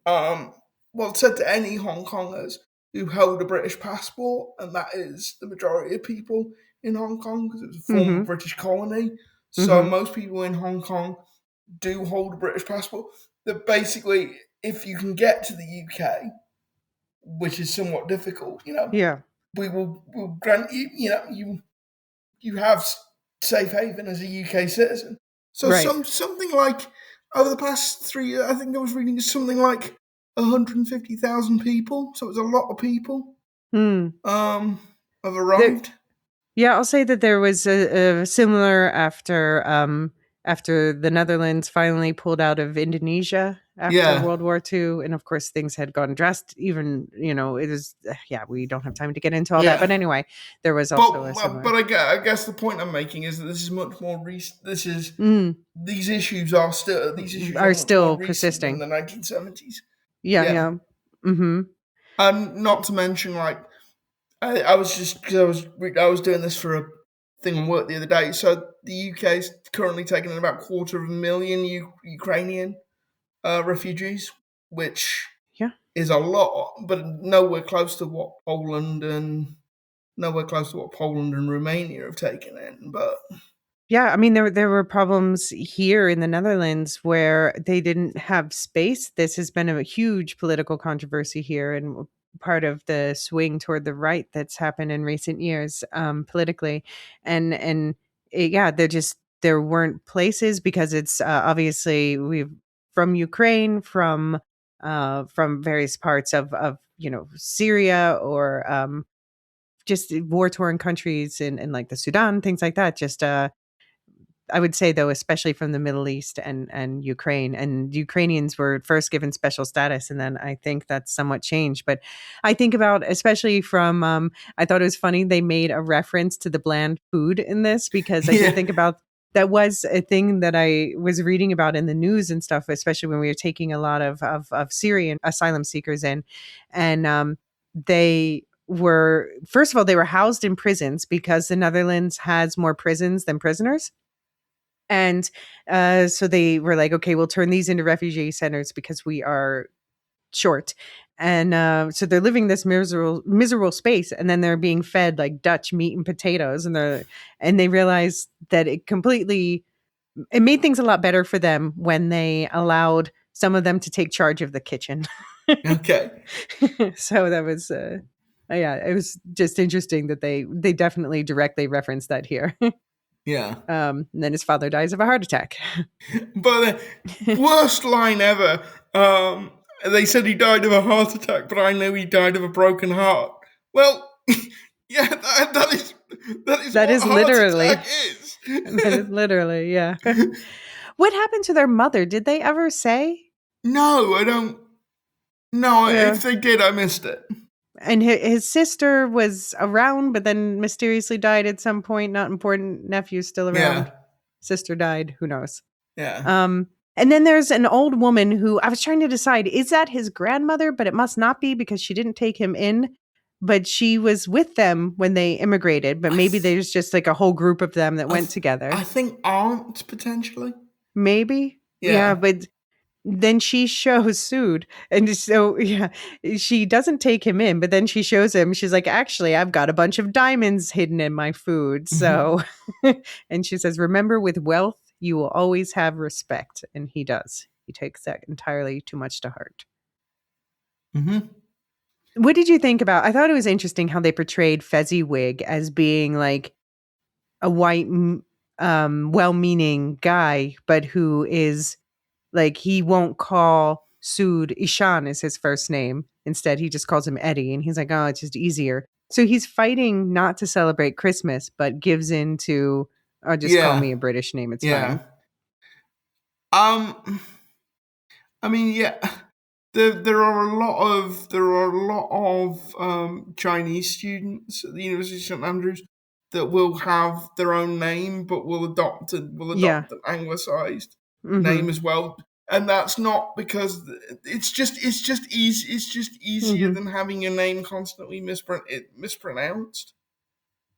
said to any Hong Kongers who hold a British passport, and that is the majority of people in Hong Kong because it was a former Mm-hmm. British colony. So Mm-hmm. most people in Hong Kong do hold a British passport. That basically, if you can get to the UK, which is somewhat difficult, Yeah. we'll grant you, you have safe haven as a UK citizen. So Right. something like over the past 3 years, I think I was reading something like 150,000 people. So it's a lot of people Hmm. um, have There, arrived. yeah, I'll say that there was a similar after the Netherlands finally pulled out of Indonesia after Yeah, World War II, and of course things had gone drastic. Even it is yeah, we don't have time to get into all that, yeah. but anyway, there was also a But similar. I guess the point I'm making is that this is much more recent. Mm, These issues are are much more still recent than persisting. the 1970s. Yeah, Yeah, yeah. Mm-hmm. and not to mention like I was just because I was doing this for a thing on work the other day. So the UK is currently taking in about 250,000 Ukrainian refugees, which Yeah. is a lot, but nowhere close to what Poland and Romania have taken in. But Yeah, I mean there were problems here in the Netherlands where they didn't have space. This has been a huge political controversy here and part of the swing toward the right that's happened in recent years politically, and yeah, there weren't places because it's obviously we've from Ukraine, from various parts of Syria or just war torn countries in like the Sudan, things like that. Just I would say though, especially from the Middle East and Ukraine, and Ukrainians were first given special status, and then I think that's somewhat changed. But I think about especially from I thought it was funny they made a reference to the bland food in this because I did yeah, think about that was a thing that I was reading about in the news and stuff, especially when we were taking a lot of Syrian asylum seekers in, and they were first of all they were housed in prisons because the Netherlands has more prisons than prisoners and so they were like, okay, we'll turn these into refugee centers because we are short. And so they're living this miserable space, and then they're being fed like Dutch meat and potatoes, and they realized that it made things a lot better for them when they allowed some of them to take charge of the kitchen. okay, So that was yeah, it was just interesting that they definitely directly referenced that here. yeah. And then his father dies of a heart attack. But the worst line ever. They said he died of a heart attack, but I know he died of a broken heart. Well, yeah, that is That what is a heart literally attack is. that is literally, yeah. What happened to their mother? Did they ever say? No, I don't. No, Yeah. if they did, I missed it. And his sister was around, but then mysteriously died at some point. Not important. Nephew's still around. Yeah, Sister died. Who knows? yeah. And then there's an old woman who I was trying to decide, is that his grandmother? But it must not be because she didn't take him in. But she was with them when they immigrated. But I, maybe th- there's just like a whole group of them that I, went th- together. I think aunt potentially. Maybe. Yeah, Yeah. but then she shows Sood. And so, yeah, she doesn't take him in, but then she shows him, she's like, actually, I've got a bunch of diamonds hidden in my food. Hmm. So, and she says, remember, with wealth, you will always have respect. And he does. He takes that entirely too much to heart. Hmm. What did you think about? I thought it was interesting how they portrayed Fezziwig as being like a white, well-meaning guy, but who is like he won't call Sood Ishan is his first name. Instead, he just calls him Eddie, and he's like, "Oh, it's just easier." So he's fighting not to celebrate Christmas, but gives in to, "Oh, just call Yeah, me a British name. It's yeah. fine." I mean, yeah. There are a lot of Chinese students at the University of St Andrews that will have their own name, but will Yeah. adopt an anglicized Mm-hmm. name as well. And that's not because it's just easier Mm-hmm. than having your name constantly mispronounced.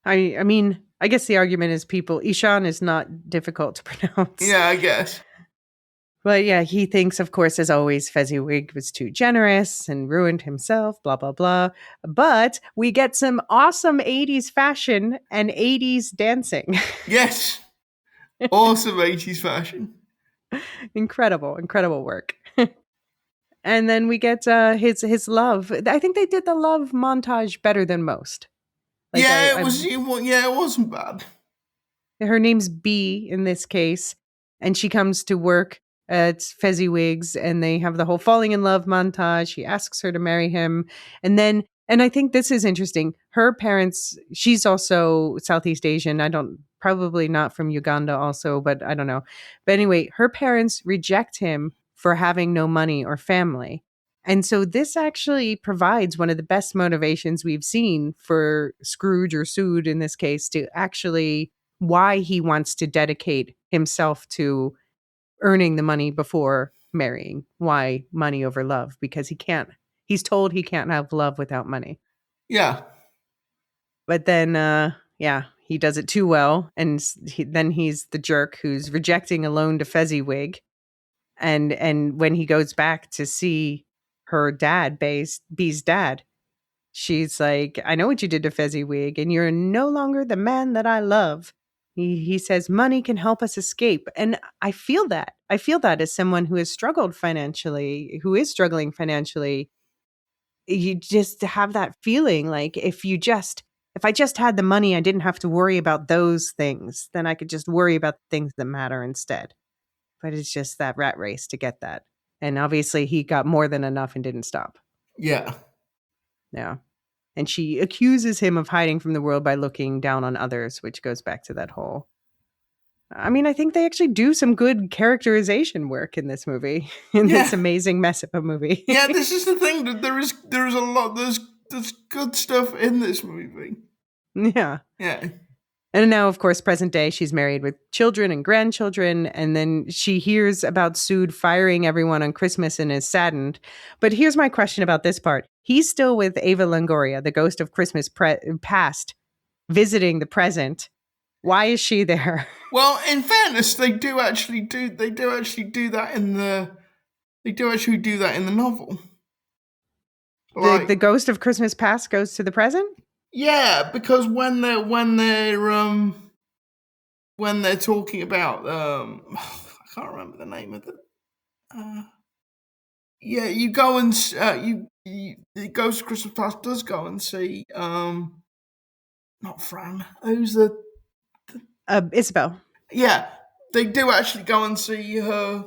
I mean, I guess the argument is people Ishan is not difficult to pronounce. Yeah, I guess. But yeah, he thinks, of course, as always, Fezziwig was too generous and ruined himself, blah, blah, blah. But we get some awesome 80s fashion and 80s dancing. Yes. Awesome 80s fashion. Incredible, incredible work. And then we get his love. I think they did the love montage better than most. Like Yeah, it wasn't bad. her name's B in this case, and she comes to work at Fezziwig's, and they have the whole falling in love montage. He asks her to marry him, and I think this is interesting. Her parents, she's also Southeast Asian. Probably not from Uganda, also, but I don't know. But anyway, her parents reject him for having no money or family. And so this actually provides one of the best motivations we've seen for Scrooge or Sood in this case to actually why he wants to dedicate himself to earning the money before marrying. Why money over love? Because he's told he can't have love without money. Yeah. But then, yeah, he does it too well. And then he's the jerk who's rejecting a loan to Fezziwig. And when he goes back to see her dad, B's dad, she's like, I know what you did to Fezziwig, and you're no longer the man that I love. He says money can help us escape. And I feel that. I feel that as someone who has struggled financially, who is struggling financially, you just have that feeling like if I just had the money, I didn't have to worry about those things, then I could just worry about the things that matter instead. But it's just that rat race to get that. And obviously he got more than enough and didn't stop. Yeah. Yeah. And she accuses him of hiding from the world by looking down on others, which goes back to that whole. I mean, I think they actually do some good characterization work in this movie, in this amazing mess of a movie. Yeah, this is the thing that there's a lot, there's good stuff in this movie. Yeah. Yeah. And now, of course, present day, she's married with children and grandchildren. And then she hears about Sood firing everyone on Christmas and is saddened. But here's my question about this part. He's still with Ava Longoria, the ghost of Christmas past, visiting the present. Why is she there? Well, in fairness, they do actually do that in the novel. The ghost of Christmas past goes to the present? Yeah, because when they're talking about I can't remember the name of it. Yeah, you go and the Ghost of Christmas Past does go and see not Fran. Who's the Isabel. Yeah, they do actually go and see her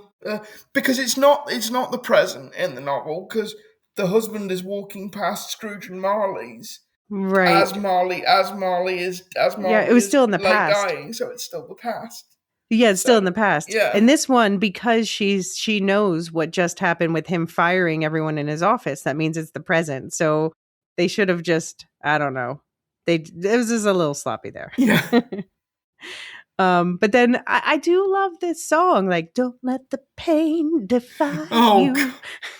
because it's not the present in the novel because the husband is walking past Scrooge and Marley's. Right. As Marley it was still in the past. Dying, so it's still the past. Yeah, it's still in the past. Yeah. And this one, because she knows what just happened with him firing everyone in his office, that means it's the present. So they should have just, I don't know. It was just a little sloppy there. Yeah. But then I do love this song, like "Don't let the pain define you."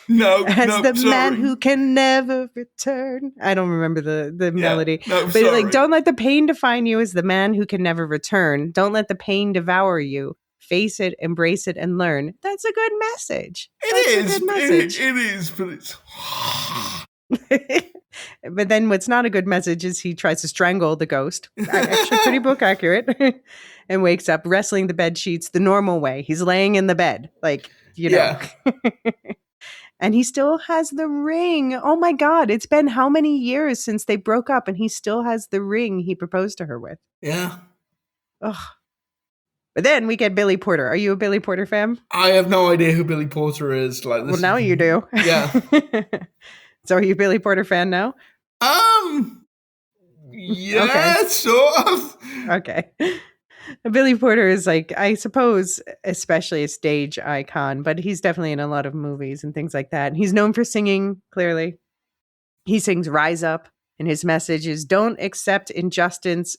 No, as the man who can never return. I don't remember the melody, but sorry. like, don't let the pain define you as the man who can never return. Don't let the pain devour you. Face it, embrace it, and learn. That's a good message. It is, but it's. But then what's not a good message is he tries to strangle the ghost. Actually, pretty book accurate. And wakes up wrestling the bed sheets the normal way. He's laying in the bed, like, you know. And he still has the ring. Oh my God. It's been how many years since they broke up and he still has the ring he proposed to her with. Yeah. Ugh. But then we get Billy Porter. Are you a Billy Porter fan? I have no idea who Billy Porter is. Like this. Well, now you do. Yeah. So are you a Billy Porter fan now? Yeah, okay. Sort of. Okay. Billy Porter is like, I suppose, especially a stage icon, but he's definitely in a lot of movies and things like that. And he's known for singing, clearly. He sings Rise Up, and his message is don't accept injustice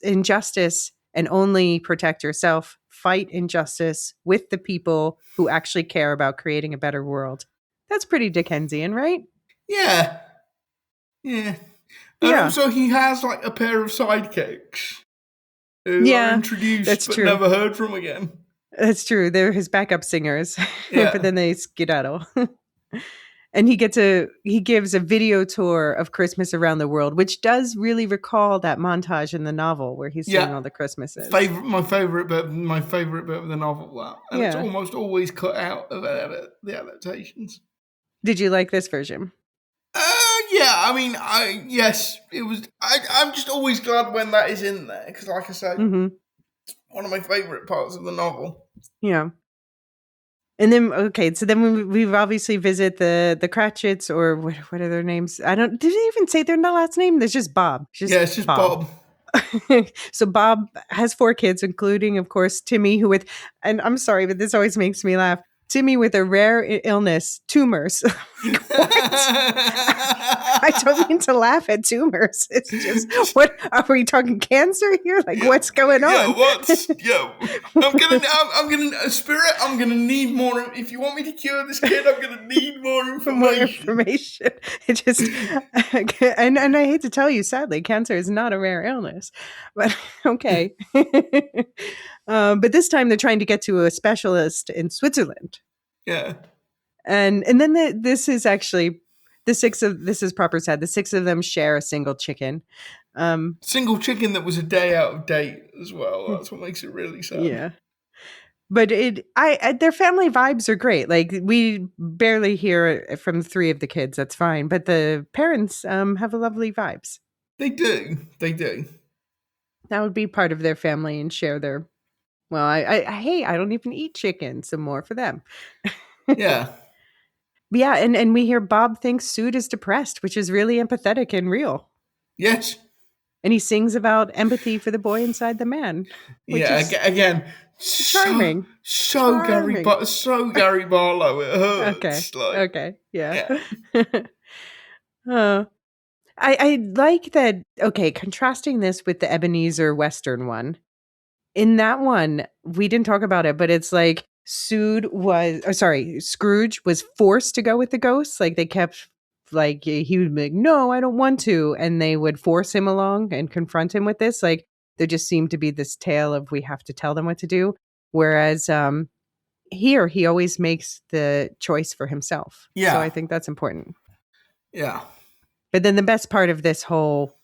and only protect yourself. Fight injustice with the people who actually care about creating a better world. That's pretty Dickensian, right? Yeah. Yeah. And also he has like a pair of sidekicks who are introduced but never heard from again. That's true. They're his backup singers, but Yeah. then they skedaddle. And he gives a video tour of Christmas around the world, which does really recall that montage in the novel where he's seeing Yeah. all the Christmases. My favorite bit of the novel, that. And it's Yeah. almost always cut out of the adaptations. Did you like this version? Yeah, I mean, yes, it was. I'm just always glad when that is in there because, like I say, Mm-hmm. one of my favorite parts of the novel. Yeah. And then okay, so then we've obviously visit the Cratchits, or what are their names? I don't. Did they even say their last name? There's just Bob. Yeah, it's just Bob. Bob. So Bob has 4 kids, including, of course, Timmy, who with, and I'm sorry, but this always makes me laugh. Timmy with a rare illness, tumors. Like, what? I don't mean to laugh at tumors. It's just, what are we talking, cancer here? Like, what's going on? I'm gonna Spirit. I'm gonna need more. If you want me to cure this kid, I'm gonna need more information. More information. It just, and I hate to tell you, sadly, cancer is not a rare illness. But okay. But this time they're trying to get to a specialist in Switzerland. Yeah. And then this is actually this is proper sad. The 6 of them share a single chicken. Single chicken that was a day out of date as well. That's what makes it really sad. Yeah. But their family vibes are great. Like, we barely hear from 3 of the kids. That's fine. But the parents have a lovely vibes. They do. They do. That would be part of their family and share their. Well, I don't even eat chicken. Some more for them. Yeah. Yeah, and we hear Bob thinks Sood is depressed, which is really empathetic and real. Yes. And he sings about empathy for the boy inside the man. Yeah, again, charming. So charming. Gary Barlow. It hurts. Okay. Yeah. I like that. Okay, contrasting this with the Ebenezer Western one. In that one, we didn't talk about it, but it's like Scrooge was forced to go with the ghosts. Like, they kept, like, he would be like, no, I don't want to. And they would force him along and confront him with this. Like, there just seemed to be this tale of, we have to tell them what to do. Whereas here, he always makes the choice for himself. Yeah. So I think that's important. Yeah. But then the best part of this whole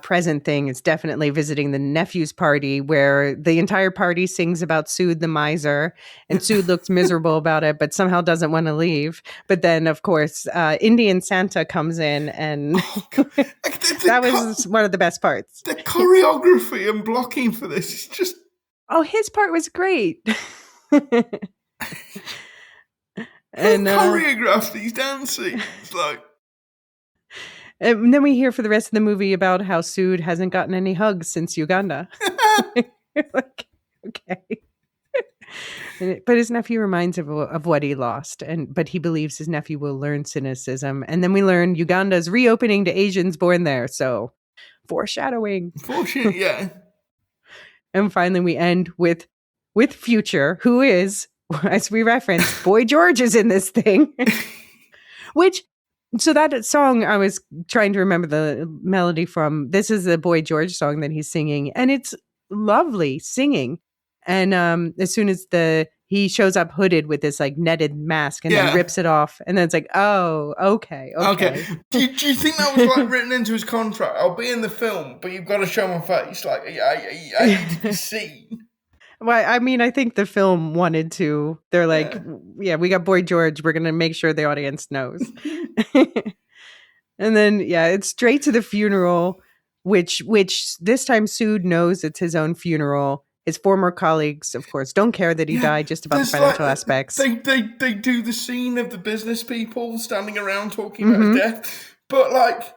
present thing is definitely visiting the nephew's party, where the entire party sings about Sood the miser, and Sood looks miserable about it, but somehow doesn't want to leave. But then, of course, Indian Santa comes in, and that was one of the best parts. The choreography and blocking for this is just... Oh, his part was great. And choreographed these dances, like... And then we hear for the rest of the movie about how Sood hasn't gotten any hugs since Uganda. Like, okay. But his nephew reminds him of what he lost, but he believes his nephew will learn cynicism. And then we learn Uganda's reopening to Asians born there. So, foreshadowing. Yeah. And finally, we end with Future, who is, as we referenced, Boy George is in this thing. Which... So that song, I was trying to remember the melody from. This is the Boy George song that he's singing, and it's lovely singing. And as soon as he shows up hooded with this like netted mask, and then rips it off, and then it's like, oh, okay. Do you think that was like written into his contract? I'll be in the film, but you've got to show my face. Like, I need to be seen. Well, I mean, I think the film wanted to. They're like, yeah, we got Boy George. We're going to make sure the audience knows. And then, it's straight to the funeral, which this time Sood knows it's his own funeral. His former colleagues, of course, don't care that he died, just about the financial aspects. They do the scene of the business people standing around talking about his death. But, like...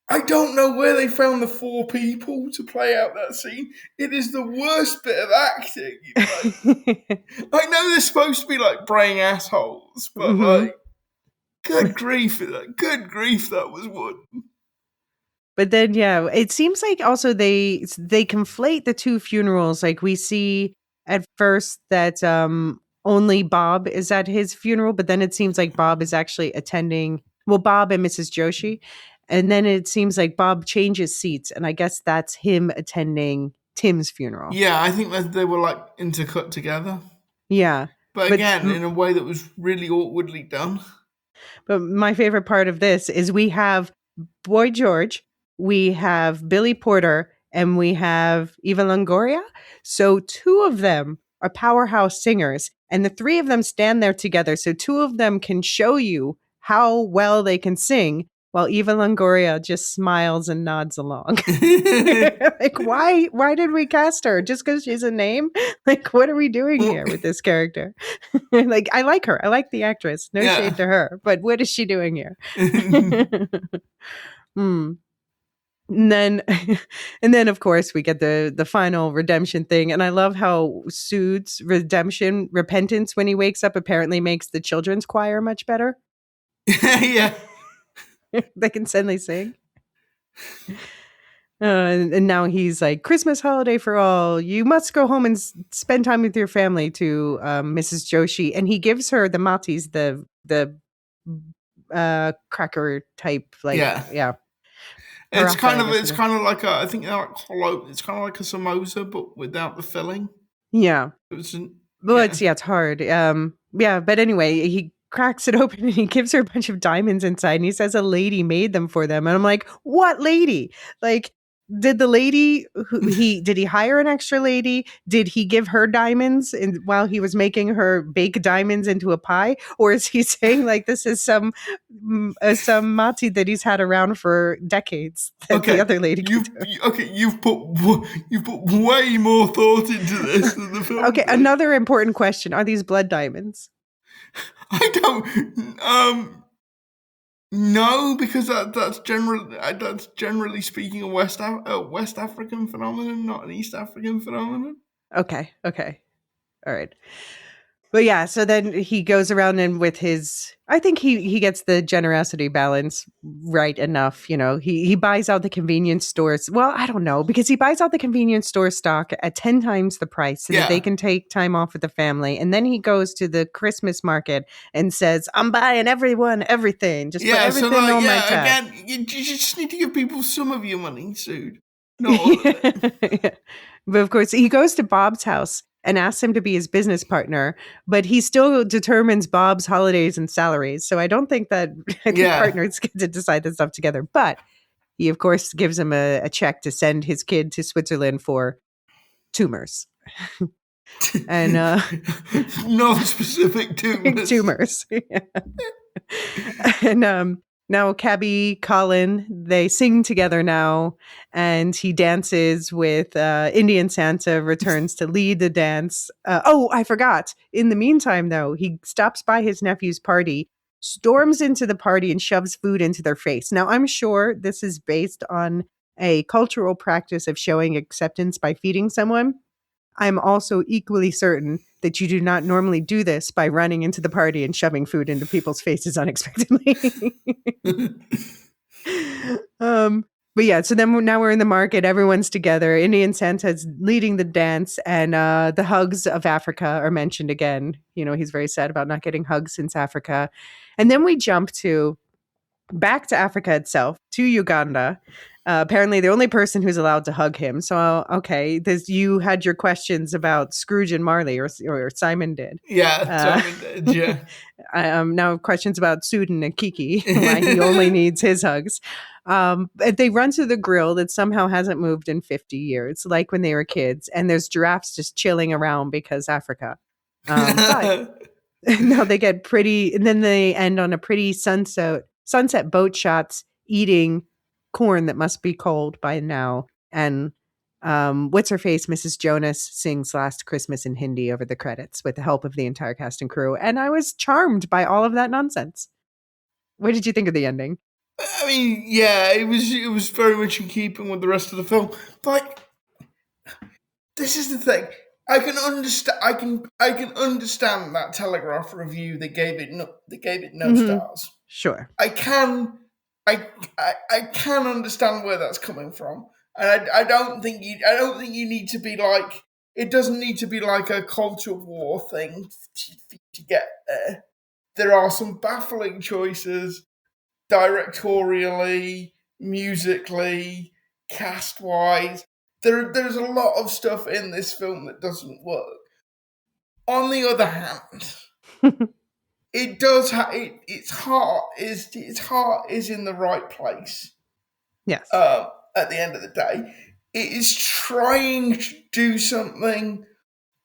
I don't know where they found the 4 people to play out that scene. It is the worst bit of acting. Like, I know they're supposed to be like braying assholes, but like, good grief, that was one. But then, it seems like also they conflate the 2 funerals. Like, we see at first that only Bob is at his funeral, but then it seems like Bob is actually attending. Well, Bob and Mrs. Joshi. And then it seems like Bob changes seats, and I guess that's him attending Tim's funeral. Yeah, I think that they were like intercut together. Yeah. But But again, in a way that was really awkwardly done. But my favorite part of this is we have Boy George, we have Billy Porter, and we have Eva Longoria. So two of them are powerhouse singers, and the three of them stand there together. So two of them can show you how well they can sing, while Eva Longoria just smiles and nods along. Like, why did we cast her? Just because she's a name? Like, what are we doing here with this character? Like, I like her. I like the actress. No shade to her. But what is she doing here? Hmm. And then, and then, of course, we get the final redemption thing. And I love how Sood's repentance when he wakes up apparently makes the children's choir much better. Yeah. They can suddenly sing. And now he's like, Christmas holiday for all. You must go home and spend time with your family to Mrs. Joshi. And he gives her the matis, the cracker type, like, yeah. It's kind Parafa, of like I think they're like hollow. It's kind of like a samosa, but without the filling. Yeah. Well, it's hard. Yeah, but anyway, he cracks it open and he gives her a bunch of diamonds inside and he says a lady made them for them. And I'm like, what lady? Like, did the lady did he hire an extra lady? Did he give her diamonds while he was making her bake diamonds into a pie? Or is he saying like this is some mati that he's had around for decades that the other lady you've put way more thought into this than the film. Okay, another important question. Are these blood diamonds? I don't no, because that's generally speaking a West African phenomenon, not an East African phenomenon. Okay. All right. But yeah, so then he goes around and with his, I think he gets the generosity balance right enough. You know, he buys out the convenience stores. Well, I don't know, because he buys out the convenience store stock at 10 times the price so that they can take time off with the family. And then he goes to the Christmas market and says, I'm buying everyone everything. Just put everything on my tab. Again, you just need to give people some of your money, Sood. Not all of it. But of course, he goes to Bob's house and asks him to be his business partner, but he still determines Bob's holidays and salaries. So I don't think that partners get to decide this stuff together. But he, of course, gives him a check to send his kid to Switzerland for tumors. And non-specific tumors. And now Cabby, Colin, they sing together now, and he dances with Indian Santa, returns to lead the dance. I forgot. In the meantime, though, he stops by his nephew's party, storms into the party, and shoves food into their face. Now, I'm sure this is based on a cultural practice of showing acceptance by feeding someone. I'm also equally certain that you do not normally do this by running into the party and shoving food into people's faces unexpectedly. But yeah, so then now we're in the market. Everyone's together. Indian Santa's leading the dance, and the hugs of Africa are mentioned again. You know, he's very sad about not getting hugs since Africa. And then we jump back to Africa itself, to Uganda. Apparently the only person who's allowed to hug him. So, okay, you had your questions about Scrooge and Marley, or Simon did. Yeah, Simon did, yeah. Now questions about Sudan and Kiki, why he only needs his hugs. They run to the grill that somehow hasn't moved in 50 years, like when they were kids, and there's giraffes just chilling around because Africa. But no, they get pretty, and then they end on a pretty sunset boat shots eating corn that must be cold by now. And what's her face, Mrs. Jonas, sings Last Christmas in Hindi over the credits with the help of the entire cast and crew. And I was charmed by all of that nonsense. What did you think of the ending? I mean, yeah, it was very much in keeping with the rest of the film. But this is the thing. I can understand that Telegraph review that gave it no stars. Sure. I can understand where that's coming from, and I don't think you need to be like, it doesn't need to be like a culture war thing to get there. There are some baffling choices, directorially, musically, cast wise. there's a lot of stuff in this film that doesn't work. On the other hand, it does its heart is in the right place. Yes. At the end of the day, it is trying to do something.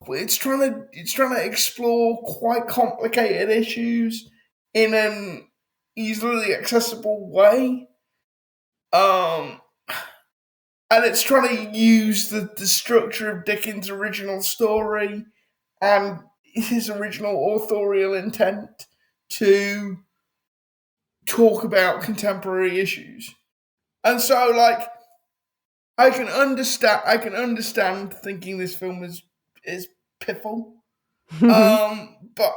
It's trying to explore quite complicated issues in an easily accessible way. And it's trying to use the structure of Dickens' original story and his original authorial intent to talk about contemporary issues. And so, like, I can understand thinking this film is piffle. But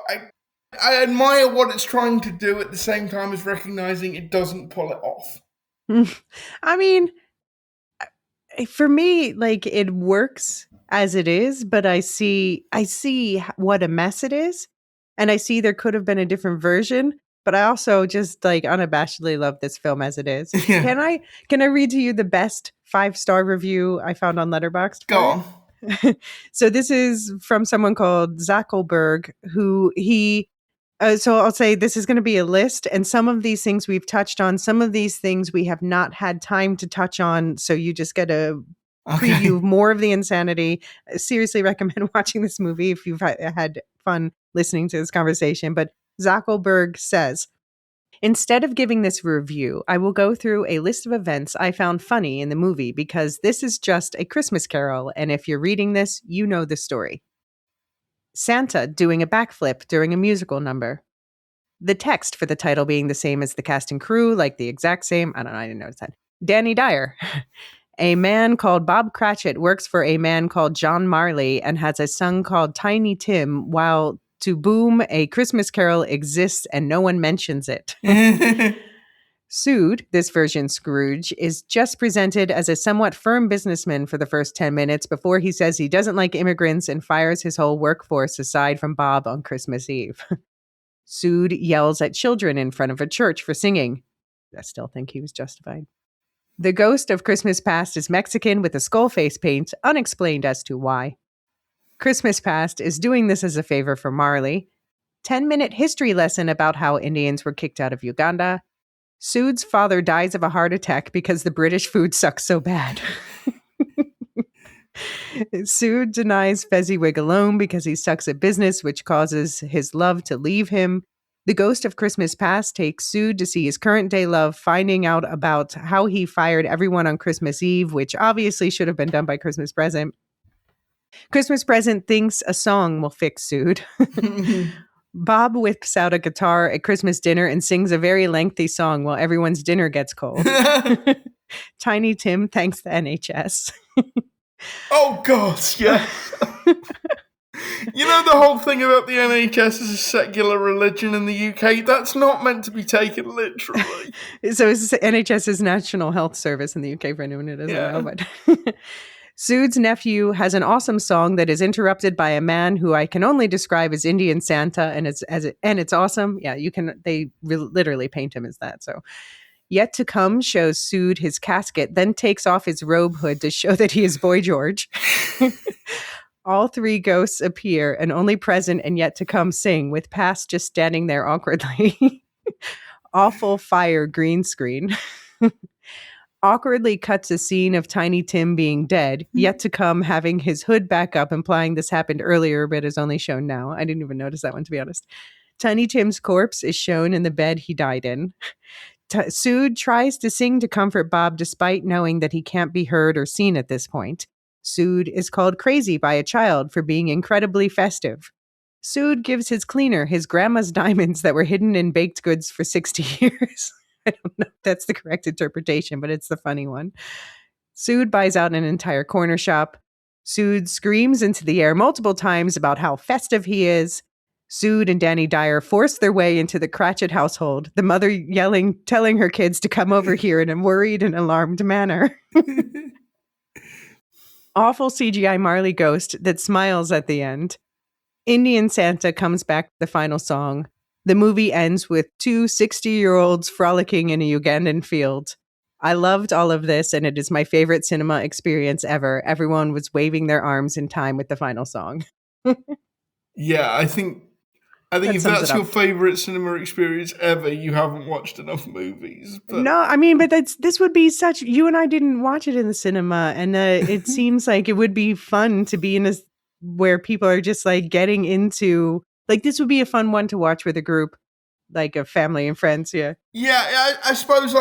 I admire what it's trying to do at the same time as recognizing it doesn't pull it off. I mean, for me, like, it works as it is, but I see what a mess it is, and I see there could have been a different version, but I also just, like, unabashedly love this film as it is. Yeah. Can I read to you the best 5-star review I found on Letterboxd? Go on. So this is from someone called Zackelberg, who so I'll say this is going to be a list, and some of these things we've touched on, some of these things we have not had time to touch on, so you just get a preview of more of the insanity. I seriously recommend watching this movie if you've had fun listening to this conversation. But Zackelberg says, instead of giving this review, I will go through a list of events I found funny in the movie because this is just a Christmas Carol, and if you're reading this, you know the story. Santa doing a backflip during a musical number. The text for the title being the same as the cast and crew, like the exact same. I don't know, I didn't notice that. Danny Dyer. A man called Bob Cratchit works for a man called John Marley and has a son called Tiny Tim, while to boom, a Christmas Carol exists and no one mentions it. Sued, this version Scrooge, is just presented as a somewhat firm businessman for the first 10 minutes before he says he doesn't like immigrants and fires his whole workforce aside from Bob on Christmas Eve. Sued yells at children in front of a church for singing. I still think he was justified. The ghost of Christmas Past is Mexican with a skull face paint, unexplained as to why. Christmas Past is doing this as a favor for Marley. 10-minute history lesson about how Indians were kicked out of Uganda. Sued's father dies of a heart attack because the British food sucks so bad. Sued denies Fezziwig alone because he sucks at business, which causes his love to leave him. The ghost of Christmas Past takes Sued to see his current day love, finding out about how he fired everyone on Christmas Eve, which obviously should have been done by Christmas Present. Christmas Present thinks a song will fix Sued. Bob whips out a guitar at Christmas dinner and sings a very lengthy song while everyone's dinner gets cold. Tiny Tim thanks the NHS. Oh, God, yeah. You know the whole thing about the NHS as a secular religion in the UK? That's not meant to be taken literally. So it's NHS's National Health Service in the UK, for anyone who doesn't know. But Sued's nephew has an awesome song that is interrupted by a man who I can only describe as Indian Santa, and it's awesome. Yeah, they literally paint him as that. So, Yet to Come shows Sued his casket, then takes off his robe hood to show that he is Boy George. All three ghosts appear, and only Present and Yet to Come sing, with Past just standing there awkwardly. Awful fire green screen. Awkwardly cuts a scene of Tiny Tim being dead, Yet to Come having his hood back up, implying this happened earlier but is only shown now. I didn't even notice that one, to be honest. Tiny Tim's corpse is shown in the bed he died in. Sued tries to sing to comfort Bob despite knowing that he can't be heard or seen at this point. Sued is called crazy by a child for being incredibly festive. Sued gives his cleaner his grandma's diamonds that were hidden in baked goods for 60 years. I don't know if that's the correct interpretation, but it's the funny one. Sued buys out an entire corner shop. Sued screams into the air multiple times about how festive he is. Sued and Danny Dyer force their way into the Cratchit household, the mother yelling, telling her kids to come over here in a worried and alarmed manner. Awful CGI Marley ghost that smiles at the end. Indian Santa comes back to the final song. The movie ends with two 60-year-olds frolicking in a Ugandan field. I loved all of this, and it is my favorite cinema experience ever. Everyone was waving their arms in time with the final song. Yeah, I think That if sums it that's your up. favorite cinema experience ever, you haven't watched enough movies. But No, I mean, but this would be such. You and I didn't watch it in the cinema, and it seems like it would be fun to be in a where people are just like getting into like this would be a fun one to watch with a group, like a family and friends. Yeah. yeah, I suppose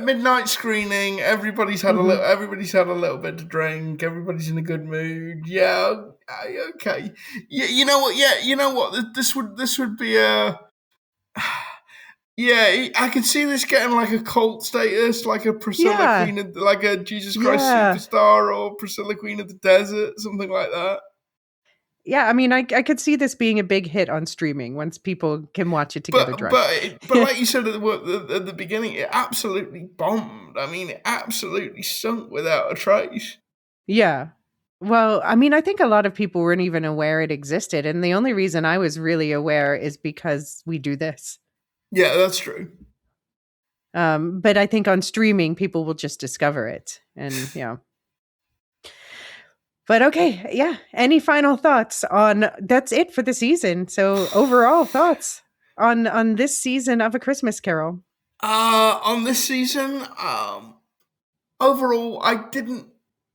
midnight screening. Hmm. Everybody's had a little bit to drink. Everybody's in a good mood. Yeah, okay. Yeah, you know what? Yeah, you know what? This would be a. Yeah, I could see this getting like a cult status, like a Priscilla Yeah. Queen of, like a Jesus Christ Yeah. Superstar or Priscilla Queen of the Desert, something like that. Yeah. I mean, I could see this being a big hit on streaming once people can watch it together But drunk. but like you said at the beginning, it absolutely bombed. I mean, it absolutely sunk without a trace. Yeah. Well, I mean, I think a lot of people weren't even aware it existed. And the only reason I was really aware is because we do this. Yeah, that's true. But I think on streaming, people will just discover it. And yeah. But okay. Yeah. Any final thoughts on that's it for the season? So overall thoughts on this season of A Christmas Carol. On this season, overall, I didn't.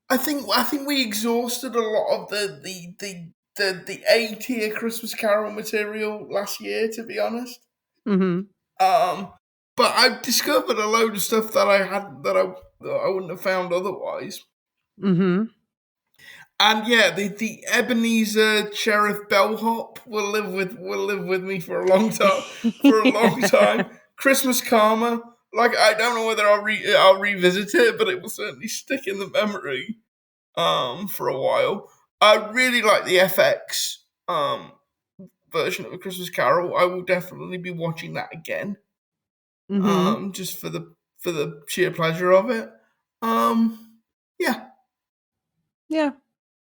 I think we exhausted a lot of the A tier Christmas Carol material last year. To be honest, Mm-hmm. um, but I've discovered a load of stuff that I wouldn't have found otherwise. Mm-hmm. And yeah, the Ebenezer Sheriff Bellhop will live with me for a long time. For a long Yeah. time. Christmas Karma, like I don't know whether I'll revisit it, but it will certainly stick in the memory. For a while. I really like the FX version of A Christmas Carol. I will definitely be watching that again. Mm-hmm. Just for the sheer pleasure of it. Yeah. Yeah.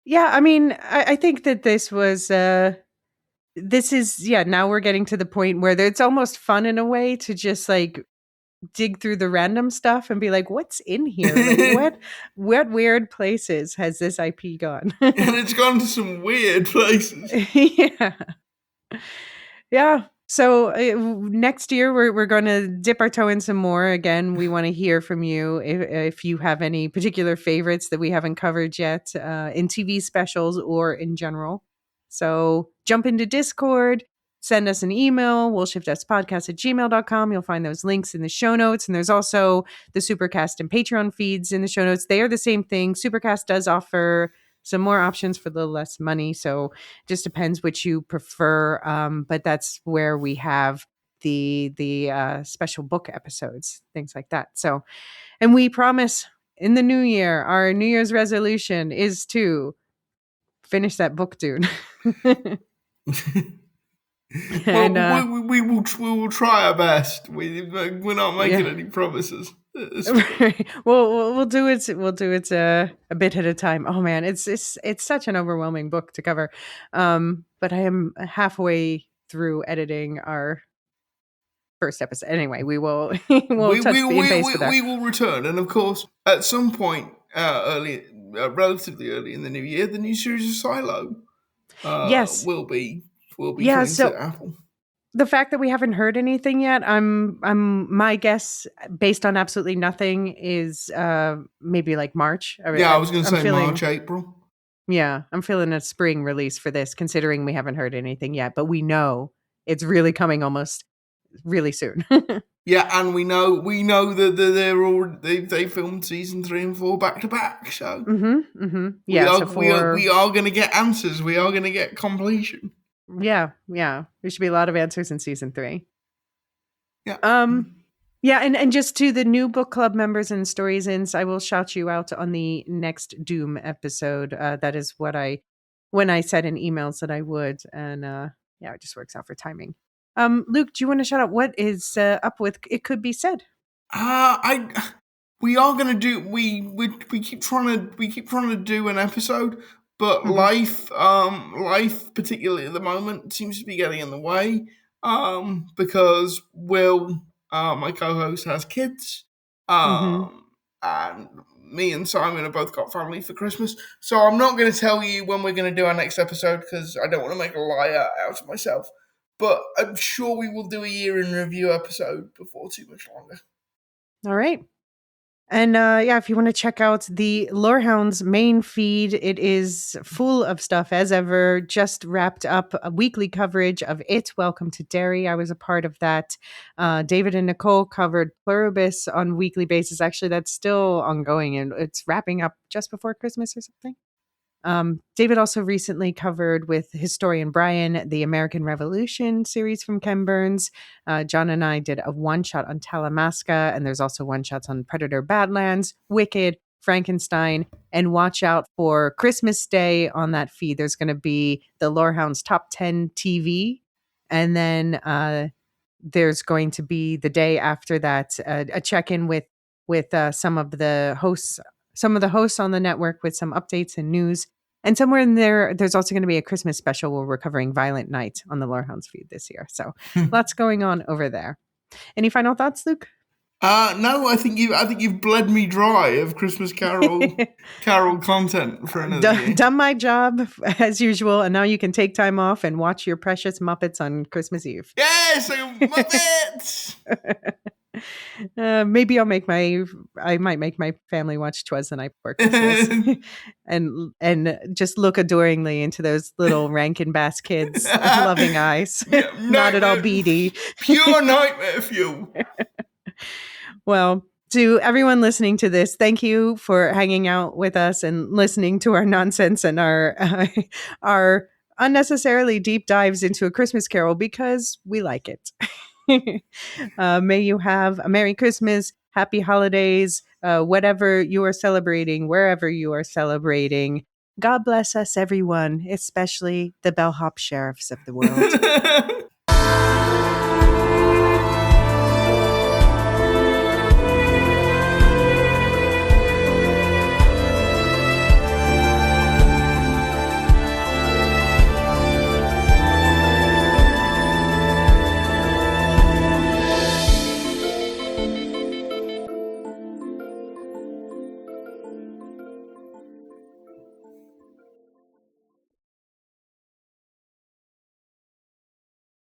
Yeah. I mean, I think that this is yeah, now we're getting to the point where it's almost fun in a way to just like dig through the random stuff and be like, what's in here? Like what weird places has this IP gone? And it's gone to some weird places. Yeah. Yeah. So next year we're going to dip our toe in some more. Again, we want to hear from you if you have any particular favorites that we haven't covered yet in TV specials or in general. So jump into Discord, send us an email, we'llshiftspodcast@gmail.com. You'll find those links in the show notes. And there's also the Supercast and Patreon feeds in the show notes. They are the same thing. Supercast does offer some more options for a little less money. So just depends which you prefer. But that's where we have the special book episodes, things like that. So, and we promise in the new year, our New Year's resolution is to finish that book, Dune. Well, And we will try our best. We're not making yeah. any promises at this point. Right. Well, we'll do it. We'll do it a bit at a time. Oh man, it's such an overwhelming book to cover. But I am halfway through editing our first episode. Anyway, we will we'll We touch we, in we, base we, with that. we will return, and of course, at some point, relatively early in the new year, the new series of Silo Yes. will be Yeah. coming So to Apple. the fact that we haven't heard anything yet, I'm my guess based on absolutely nothing is maybe like March. Yeah, I was going to I'm say feeling March, April. yeah, I'm feeling a spring release for this, considering we haven't heard anything yet, but we know it's really coming almost really soon. Yeah, and we know that they filmed season 3 and 4 back to back. So Mm-hmm. Mm-hmm. we Yeah. are So we are we for are going to get answers. We are going to get completion. yeah, yeah, there should be a lot of answers in season 3. Yeah. Um, yeah, and just to the new book club members and stories ins, I will shout you out on the next Doom episode. That is what when I said in emails that I would, and yeah, it just works out for timing. Luke, do you want to shout out what is up with It Could Be Said? I we are gonna do we keep trying to do an episode, but Mm-hmm. life particularly at the moment seems to be getting in the way. Because Will, my co-host, has kids. Mm-hmm. and me and Simon have both got family for Christmas. So I'm not going to tell you when we're going to do our next episode because I don't want to make a liar out of myself. But I'm sure we will do a year in review episode before too much longer. All right. And if you want to check out the Lorehounds main feed, it is full of stuff as ever. Just wrapped up a weekly coverage of It, Welcome to Derry. I was a part of that. David and Nicole covered Pluribus on a weekly basis. Actually, that's still ongoing and it's wrapping up just before Christmas or something. David also recently covered with historian Brian the American Revolution series from Ken Burns. John and I did a one-shot on Talamasca, and there's also one-shots on Predator Badlands, Wicked, Frankenstein, and watch out for Christmas Day on that feed. There's going to be the Lorehounds Top 10 TV, and then there's going to be the day after that a check-in with some of the hosts on the network with some updates and news. And somewhere in there's also going to be a Christmas special where we're covering Violent Night on the Lorehounds feed this year. So lots going on over there. Any final thoughts, Luke? No, I think you've bled me dry of Christmas Carol content for another year. Done my job as usual, and now you can take time off and watch your precious Muppets on Christmas Eve. Yes, Muppets. Maybe I might make my family watch 'Twas the Night Before Christmas and just look adoringly into those little Rankin Bass kids' loving eyes. Yeah, not at all beady. Pure nightmare fuel. Well, to everyone listening to this, thank you for hanging out with us and listening to our nonsense and our unnecessarily deep dives into A Christmas Carol because we like it. May you have a Merry Christmas, Happy Holidays, whatever you are celebrating, wherever you are celebrating. God bless us, everyone, especially the bellhop sheriffs of the world.